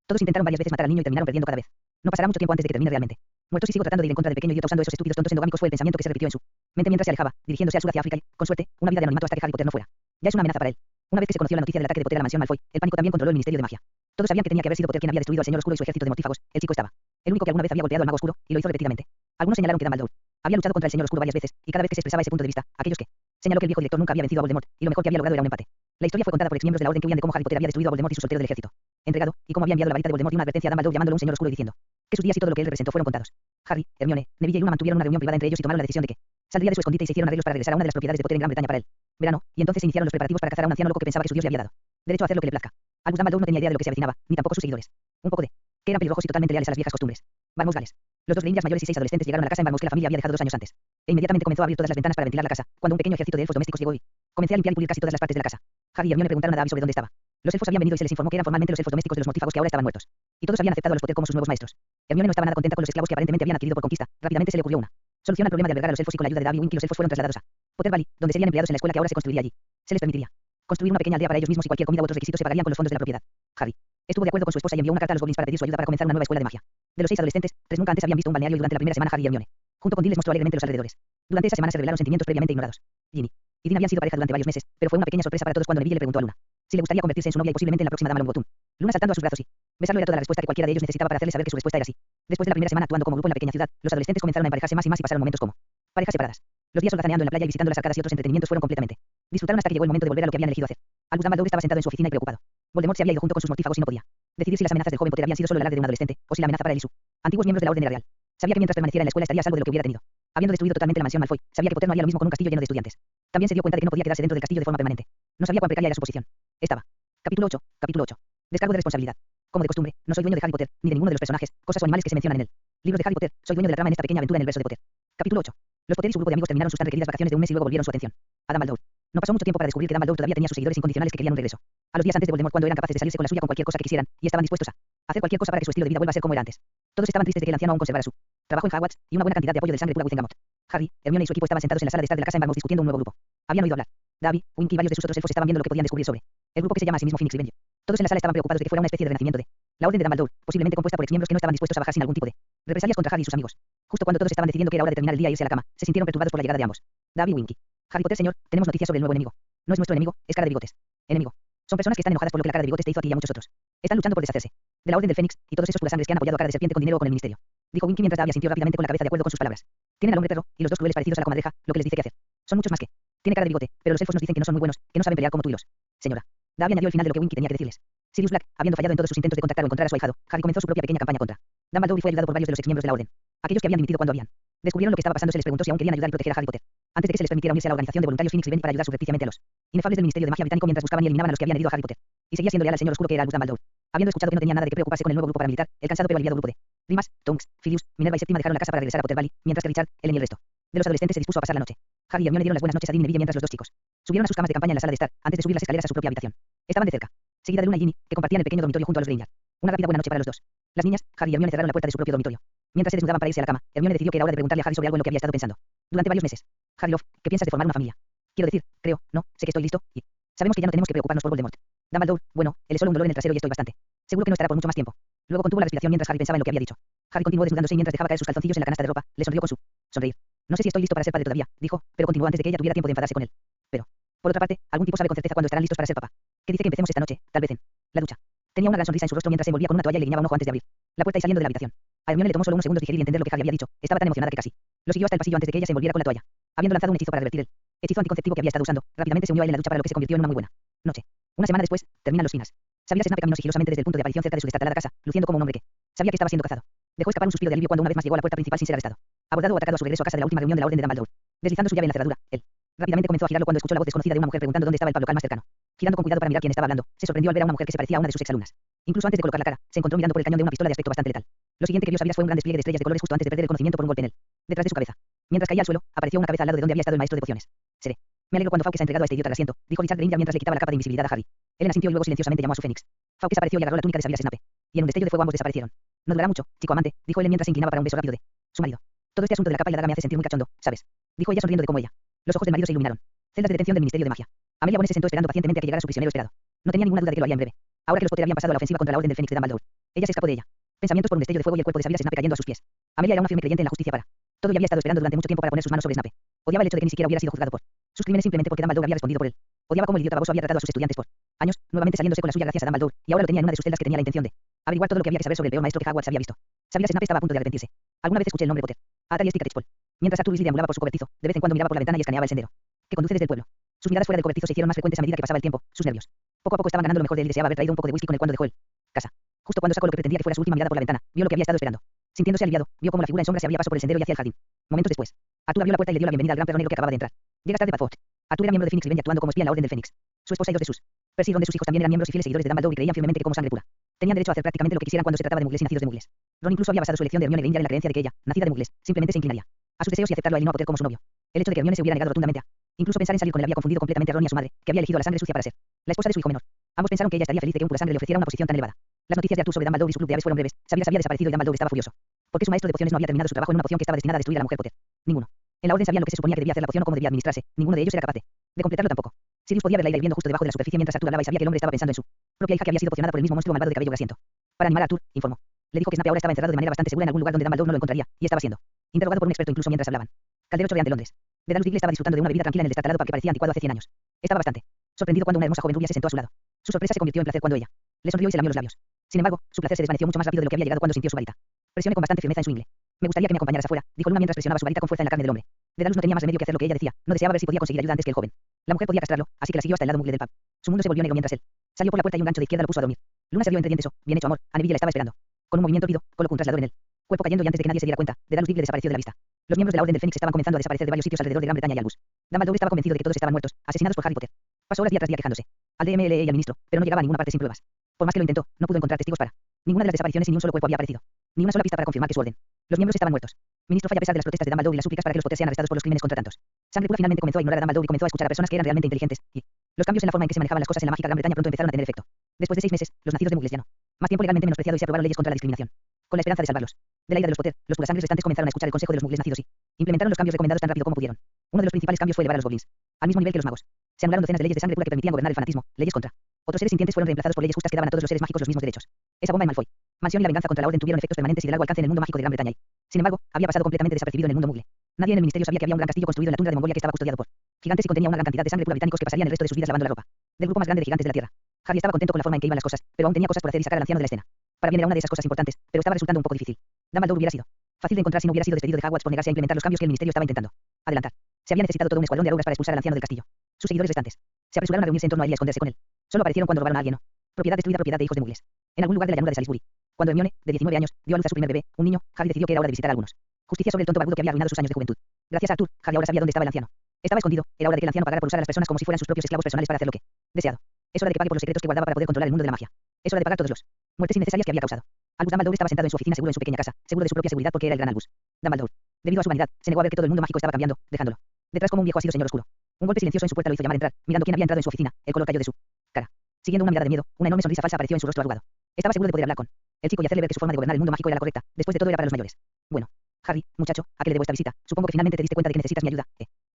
Todos intentaron varias veces matar al niño y terminaron perdiendo cada vez. No pasará mucho tiempo antes de que termine realmente. Muerto si sigo tratando de ir en contra del pequeño idiota usando esos estúpidos tontos endogámicos fue el pensamiento que se repitió en su mente mientras se alejaba, dirigiéndose al sur hacia África y, con suerte, una vida de anonimato hasta que Harry Potter no fuera. Ya es una amenaza para él. Una vez que se conoció la noticia del ataque de Potter a la mansión Malfoy, el pánico también controló el Ministerio de Magia. Todos sabían que tenía que haber sido Potter quien había destruido al señor oscuro y su ejército de mortífagos. El chico estaba el único que alguna vez había golpeado al mago oscuro, y lo hizo repetidamente. Algunos señalaron que Dumbledore había luchado contra el señor oscuro varias veces, y cada vez que se expresaba ese punto de vista, aquellos que señaló que el viejo director nunca había vencido a Voldemort, y lo mejor que había logrado era un empate. La historia fue contada por exmiembros de la orden que huían de cómo Harry Potter había destruido a Voldemort y su soltero del ejército entregado, y cómo había enviado la varita de Voldemort y una advertencia a Dumbledore llamándolo un señor oscuro y diciendo que sus días y todo lo que él representó fueron contados. Harry, Hermione, Neville y Luna mantuvieron una reunión privada entre ellos y tomaron la decisión de que saldría de su escondite y se hicieron arreglos para regresar a una de las propiedades de Potter en Gran Bretaña para él. Verano, y entonces se iniciaron los preparativos para cazar a un anciano loco que pensaba que su dios le había dado derecho a hacer lo que le plazca. Albus Dumbledore no tenía idea de lo que se avecinaba, ni tampoco sus seguidores. Un poco de que eran pelirrojos y totalmente leales a las viejas costumbres. Vamos, Gales. Los dos Gringotts mayores y 6 adolescentes llegaron a la casa en Barmouth que la familia había dejado 2 años antes. E inmediatamente comenzó a abrir todas las ventanas para ventilar la casa, cuando un pequeño ejército de elfos domésticos llegó y comencé a limpiar y pulir casi todas las partes de la casa. Harry y Hermione preguntaron a Davy sobre dónde estaba. Los elfos habían venido y se les informó que eran formalmente los elfos domésticos de los mortífagos que ahora estaban muertos. Y todos habían aceptado a los Potter como sus nuevos maestros. Hermione no estaba nada contenta con los esclavos que aparentemente habían adquirido por conquista. Rápidamente se le ocurrió una solución al problema de albergar a los elfos y con la ayuda de Davy y Winky los elfos fueron trasladados a Potter Valley, donde serían empleados en la escuela que ahora se construiría allí. Se les permitiría construir una pequeña aldea para ellos mismos y cualquier comida u otros requisitos se pagarían con los fondos de la propiedad. Harry estuvo de acuerdo con su esposa y envió una carta a los goblins para pedir su ayuda para comenzar una nueva escuela de magia. De los 6 adolescentes, 3 nunca antes habían visto un balneario y durante la primera semana Harry y Hermione, junto con Dee, les mostró alegremente los alrededores. Durante esa semana se revelaron sentimientos previamente ignorados. Ginny y Dean habían sido pareja durante varios meses, pero fue una pequeña sorpresa para todos cuando Neville le preguntó a Luna si le gustaría convertirse en su novia y posiblemente en la próxima dama Longbottom. Luna saltando a sus brazos y besarlo era toda la respuesta que cualquiera de ellos necesitaba para hacerle saber que su respuesta era sí. Después de la primera semana actuando como grupo en la pequeña ciudad, los adolescentes comenzaron a emparejarse más y más y pasaron momentos como parejas separadas. Los días holgazaneando en la playa y visitando las arcadas y otros entretenimientos fueron completamente. Disfrutaron hasta que llegó el momento de volver a lo que habían elegido hacer. Albus Dumbledore estaba sentado en su oficina y preocupado. Voldemort se había ido junto con sus mortífagos y no podía decidir si las amenazas del joven Potter habían sido solo el alarde de un adolescente, o si la amenaza para él y su antiguos miembros de la orden era real. Sabía que mientras permaneciera en la escuela estaría a salvo de lo que hubiera tenido. Habiendo destruido totalmente la mansión Malfoy, sabía que Potter no haría lo mismo con un castillo lleno de estudiantes. También se dio cuenta de que no podía quedarse dentro del castillo de forma permanente. No sabía cuán precaria era su posición. Estaba. Capítulo 8. Capítulo 8. Descargo de responsabilidad. Como de costumbre, no soy dueño de Harry Potter, ni de ninguno de los personajes, cosas o animales que se mencionan en el libro de Harry Potter. Soy dueño de la trama en esta pequeña aventura en el verso de Potter. Capítulo 8. Los Potter y su grupo de amigos terminaron sus tan requeridas vacaciones de un mes y luego volvieron su atención a Dumbledore. No pasó mucho tiempo para descubrir que Dumbledore todavía tenía sus seguidores incondicionales que querían un regreso a los días antes de Voldemort, cuando eran capaces de salirse con la suya con cualquier cosa que quisieran, y estaban dispuestos a hacer cualquier cosa para que su estilo de vida vuelva a ser como era antes. Todos estaban tristes de que el anciano aún conservara su trabajo en Hogwarts y una buena cantidad de apoyo de sangre pura Wizardgamot. Harry, Hermione y su equipo estaban sentados en la sala de estar de la casa en Barmouth discutiendo un nuevo grupo. Habían oído hablar. Davy, Winky y varios de sus otros elfos estaban viendo lo que podían descubrir sobre el grupo que se llama a sí mismo Phoenix Revenge. Todos en la sala estaban preocupados de que fuera una especie de renacimiento de la orden de Dumbledore, posiblemente compuesta por exmiembros que no estaban dispuestos a bajar sin algún tipo de represalias contra Harry y sus amigos. Justo cuando todos estaban decidiendo que era hora de terminar el día e irse a la cama, se sintieron perturbados por la llegada de ambos. Davy y Winky. Harry Potter, señor, tenemos noticias sobre el nuevo enemigo. No es nuestro enemigo, es Cara de Bigotes. Enemigo. Son personas que están enojadas por lo que la Cara de Bigotes te hizo a ti y a muchos otros. Están luchando por deshacerse de la orden del Fénix y todos esos purasangres que han apoyado a Cara de Serpiente con dinero o con el ministerio. Dijo Winky mientras Davy asintió rápidamente con la cabeza de acuerdo con sus palabras. Tienen al hombre perro y los dos crueles parecidos a la comadreja, lo que les dice qué hacer. Son muchos más que tiene Cara de Bigote, pero los elfos nos dicen que no son muy buenos, que no saben pelear como tú y los. Señora. Davy añadió el final de lo que Winky tenía que decirles. Sirius Black, habiendo fallado en todos sus intentos de contactar o encontrar a su ahijado, Harry comenzó su propia pequeña campaña contra Dumbledore y fue ayudado por varios de los exmiembros de la orden. Aquellos que habían dimitido cuando habían descubrieron lo que estaba pasando se les preguntó si aún querían ayudar y proteger a Harry Potter, antes de que se les permitiera unirse a la organización de voluntarios Phoenix Event para ayudar subrepticiamente a los inefables del Ministerio de Magia Británico mientras buscaban y eliminaban a los que habían herido a Harry Potter. Y seguía siendo leal al señor oscuro que era Albus Dumbledore. Habiendo escuchado que no tenía nada de qué preocuparse con el nuevo grupo paramilitar, el cansado pero aliviado grupo de Rimas, Tonks, Filius, Minerva y Séptima dejaron la casa para regresar a Potter Valley, mientras que Richard, Ellen y el resto de los adolescentes se dispuso a pasar la noche. Harry y Hermione dieron las buenas noches a Dean Neville mientras los dos chicos subieron a sus camas de campaña en la sala de estar, antes de subir las escaleras a su propia habitación. Estaban de cerca, seguida de Luna y Ginny, que compartían el pequeño dormitorio junto a los Granger. Una rápida buena noche para los dos. Las niñas, Harry y Hermione cerraron la puerta de su propio dormitorio. Mientras se desnudaban para irse a la cama, Hermione decidió que era hora de preguntarle a Harry sobre algo en lo que había estado pensando durante varios meses. Harry Love, ¿qué piensas de formar una familia? Quiero decir, creo, no, sé que estoy listo, y sabemos que ya no tenemos que preocuparnos por Voldemort. Dumbledore, bueno, él es solo un dolor en el trasero y estoy bastante seguro que no estará por mucho más tiempo. Luego contuvo la respiración mientras Harry pensaba en lo que había dicho. Harry continuó desnudándose y mientras dejaba caer sus calzoncillos en la canasta de ropa, le sonrió con su sonreír. No sé si estoy listo para ser padre todavía, dijo, pero continuó antes de que ella tuviera tiempo de enfadarse con él. Pero, por otra parte, algún tipo sabe con certeza cuándo estarán listos para ser papá. ¿Qué dice que empecemos esta noche, tal vez en la ducha? Tenía una gran sonrisa en su rostro mientras se envolvía con una toalla y le guiñaba un ojo antes de abrir la puerta y saliendo de la habitación. A Hermione le tomó solo unos segundos digerir y entender lo que Harry había dicho. Estaba tan emocionada que casi lo siguió hasta el pasillo antes de que ella se envolviera con la toalla. Habiendo lanzado un hechizo para revertir el hechizo anticonceptivo que había estado usando, rápidamente se unió a él en la ducha para lo que se convirtió en una muy buena noche. Una semana después, terminan los finales. Sabía Snape caminó sigilosamente desde el punto de aparición cerca de su destartalada casa, luciendo como un hombre que sabía que estaba siendo cazado. Dejó escapar un suspiro de alivio cuando una vez más llegó a la puerta principal sin ser arrestado. Abordado o atacado a su regreso a casa de la última reunión de la Orden de Dumbledore. Deslizando su llave en la cerradura, él rápidamente comenzó a girarlo cuando escuchó la voz desconocida de una mujer preguntando dónde estaba el Pablo Cal más cercano. Girando con cuidado para mirar quién estaba hablando, se sorprendió al ver a una mujer que se parecía a una de sus exalumnas. Incluso antes de colocar la cara, se encontró mirando por el cañón de una pistola de aspecto bastante letal. Lo siguiente que vio Sabias fue un gran despliegue de estrellas de colores justo antes de perder el conocimiento por un golpe en él, detrás de su cabeza. Mientras caía al suelo, apareció una cabeza al lado de donde había estado el maestro de pociones. Seré. Me alegro cuando Fawkes ha entregado a este idiota el asiento, dijo Richard Granger mientras le quitaba la capa de invisibilidad a Harry. Ellen asintió y luego silenciosamente llamó a su Fénix. Fawkes apareció y agarró la túnica de Sabias Snape. Y en un destello de fuego ambos desaparecieron. No durará mucho, chico amante, dijo Ellen mientras se inclinaba para un beso rápido de su marido. Todo este asunto de la capa y la daga me hace sentir muy cachondo, ¿sabes? Dijo ella sonriendo de cómo ella. Los ojos del marido se iluminaron. Celdas de detención del Ministerio de Magia. Amelia Bones se sentó esperando pacientemente a que llegara su prisionero esperado. No tenía ninguna duda de que lo haría en breve. Ahora que los Potter habían pasado a la ofensiva contra la Orden del Fénix de Dumbledore, ella se escapó de ella. Pensamientos por un destello de fuego y el cuerpo de Sabias Snape cayendo a sus pies. Amelia era una firme creyente en la justicia para todo y había estado esperando durante mucho tiempo para poner sus manos sobre Snape. Odiaba el hecho de que ni siquiera hubiera sido juzgado por sus crímenes simplemente porque Dumbledore había respondido por él. Odiaba cómo el idiota baboso había tratado a sus estudiantes por años, nuevamente saliéndose con la suya gracias a Dumbledore, y ahora lo tenía en una de sus celdas que tenía la intención de averiguar todo lo que había que saber sobre el peor maestro que Hogwarts había visto. Sabias Snape estaba a punto de arrepentirse. Alguna vez escuché el nombre Potter. Atari Stick Catchpole. Mientras Arthur Weasley deambulaba por su cobertizo, de vez en cuando miraba por la ventana y escaneaba el sendero que conduce desde el pueblo. Sus miradas fuera del cobertizo se hicieron más frecuentes a medida que pasaba el tiempo. Sus nervios poco a poco estaban ganando lo mejor de él y deseaba haber traído un poco de whisky con él cuando dejó el casa. Justo cuando sacó lo que pretendía que fuera su última mirada por la ventana, vio lo que había estado esperando. Sintiéndose aliviado, vio cómo la figura en sombra se abría paso por el sendero y hacia el jardín. Momentos después, Arthur abrió la puerta y le dio la bienvenida al gran perro negro que acababa de entrar. Llegas tarde, Padfoot. Arthur era miembro de Phoenix Event y actuando como espía en la Orden del Fénix. Su esposa y dos de sus Percy y Ron de sus hijos también eran miembros y fieles seguidores de Dumbledore y creían firmemente que como sangre pura tenían derecho a hacer prácticamente lo que quisieran cuando se trataba de muggles y nacidos de muggles. Ron incluso había basado su elección de Hermione Granger en la creencia de que ella, nacida de muggles, simplemente se inclinaría a sus deseos y aceptarlo a él y no a Potter como su novio. El hecho de que Hermione se hubiera negado rotundamente a incluso pensar en salir con él había confundido completamente a Ron y a su madre, que había elegido a la sangre sucia para ser la esposa de su hijo menor. Ambos pensaron que ella estaría feliz de que un pura sangre le ofreciera una posición tan elevada. Las noticias de Arthur sobre Dumbledore y su club de aves fueron breves. Sabias había desaparecido y Dumbledore estaba furioso. ¿Por qué su maestro de pociones no había terminado su trabajo en una poción que estaba destinada a destruir a la mujer Potter? Ninguno. En la orden sabían lo que se suponía que debía hacer la poción o cómo debía administrarse. Ninguno de ellos era capaz de completarlo tampoco. Sirius podía verla hirviendo justo debajo de la superficie mientras Arthur hablaba y sabía que el hombre estaba pensando en su propia hija que había sido pocionada por el mismo monstruo malvado de cabello grasiento. Para animar a Arthur, informó. Le dijo que Snape ahora estaba encerrado de manera bastante segura en algún lugar donde Dumbledore no lo encontraría, y estaba siendo interrogado por un experto incluso mientras hablaban. Caldero Chorreante, Londres. Dedalus Diggle estaba disfrutando de una vida tranquila en el destartalado parque que parecía anticuado hace 100 años. Estaba bastante sorprendido cuando una hermosa joven rubia se sentó a su lado. Su sorpresa se convirtió en placer cuando ella le sonrió y se lamió los labios. Sin embargo, su placer se desvaneció mucho más rápido de lo que había llegado cuando sintió su varita. Presione con bastante firmeza en su ingle. Me gustaría que me acompañaras afuera, dijo Luna mientras presionaba su varita con fuerza en la carne del hombre. Dedalus no tenía más remedio que hacer lo que ella decía. No deseaba ver si podía conseguir ayuda antes que el joven. La mujer podía castrarlo, así que la siguió hasta el lado muggle del pub. Su mundo se volvió negro mientras él salió por la puerta y un gancho de izquierda lo puso a dormir. Luna se vio entre dientes. Bien hecho, amor. A Neville la estaba esperando. Con un movimiento rápido, colocó un traslador en él. Cuerpo cayendo y antes de que nadie se diera cuenta, Dedalus Diggle desapareció de la vista. Los miembros de la Orden del Fénix estaban comenzando a desaparecer de varios sitios alrededor de Gran Bretaña y Albus. Dumbledore estaba convencido de que todos estaban muertos, asesinados por Harry Potter. Pasó horas día tras día quejándose al DMLE y al ministro, pero no llegaba a ninguna parte sin pruebas. Por más que lo intentó, no pudo encontrar testigos para ninguna de las desapariciones y ni un solo cuerpo había aparecido. Ni una sola pista para confirmar que su orden. Los miembros estaban muertos. Ministro falla a pesar de las protestas de Dumbledore y las súplicas para que los Potter sean arrestados por los crímenes contra tantos. Sangre pura finalmente comenzó a ignorar a Dumbledore y comenzó a escuchar a personas que eran realmente inteligentes, y los cambios en la forma en que se manejaban las cosas en la mágica Gran Bretaña pronto empezaron a tener efecto. Después de 6 meses, los nacidos de muggles ya no más tiempo legalmente menospreciado y se aprobaron leyes contra la discriminación. Con la esperanza de salvarlos de la ira de los Potter, los purasangres restantes comenzaron a escuchar el consejo de los muggles nacidos y implementaron los cambios recomendados tan rápido como pudieron. Uno de los principales cambios fue elevar a los goblins al mismo nivel que los magos. Se anularon docenas de leyes de sangre pura que permitían gobernar el fanatismo, leyes contra otros seres sintientes fueron reemplazados por leyes justas que daban a todos los seres mágicos los mismos derechos. Esa bomba en Malfoy, Mansión y la venganza contra la Orden tuvieron efectos permanentes y de largo alcance en el mundo mágico de Gran Bretaña y, sin embargo, había pasado completamente desapercibido en el mundo muggle. Nadie en el ministerio sabía que había un gran castillo construido en la tundra de Mongolia que estaba custodiado por gigantes y contenía una gran cantidad de sangre pura británicos que pasarían el resto de sus vidas lavando la ropa del grupo más grande de gigantes de la Tierra. Harry estaba contento con la forma en que iban las cosas, pero aún tenía cosas por hacer y sacar al anciano de la escena. Para bien era una de esas cosas importantes, pero estaba resultando un poco difícil. Dumbledore hubiera sido fácil de encontrar si no hubiera sido despedido de Hogwarts por negarse a implementar los cambios que el ministerio estaba intentando adelantar. Se había necesitado todo un escuadrón de arugras para expulsar al anciano del castillo. Sus seguidores restantes se apresuraron a reunirse en torno a él y a esconderse con él. Solo aparecieron cuando robaron a alguien. Propiedad destruida, propiedad de hijos de muggles. En algún lugar de la llanura de Salisbury. Cuando Hermione, de 19 años, dio a luz a su primer bebé, un niño, Harry decidió que era hora de visitar a algunos Justicia sobre el tonto barbudo que había arruinado sus años de juventud. Gracias a Arthur, Harry ahora sabía dónde estaba el anciano. Estaba escondido. Era hora de que el anciano pagara por usar a las personas como si fueran sus propios esclavos personales para hacer lo que deseado. Es hora de que pague por los secretos que guardaba para poder controlar el mundo de la magia. Es hora de pagar todos los muertes innecesarias que había causado. Albus Dumbledore estaba sentado en su oficina seguro en su pequeña casa, seguro de su propia seguridad porque era el gran Albus Dumbledore. Debido a su vanidad, se negó a ver que todo el mundo mágico estaba cambiando, dejándolo detrás como un viejo ha sido señor oscuro. Un golpe silencioso en su puerta lo hizo llamar a entrar, mirando quién había entrado en su oficina. El color cayó de su cara. Siguiendo una mirada de miedo, una enorme sonrisa falsa apareció en su rostro arrugado. Estaba seguro de poder hablar con el chico y hacerle ver que su forma de gobernar el mundo mágico era la correcta. Después de todo era para los mayores. Bueno, Harry, muchacho, ¿a qué le debo esta visita? Supongo que finalmente te diste cuenta de que necesitas mi ayuda.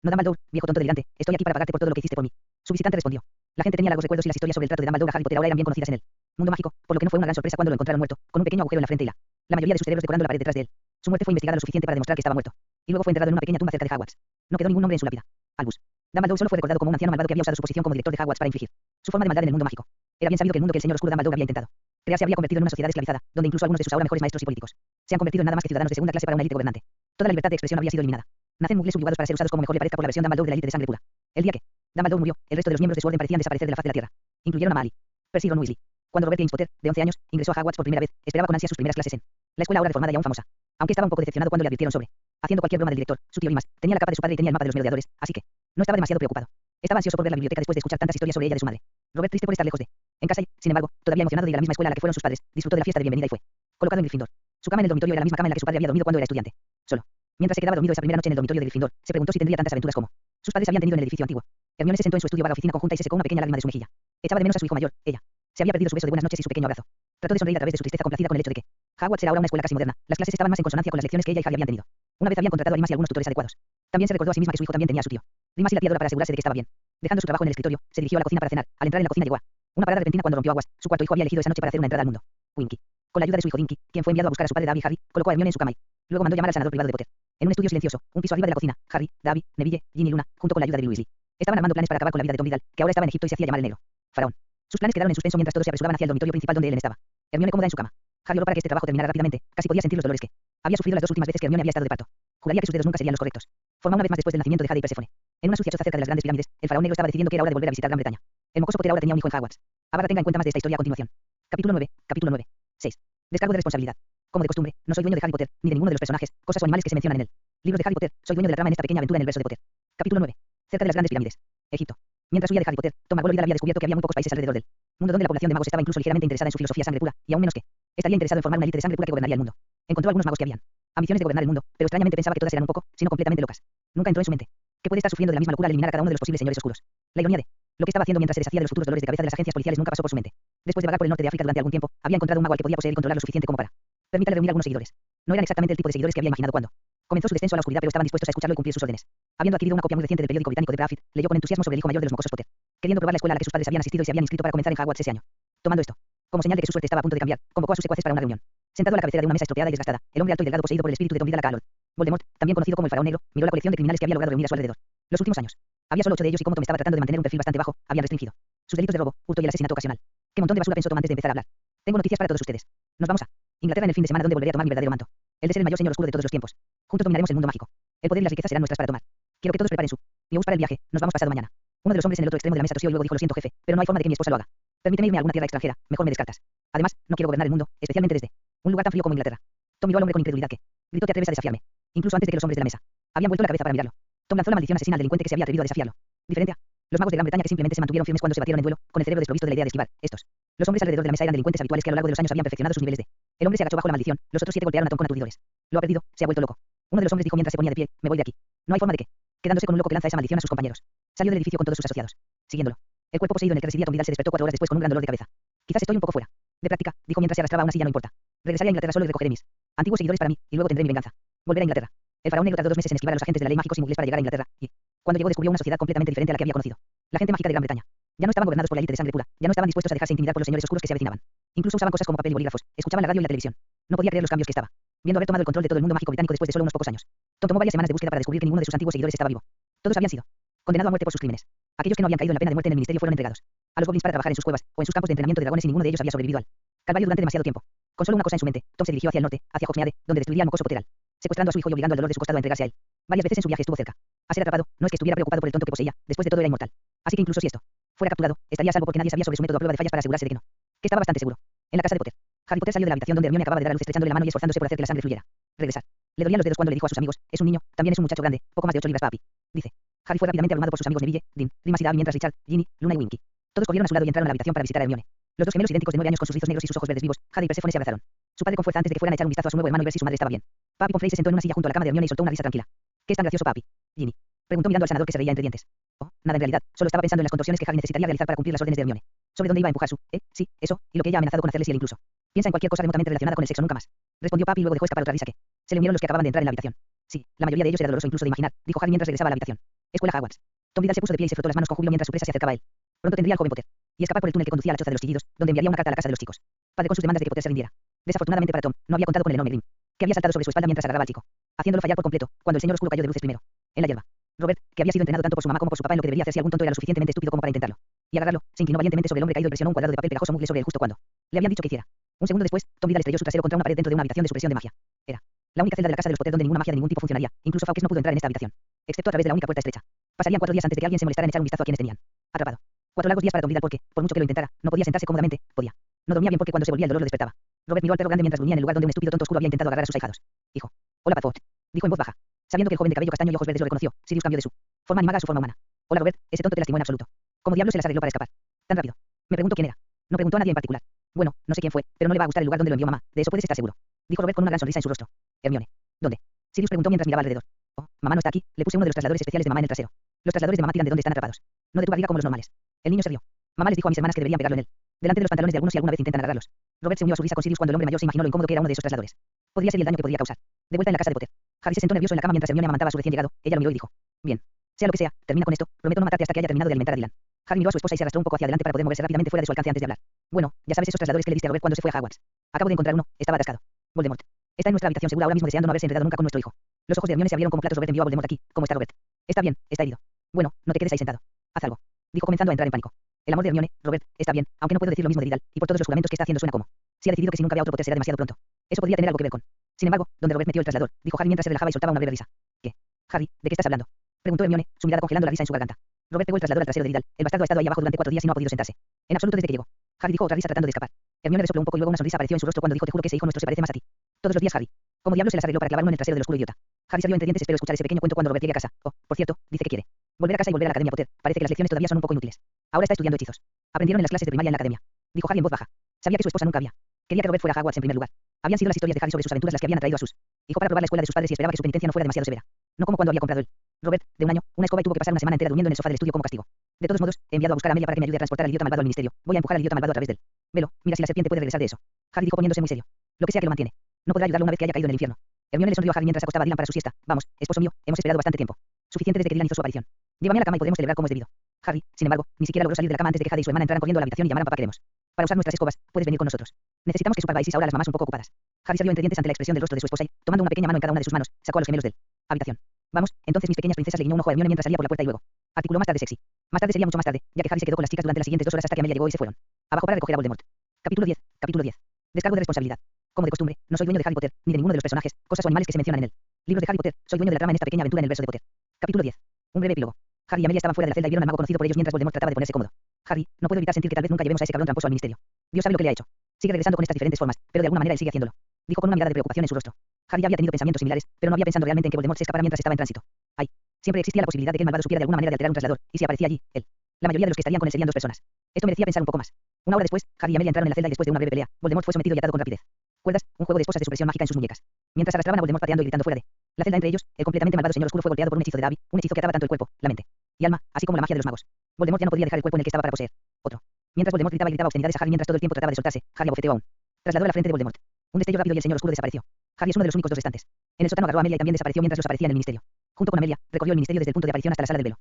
No, Dumbledore, viejo tonto delirante, estoy aquí para pagarte por todo lo que hiciste por mí. Su visitante respondió. La gente tenía largos recuerdos y las historias sobre el trato de Dumbledore a Harry Potter ahora eran bien conocidas en el mundo mágico, por lo que no fue una gran sorpresa cuando lo encontraron muerto, con un pequeño agujero en la frente y la mayoría de sus cerebros decorando la pared detrás de él. Su muerte fue investigada lo suficiente para demostrar que estaba muerto. Y luego fue enterrado en una pequeña tumba cerca de Hogwarts. No quedó ningún nombre en su lápida. Albus Dumbledore solo fue recordado como un anciano malvado que había usado su posición como director de Hogwarts para infligir su forma de maldad en el mundo mágico. Era bien sabido que el mundo que el señor oscuro Dumbledore había intentado crear se había convertido en una sociedad esclavizada, donde incluso algunos de sus ahora mejores maestros y políticos se han convertido en nada más que ciudadanos de segunda clase para una élite gobernante. Toda la libertad de expresión había sido eliminada. Nacen mugles subyugados para ser usados como mejor le parezca por la versión Dumbledore de la élite de sangre pura. El día que Dumbledore murió, el resto de los miembros de su orden parecían desaparecer de la faz de la tierra. Incluyeron a Mali, Percy y Ron Weasley. Cuando Robert James Potter, de 11 años, ingresó a Hogwarts por primera vez, esperaba con ansia sus primeras clases en la escuela ahora reformada y aún famosa. Aunque estaba un poco decepcionado cuando le advirtieron sobre haciendo cualquier broma del director, su tío y más, tenía la capa de su padre y tenía el mapa de los merodeadores, así que no estaba demasiado preocupado. Estaba ansioso por ver la biblioteca después de escuchar tantas historias sobre ella de su madre. Robert, triste por estar lejos de en casa y, sin embargo, todavía emocionado de ir a la misma escuela a la que fueron sus padres, disfrutó de la fiesta de bienvenida y fue colocado en Gryffindor. Su cama en el dormitorio era la misma cama en la que su padre había dormido cuando era estudiante. Solo. Mientras se quedaba dormido esa primera noche en el dormitorio de Gryffindor, se preguntó si tendría tantas aventuras como sus padres habían tenido en el edificio antiguo. Hermione se sentó en su estudio vaga oficina conjunta y se secó una pequeña lágrima de su mejilla. Echaba de menos a su hijo mayor, ella. Se había perdido su beso de buenas noches y su pequeño abrazo. Trató de sonreír a través de su tristeza complacida con el hecho de que Hogwarts era ahora una escuela casi moderna. Las clases estaban más en consonancia con las lecciones que ella y Harry habían tenido. Una vez habían contratado a Limas y algunos tutores adecuados. También se recordó a sí misma que su hijo también tenía a su tío Limas y la tía Dora para asegurarse de que estaba bien. Dejando su trabajo en el escritorio, se dirigió a la cocina para cenar. Al entrar en la cocina llegó a una parada repentina cuando rompió aguas. Su cuarto hijo había elegido esa noche para hacer una entrada al mundo. Winky. Con la ayuda de su hijo Dinky, quien fue enviado a buscar a su padre Davy y Harry, colocó a Hermione en su cama y luego mandó llamar al sanador privado de Potter. En un estudio silencioso, un piso arriba de la cocina, Harry, Davy, Neville, Ginny y Luna, junto con la ayuda de Bill Weasley, estaban armando planes para acabar con la vida de Tom Riddle, que ahora estaba en Egipto y se hacía llamar el Negro Faraón. Sus planes quedaron en suspenso mientras todos se apresuraban hacia el dormitorio principal donde Ellen estaba. Hermione cómoda en su cama. Harry oró para que este trabajo terminara rápidamente. Casi podía sentir los dolores que había sufrido las dos últimas veces que Hermione había estado de parto. Juraría que sus dedos nunca serían los correctos. Forma una vez más después del nacimiento de Jade y Perséfone. En una sucia choza cerca de las grandes pirámides, el faraón negro estaba decidiendo que era hora de volver a visitar Gran Bretaña. El mocoso Potter ahora tenía un hijo en Hogwarts. Ahora tenga en cuenta más de esta historia a continuación. Capítulo 9. Capítulo 9. 6. Descargo de responsabilidad. Como de costumbre, no soy dueño de Harry Potter, ni de ninguno de los personajes, cosas o animales que se mencionan en él. Libros de Harry Potter, soy dueño de la trama en esta pequeña aventura en el verso de Potter. Capítulo 9. Cerca de las grandes pirámides. Egipto. Mientras huía de Harry Potter, Tom McGonagall había descubierto que había muy pocos países alrededor del mundo donde la población de magos estaba incluso ligeramente interesada en su filosofía sangre pura, y aún menos que estaría interesado en formar una élite de sangre pura que gobernaría el mundo. Encontró algunos magos que habían ambiciones de gobernar el mundo, pero extrañamente pensaba que todas eran un poco, sino completamente locas. Nunca entró en su mente que puede estar sufriendo de la misma locura al eliminar a cada uno de los posibles señores oscuros. La ironía de lo que estaba haciendo mientras se deshacía de los futuros dolores de cabeza de las agencias policiales nunca pasó por su mente. Después de vagar por el norte de África durante algún tiempo, había encontrado un mago al que podía poseer y controlar lo suficiente como para permitirle reunir algunos seguidores. No eran exactamente el tipo de seguidores que había imaginado cuando comenzó su descenso a la oscuridad, pero estaban dispuestos a escucharlo y cumplir sus órdenes. Habiendo adquirido una copia muy reciente del periódico británico de Braffit, leyó con entusiasmo sobre el hijo mayor de los mocosos Potter, queriendo probar la escuela a la que sus padres habían asistido y se habían inscrito para comenzar en Hogwarts ese año. Tomando esto como señal de que su suerte estaba a punto de cambiar, convocó a sus secuaces para una reunión. Sentado a la cabecera de una mesa estropeada y desgastada, el hombre alto y delgado poseído por el espíritu de Tom Riddle Lord Voldemort, también conocido como el Faraón Negro, miró la colección de criminales que había logrado reunir a su alrededor. Los últimos años. Había solo 8 de ellos y como Tom estaba tratando de mantener un perfil bastante bajo, habían restringido sus delitos de robo, hurto y el asesinato ocasional. ¿Qué montón de basura pensó Tom antes de empezar a hablar? Tengo noticias para todos ustedes. Nos vamos a Inglaterra en el fin de semana donde volveré a tomar mi verdadero manto. El de ser el mayor señor oscuro de todos los tiempos. Juntos dominaremos el mundo mágico. El poder y las riquezas serán nuestras para tomar. Quiero que todos preparen su news para el viaje. Nos vamos pasado mañana. Uno de los hombres en el otro extremo de la mesa tosió y luego dijo: lo siento, jefe, pero no hay forma de que mi esposa lo haga. Permíteme irme a alguna tierra extranjera, mejor me descartas. Además, no quiero gobernar el mundo, especialmente desde un lugar tan frío como Inglaterra. Tom miró al hombre con incredulidad que gritó: ¿te atreves a desafiarme? Incluso antes de que los hombres de la mesa habían vuelto la cabeza para mirarlo. Tom lanzó la maldición asesina al delincuente que se había atrevido a desafiarlo. Diferente a los magos de Gran Bretaña que simplemente se mantuvieron firmes cuando se batieron en duelo, con el cerebro desprovisto de la idea de esquivar. Estos. Los hombres alrededor de la mesa eran delincuentes habituales que a lo largo de los años habían perfeccionado sus niveles de. El hombre se agachó bajo la maldición, los otros 7 golpearon a Tom con aturdidores. Lo ha perdido, se ha vuelto loco. Uno de los hombres dijo mientras se ponía de pie: me voy de aquí. No hay forma de que. Quedándose con un loco que lanza esa maldición a sus compañeros. Salió del edificio con todos sus asociados, siguiéndolo. El cuerpo poseído en el que residía Tom Riddle se despertó 4 horas después con un gran dolor de cabeza. Quizás estoy un poco fuera de práctica, dijo mientras se arrastraba a una silla. No importa. Regresaré a Inglaterra solo y recogeré mis antiguos seguidores para mí, y luego tendré mi venganza. Volveré a Inglaterra. El faraón negro tardó 2 meses en esquivar a los agentes de la ley mágicos y muggles para llegar a Inglaterra, y cuando llegó descubrió una sociedad completamente diferente a la que había conocido. La gente mágica de Gran Bretaña ya no estaban gobernados por la élite de sangre pura, ya no estaban dispuestos a dejarse intimidar por los señores oscuros que se avecinaban. Incluso usaban cosas como papel y bolígrafos, escuchaban la radio y la televisión. No podía creer los cambios que estaba viendo haber tomado el control de todo el mundo mágico británico después de solo unos pocos años. Tom tomó varias semanas de búsqueda para descubrir que ninguno de sus antiguos seguidores estaba vivo. Todos habían sido condenados a muerte por sus crímenes. Aquellos que no habían caído en la pena de muerte en el ministerio fueron entregados a los goblins para trabajar en sus cuevas o en sus campos de entrenamiento de dragones y ninguno de ellos había sobrevivido al calvario durante demasiado tiempo. Con solo una cosa en su mente, Tom se dirigió hacia el norte, hacia Hogsmeade, donde destruiría al mocoso Potteral, secuestrando a su hijo y obligando al dolor de su costado a entregarse a él. Varias veces en su viaje estuvo cerca a ser atrapado, no es que estuviera preocupado por el tonto que poseía, después de todo era inmortal. Así que incluso si esto fuera capturado, estaría a salvo porque nadie sabía sobre su método a prueba de fallas para asegurarse de que no. Que estaba bastante seguro. En la casa de Potter, Harry Potter salió de la habitación donde Hermione acababa de dar a luz estrechándole la mano y esforzándose por hacer que la sangre fluyera. Regresar. Le dolían los dedos cuando le dijo a sus amigos, es un niño, también es un muchacho grande, poco más de 8 libras papi. Dice. Harry fue rápidamente abrumado por sus amigos Neville, Dean, Remus y Dobby mientras Richard, Ginny, Luna y Winky. Todos corrieron a su lado y entraron a la habitación para visitar a Hermione. Los dos gemelos idénticos de 9 años con sus rizos negros y sus ojos verdes vivos, Harry y Perséfone se abrazaron. Su padre con fuerza antes de que fueran a echar un vistazo a su nuevo hermano y ver si su madre estaba bien. Papi Pomfrey se sentó en una silla junto a la cama de Hermione y soltó una risa tranquila. ¿Qué es tan gracioso, papi? Ginny preguntó mirando al sanador que se reía entre dientes. Oh, nada en realidad, solo estaba pensando en las contorsiones que Harry necesitaría realizar para cumplir las órdenes de Hermione. Sobre dónde iba a empujar su, sí, eso, y lo que ella ha amenazado con hacerle si él incluso. Piensa en cualquier cosa remotamente relacionada con el sexo nunca más. Respondió papi y luego dejó escapar otra risa que. Se le unieron los que acababan de entrar en la habitación. Sí, la mayoría de ellos era doloroso incluso de imaginar, dijo Harry mientras regresaba a la habitación. Escuela Hogwarts. Tom Riddle se puso de pie y se frotó las manos con júbilo mientras su presa se acercaba a él. Pronto tendría al joven Potter. Y escapar por el túnel que conducía a la choza de los chillidos, donde enviaría una carta a la casa de los chicos. Padre con sus demandas de que Potter se rindiera. Desafortunadamente para Tom, no había contado con el enorme Grim, que había saltado sobre su espalda mientras agarraba al chico, haciéndolo fallar por completo, cuando el señor oscuro cayó de bruces primero. En la hierba. Robert, que había sido entrenado tanto por su mamá como por su papá en lo que debería hacer si algún tonto era lo suficientemente estúpido como para intentarlo. Y agarrarlo, se inclinó valientemente sobre el hombre caído y presionó un cuadrado de papel pegajoso mugle sobre él justo cuando le habían dicho que hiciera. Un segundo después, Tom Riddle estrelló su trasero contra una pared dentro de una habitación de supresión de magia. Era la única celda de la casa de los Potter donde ninguna magia de ningún tipo funcionaría. Incluso Fawkes no pudo entrar en esta habitación, excepto a través de la única puerta estrecha. Pasarían 4 días antes de que alguien se molestara en echar un vistazo a quienes tenían atrapado. 4 largos días para Tom Riddle porque, por mucho que lo intentara, no podía sentarse cómodamente, podía. No dormía bien porque cuando se volvía el dolor lo despertaba. Robert miró al perro grande mientras gruñía en el lugar donde un estúpido tonto oscuro había intentado agarrar a sus ahijados. Hijo. Hola, Padfoot. Dijo en voz baja. Sabiendo que el joven de cabello castaño y ojos verdes lo reconoció, Sirius cambió de su forma animaga a su forma humana. Hola, Robert, ese tonto te lastimó en absoluto. ¿Cómo diablos se las arregló para escapar? Tan rápido. Me pregunto quién era. No preguntó a nadie en particular. Bueno, no sé quién fue, pero no le va a gustar el lugar donde lo envió mamá, de eso puedes estar seguro. Dijo Robert con una gran sonrisa en su rostro. Hermione. ¿Dónde? Sirius preguntó mientras miraba alrededor. Oh, mamá no está aquí, le puse uno de los trasladores especiales de mamá en el trasero. Los trasladores de mamá tiran de donde están atrapados. No de tu barriga como los normales. El niño se rió. Mamá les dijo a mis hermanas que deberían pegarlo en él. Delante de los pantalones de algunos y alguna vez intentan agarrarlos. Robert se unió a su risa con Sirius cuando el hombre mayor se imaginó lo incómodo que era uno de esos trasladores. Podría ser el daño que podría causar. De vuelta en la casa de Potter. Harry se sentó nervioso en la cama mientras Hermione amamantaba a su recién llegado. Ella lo miró y dijo. Bien. Sea lo que sea, termina con esto, prometo no matarte hasta que haya terminado de alimentar a Dylan. Harry miró a su esposa y se arrastró un poco hacia adelante para poder moverse rápidamente fuera de su alcance antes de hablar. Bueno, ya sabes esos trasladores que le diste a Robert cuando se fue a Hogwarts. Acabo de encontrar uno, estaba atascado. Voldemort. Está en nuestra habitación segura ahora mismo deseando no haberse enredado nunca con nuestro hijo. Los ojos de Hermione se abrieron como platos. Robert envió a Voldemort aquí. ¿Cómo está Robert? Está bien, está herido. Bueno, no te quedes ahí sentado. Haz algo. Dijo comenzando a entrar en pánico. El amor de Hermione, Robert, está bien, aunque no puedo decir lo mismo de Riddle, y por todos los juramentos que está haciendo suena como. Si ha decidido que si nunca había otro Potter será demasiado pronto. Eso podría tener algo que ver con. Sin embargo, donde Robert metió el traslador, dijo Harry mientras se relajaba y soltaba una breve risa. ¿Qué? Harry, ¿de qué estás hablando? Preguntó Hermione, su mirada congelando la risa en su garganta. Robert pegó el traslador al trasero de Riddle. El bastardo ha estado ahí abajo durante 4 días y no ha podido sentarse. En absoluto desde que llegó. Harry dijo otra risa tratando de escapar. Hermione resopló un poco y luego una sonrisa apareció en su rostro cuando dijo te juro que ese hijo nuestro se parece más a ti. Todos los días Harry. ¿Cómo diablos se las arregló para clavar uno en el trasero del oscuro idiota? Harry salió entre dientes. Espero escuchar ese pequeño cuento cuando Robert llegue a casa. Oh, por cierto, dice que quiere volver a casa y volver a la Academia Potter. Parece que las lecciones todavía son un poco inútiles. Ahora está estudiando hechizos. Aprendieron en las clases de primaria en la academia. Dijo Harry en voz baja. Sabía que su esposa nunca había. Quería que Robert fuera a Hogwarts en primer lugar. Habían sido las historias de Harry sobre sus aventuras las que habían atraído a sus hijos para probar la escuela de sus padres y esperaba que su penitencia no fuera demasiado severa. No como cuando había comprado él. Robert, de un año, una escoba y tuvo que pasar una semana entera durmiendo en el sofá del estudio como castigo. De todos modos, he enviado a buscar a Amelia para que me ayude a transportar al idiota malvado al ministerio. Voy a empujar al idiota malvado a través del velo. Mira si la serpiente puede regresar de eso. Harry dijo poniéndose muy serio. Lo que sea que lo mantiene. No podrá ayudarlo una vez que haya caído en el infierno. Hermione le sonrió a Harry mientras acostaba a Dylan para su siesta. Vamos, esposo mío, hemos esperado bastante tiempo. Suficiente desde que Dylan hizo su aparición. Llévame a la cama y podemos celebrar como es debido. Harry, sin embargo, ni siquiera logró salir de la cama antes de que Jade y su hermana entraran corriendo a la habitación y llamaran papá queremos. Para usar nuestras escobas, puedes venir con nosotros. Necesitamos que superviséis ahora las mamás un poco ocupadas. Harry se vio entre dientes ante la expresión del rostro de su esposa y, tomando una pequeña mano en cada una de sus manos, sacó a los gemelos del habitación. Vamos, entonces mis pequeñas princesas, le guiñó un ojo a Hermione mientras salía por la puerta y luego articuló más tarde sexy. Más tarde sería mucho más tarde, ya que Harry se quedó con las chicas durante las siguientes 2 horas hasta que Amelia llegó y se fueron abajo para recoger a Voldemort. Capítulo 10. Capítulo 10. Descargo de responsabilidad. Como de costumbre, no soy dueño de Harry Potter, ni de ninguno de los personajes, cosas o animales que se mencionan en el libro de Harry Potter. Soy dueño de la trama en esta pequeña aventura en el verso de Potter. Capítulo 10. Un breve epílogo. Harry y Amelia estaban fuera de la celda y vieron al mago conocido por ellos mientras Voldemort trataba de ponerse cómodo. Harry, no puedo evitar sentir que tal vez nunca llevemos a ese cabrón tramposo al ministerio. Dios sabe lo que le ha hecho. Sigue regresando con estas diferentes formas, pero de alguna manera él sigue haciéndolo. Dijo con una mirada de preocupación en su rostro. Harry ya había tenido pensamientos similares, pero no había pensado realmente en que Voldemort se escapara mientras estaba en tránsito. Ay, siempre existía la posibilidad de que el malvado supiera de alguna manera de alterar un traslador, y si aparecía allí, él. La mayoría de los que estarían con él serían 2 personas. Esto merecía pensar un poco más. Una hora después, Harry y Amelia entraron en la celda y después de una breve pelea, Voldemort fue sometido y atado con rapidez. Cuerdas, un juego de esposas de supresión mágica en sus muñecas. Mientras arrastraban a Voldemort pateando y gritando fuera de la celda entre ellos, el completamente malvado señor oscuro fue golpeado por un hechizo de Dobby, un hechizo que ataba tanto el cuerpo, la mente y alma, así como la magia de los magos. Voldemort ya no podía dejar el cuerpo en el que estaba para poseer otro. Mientras Voldemort gritaba y gritaba obscenidades a Harry mientras todo el tiempo trataba de soltarse, Harry abofeteó aún. Trasladó a la frente de Voldemort. Un destello rápido y el señor oscuro desapareció. Harry es uno de los únicos 2 restantes. En el sótano agarró a Amelia y también desapareció mientras los aparecía en el ministerio. Junto con Amelia, recorrió el ministerio desde el punto de aparición hasta la sala del velo.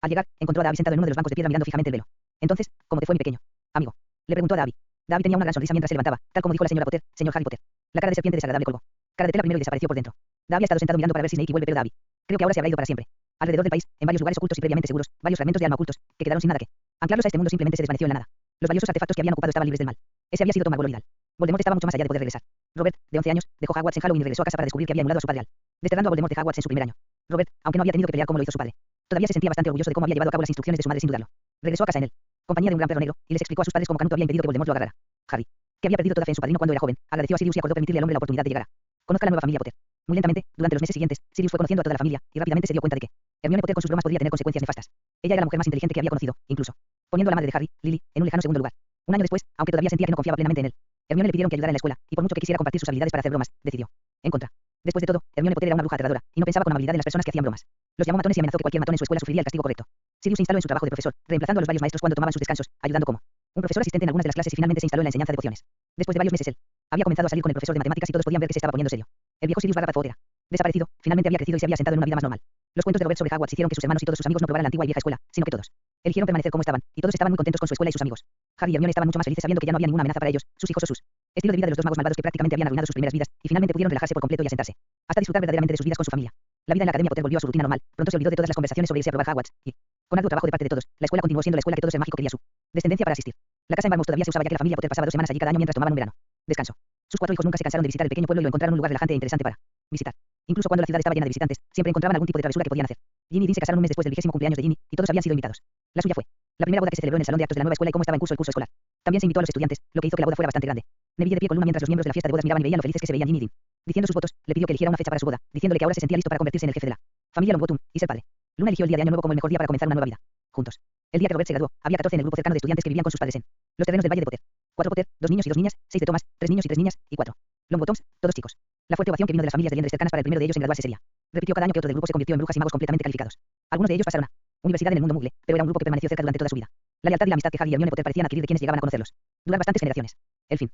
Al llegar, encontró a Dobby sentado en uno de los bancos de piedra mirando fijamente el velo. Entonces, ¿cómo te fue mi pequeño amigo? Le preguntó a Dobby. Dobby tenía una gran sonrisa mientras se levantaba, tal como dijo la señora Potter, señor Harry Potter. La cara de serpiente desagradable colgó. Cara de tela primero y desapareció por dentro. Dobby ha estado sentado mirando para ver si Snape vuelve, pero Dobby. Creo que ahora se habrá ido para siempre. Alrededor del país, en varios lugares ocultos y previamente seguros, varios fragmentos de alma ocultos, que quedaron sin nada que anclarlos a este mundo simplemente se desvaneció en la nada. Los valiosos artefactos que habían ocupado estaban libres del mal. Ese había sido Tom Marvolo Riddle. Voldemort estaba mucho más allá de poder regresar. Robert, de 11 años, dejó Hogwarts en Halloween y regresó a casa para descubrir que había emulado a su padre al desterrando a Voldemort de Hogwarts en su primer año. Robert, aunque no había tenido que pelear como lo hizo su padre, todavía se sentía bastante orgulloso de cómo había llevado a cabo las instrucciones de su madre sin dudarlo. Regresó a casa en él, compañía de un gran perro negro, y les explicó a sus padres cómo Canuto había impedido que Voldemort lo agarrara. Harry, que había perdido toda fe en su padrino cuando era joven, agradeció a Sirius y acordó permitirle al hombre la oportunidad de llegar a conozca la nueva familia Potter. Muy lentamente, durante los meses siguientes, Sirius fue conociendo a toda la familia y rápidamente se dio cuenta de que Hermione Potter con sus bromas podría tener consecuencias nefastas. Ella era la mujer más inteligente que había conocido, incluso poniendo a la madre de Harry, Lily, en un lejano segundo lugar. Un año después, aunque todavía sentía que no confiaba plenamente en él, Hermione le pidieron que ayudara en la escuela, y por mucho que quisiera compartir sus habilidades para hacer bromas, decidió en contra. Después de todo, Hermione Potter era una bruja aterradora, y no pensaba con amabilidad en las personas que hacían bromas. Los llamó matones y amenazó que cualquier matón en su escuela sufriría el castigo correcto. Sirius se instaló en su trabajo de profesor, reemplazando a los varios maestros cuando tomaban sus descansos, ayudando como un profesor asistente en algunas de las clases y finalmente se instaló en la enseñanza de pociones. Después de varios meses él había comenzado a salir con el profesor de matemáticas y todos podían ver que se estaba poniendo serio. El viejo Sirius Potter era desaparecido, finalmente había crecido y se había sentado en una vida más normal. Los cuentos de Robert sobre Hogwarts hicieron que sus hermanos y todos sus amigos no probaran la antigua y vieja escuela, sino que todos eligieron permanecer como estaban, y todos estaban muy contentos con su escuela y sus amigos. Harry y Hermione estaban mucho más felices sabiendo que ya no había ninguna amenaza para ellos, sus hijos o sus estilo de vida de los dos magos malvados que prácticamente habían arruinado sus primeras vidas, y finalmente pudieron relajarse por completo y asentarse hasta disfrutar verdaderamente de sus vidas con su familia. La vida en la Academia Potter volvió a su rutina normal. Pronto se olvidó de todas las conversaciones sobre irse a probar Hogwarts, y con arduo trabajo de parte de todos, la escuela continuó siendo la escuela que todo ser mágico quería su descendencia para asistir. La casa en Barmouth todavía se usaba ya que la familia Potter pasaba 2 semanas allí cada año mientras tomaban un verano descanso. Sus 4 hijos nunca se cansaron de visitar el pequeño pueblo y lo encontraron un lugar relajante e interesante para visitar. Incluso cuando la ciudad estaba llena de visitantes, siempre encontraban algún tipo de travesura que podían hacer. Ginny y Dean se casaron un mes después del 20º cumpleaños de Ginny, y todos habían sido invitados. La suya fue la primera boda que se celebró en el salón de actos de la nueva escuela y cómo estaba en curso el curso escolar. También se invitó a los estudiantes, lo que hizo que la boda fuera bastante grande. Neville de pie con Luna mientras los miembros de la fiesta de bodas miraban y veían lo felices que se veían Ginny y Dean. Diciendo sus votos, le pidió que eligiera una fecha para su boda, diciéndole que ahora se sentía listo para convertirse en el jefe de la familia Longbottom y ser padre. Luna eligió el día de año nuevo como el mejor día para comenzar una nueva vida juntos. El día que Robert se graduó, había 14 en el grupo cercano de estudiantes que vivían con sus padres en los terrenos del Valle de Potter. 4 Potter, 2 niños y 2 niñas, 6 de Thomas, 3 niños y 3 niñas, y 4 Longbottoms, todos chicos. La fuerte ovación que vino de las familias de Liendres cercanas para el primero de ellos en graduarse sería. Repitió cada año que otro del grupo se convirtió en brujas y magos completamente calificados. Algunos de ellos pasaron a universidad en el mundo Mugle, pero era un grupo que permaneció cerca durante toda su vida. La lealtad y la amistad que Harry y Hermione Potter parecían adquirir de quienes llegaban a conocerlos. Durar bastantes generaciones. El fin.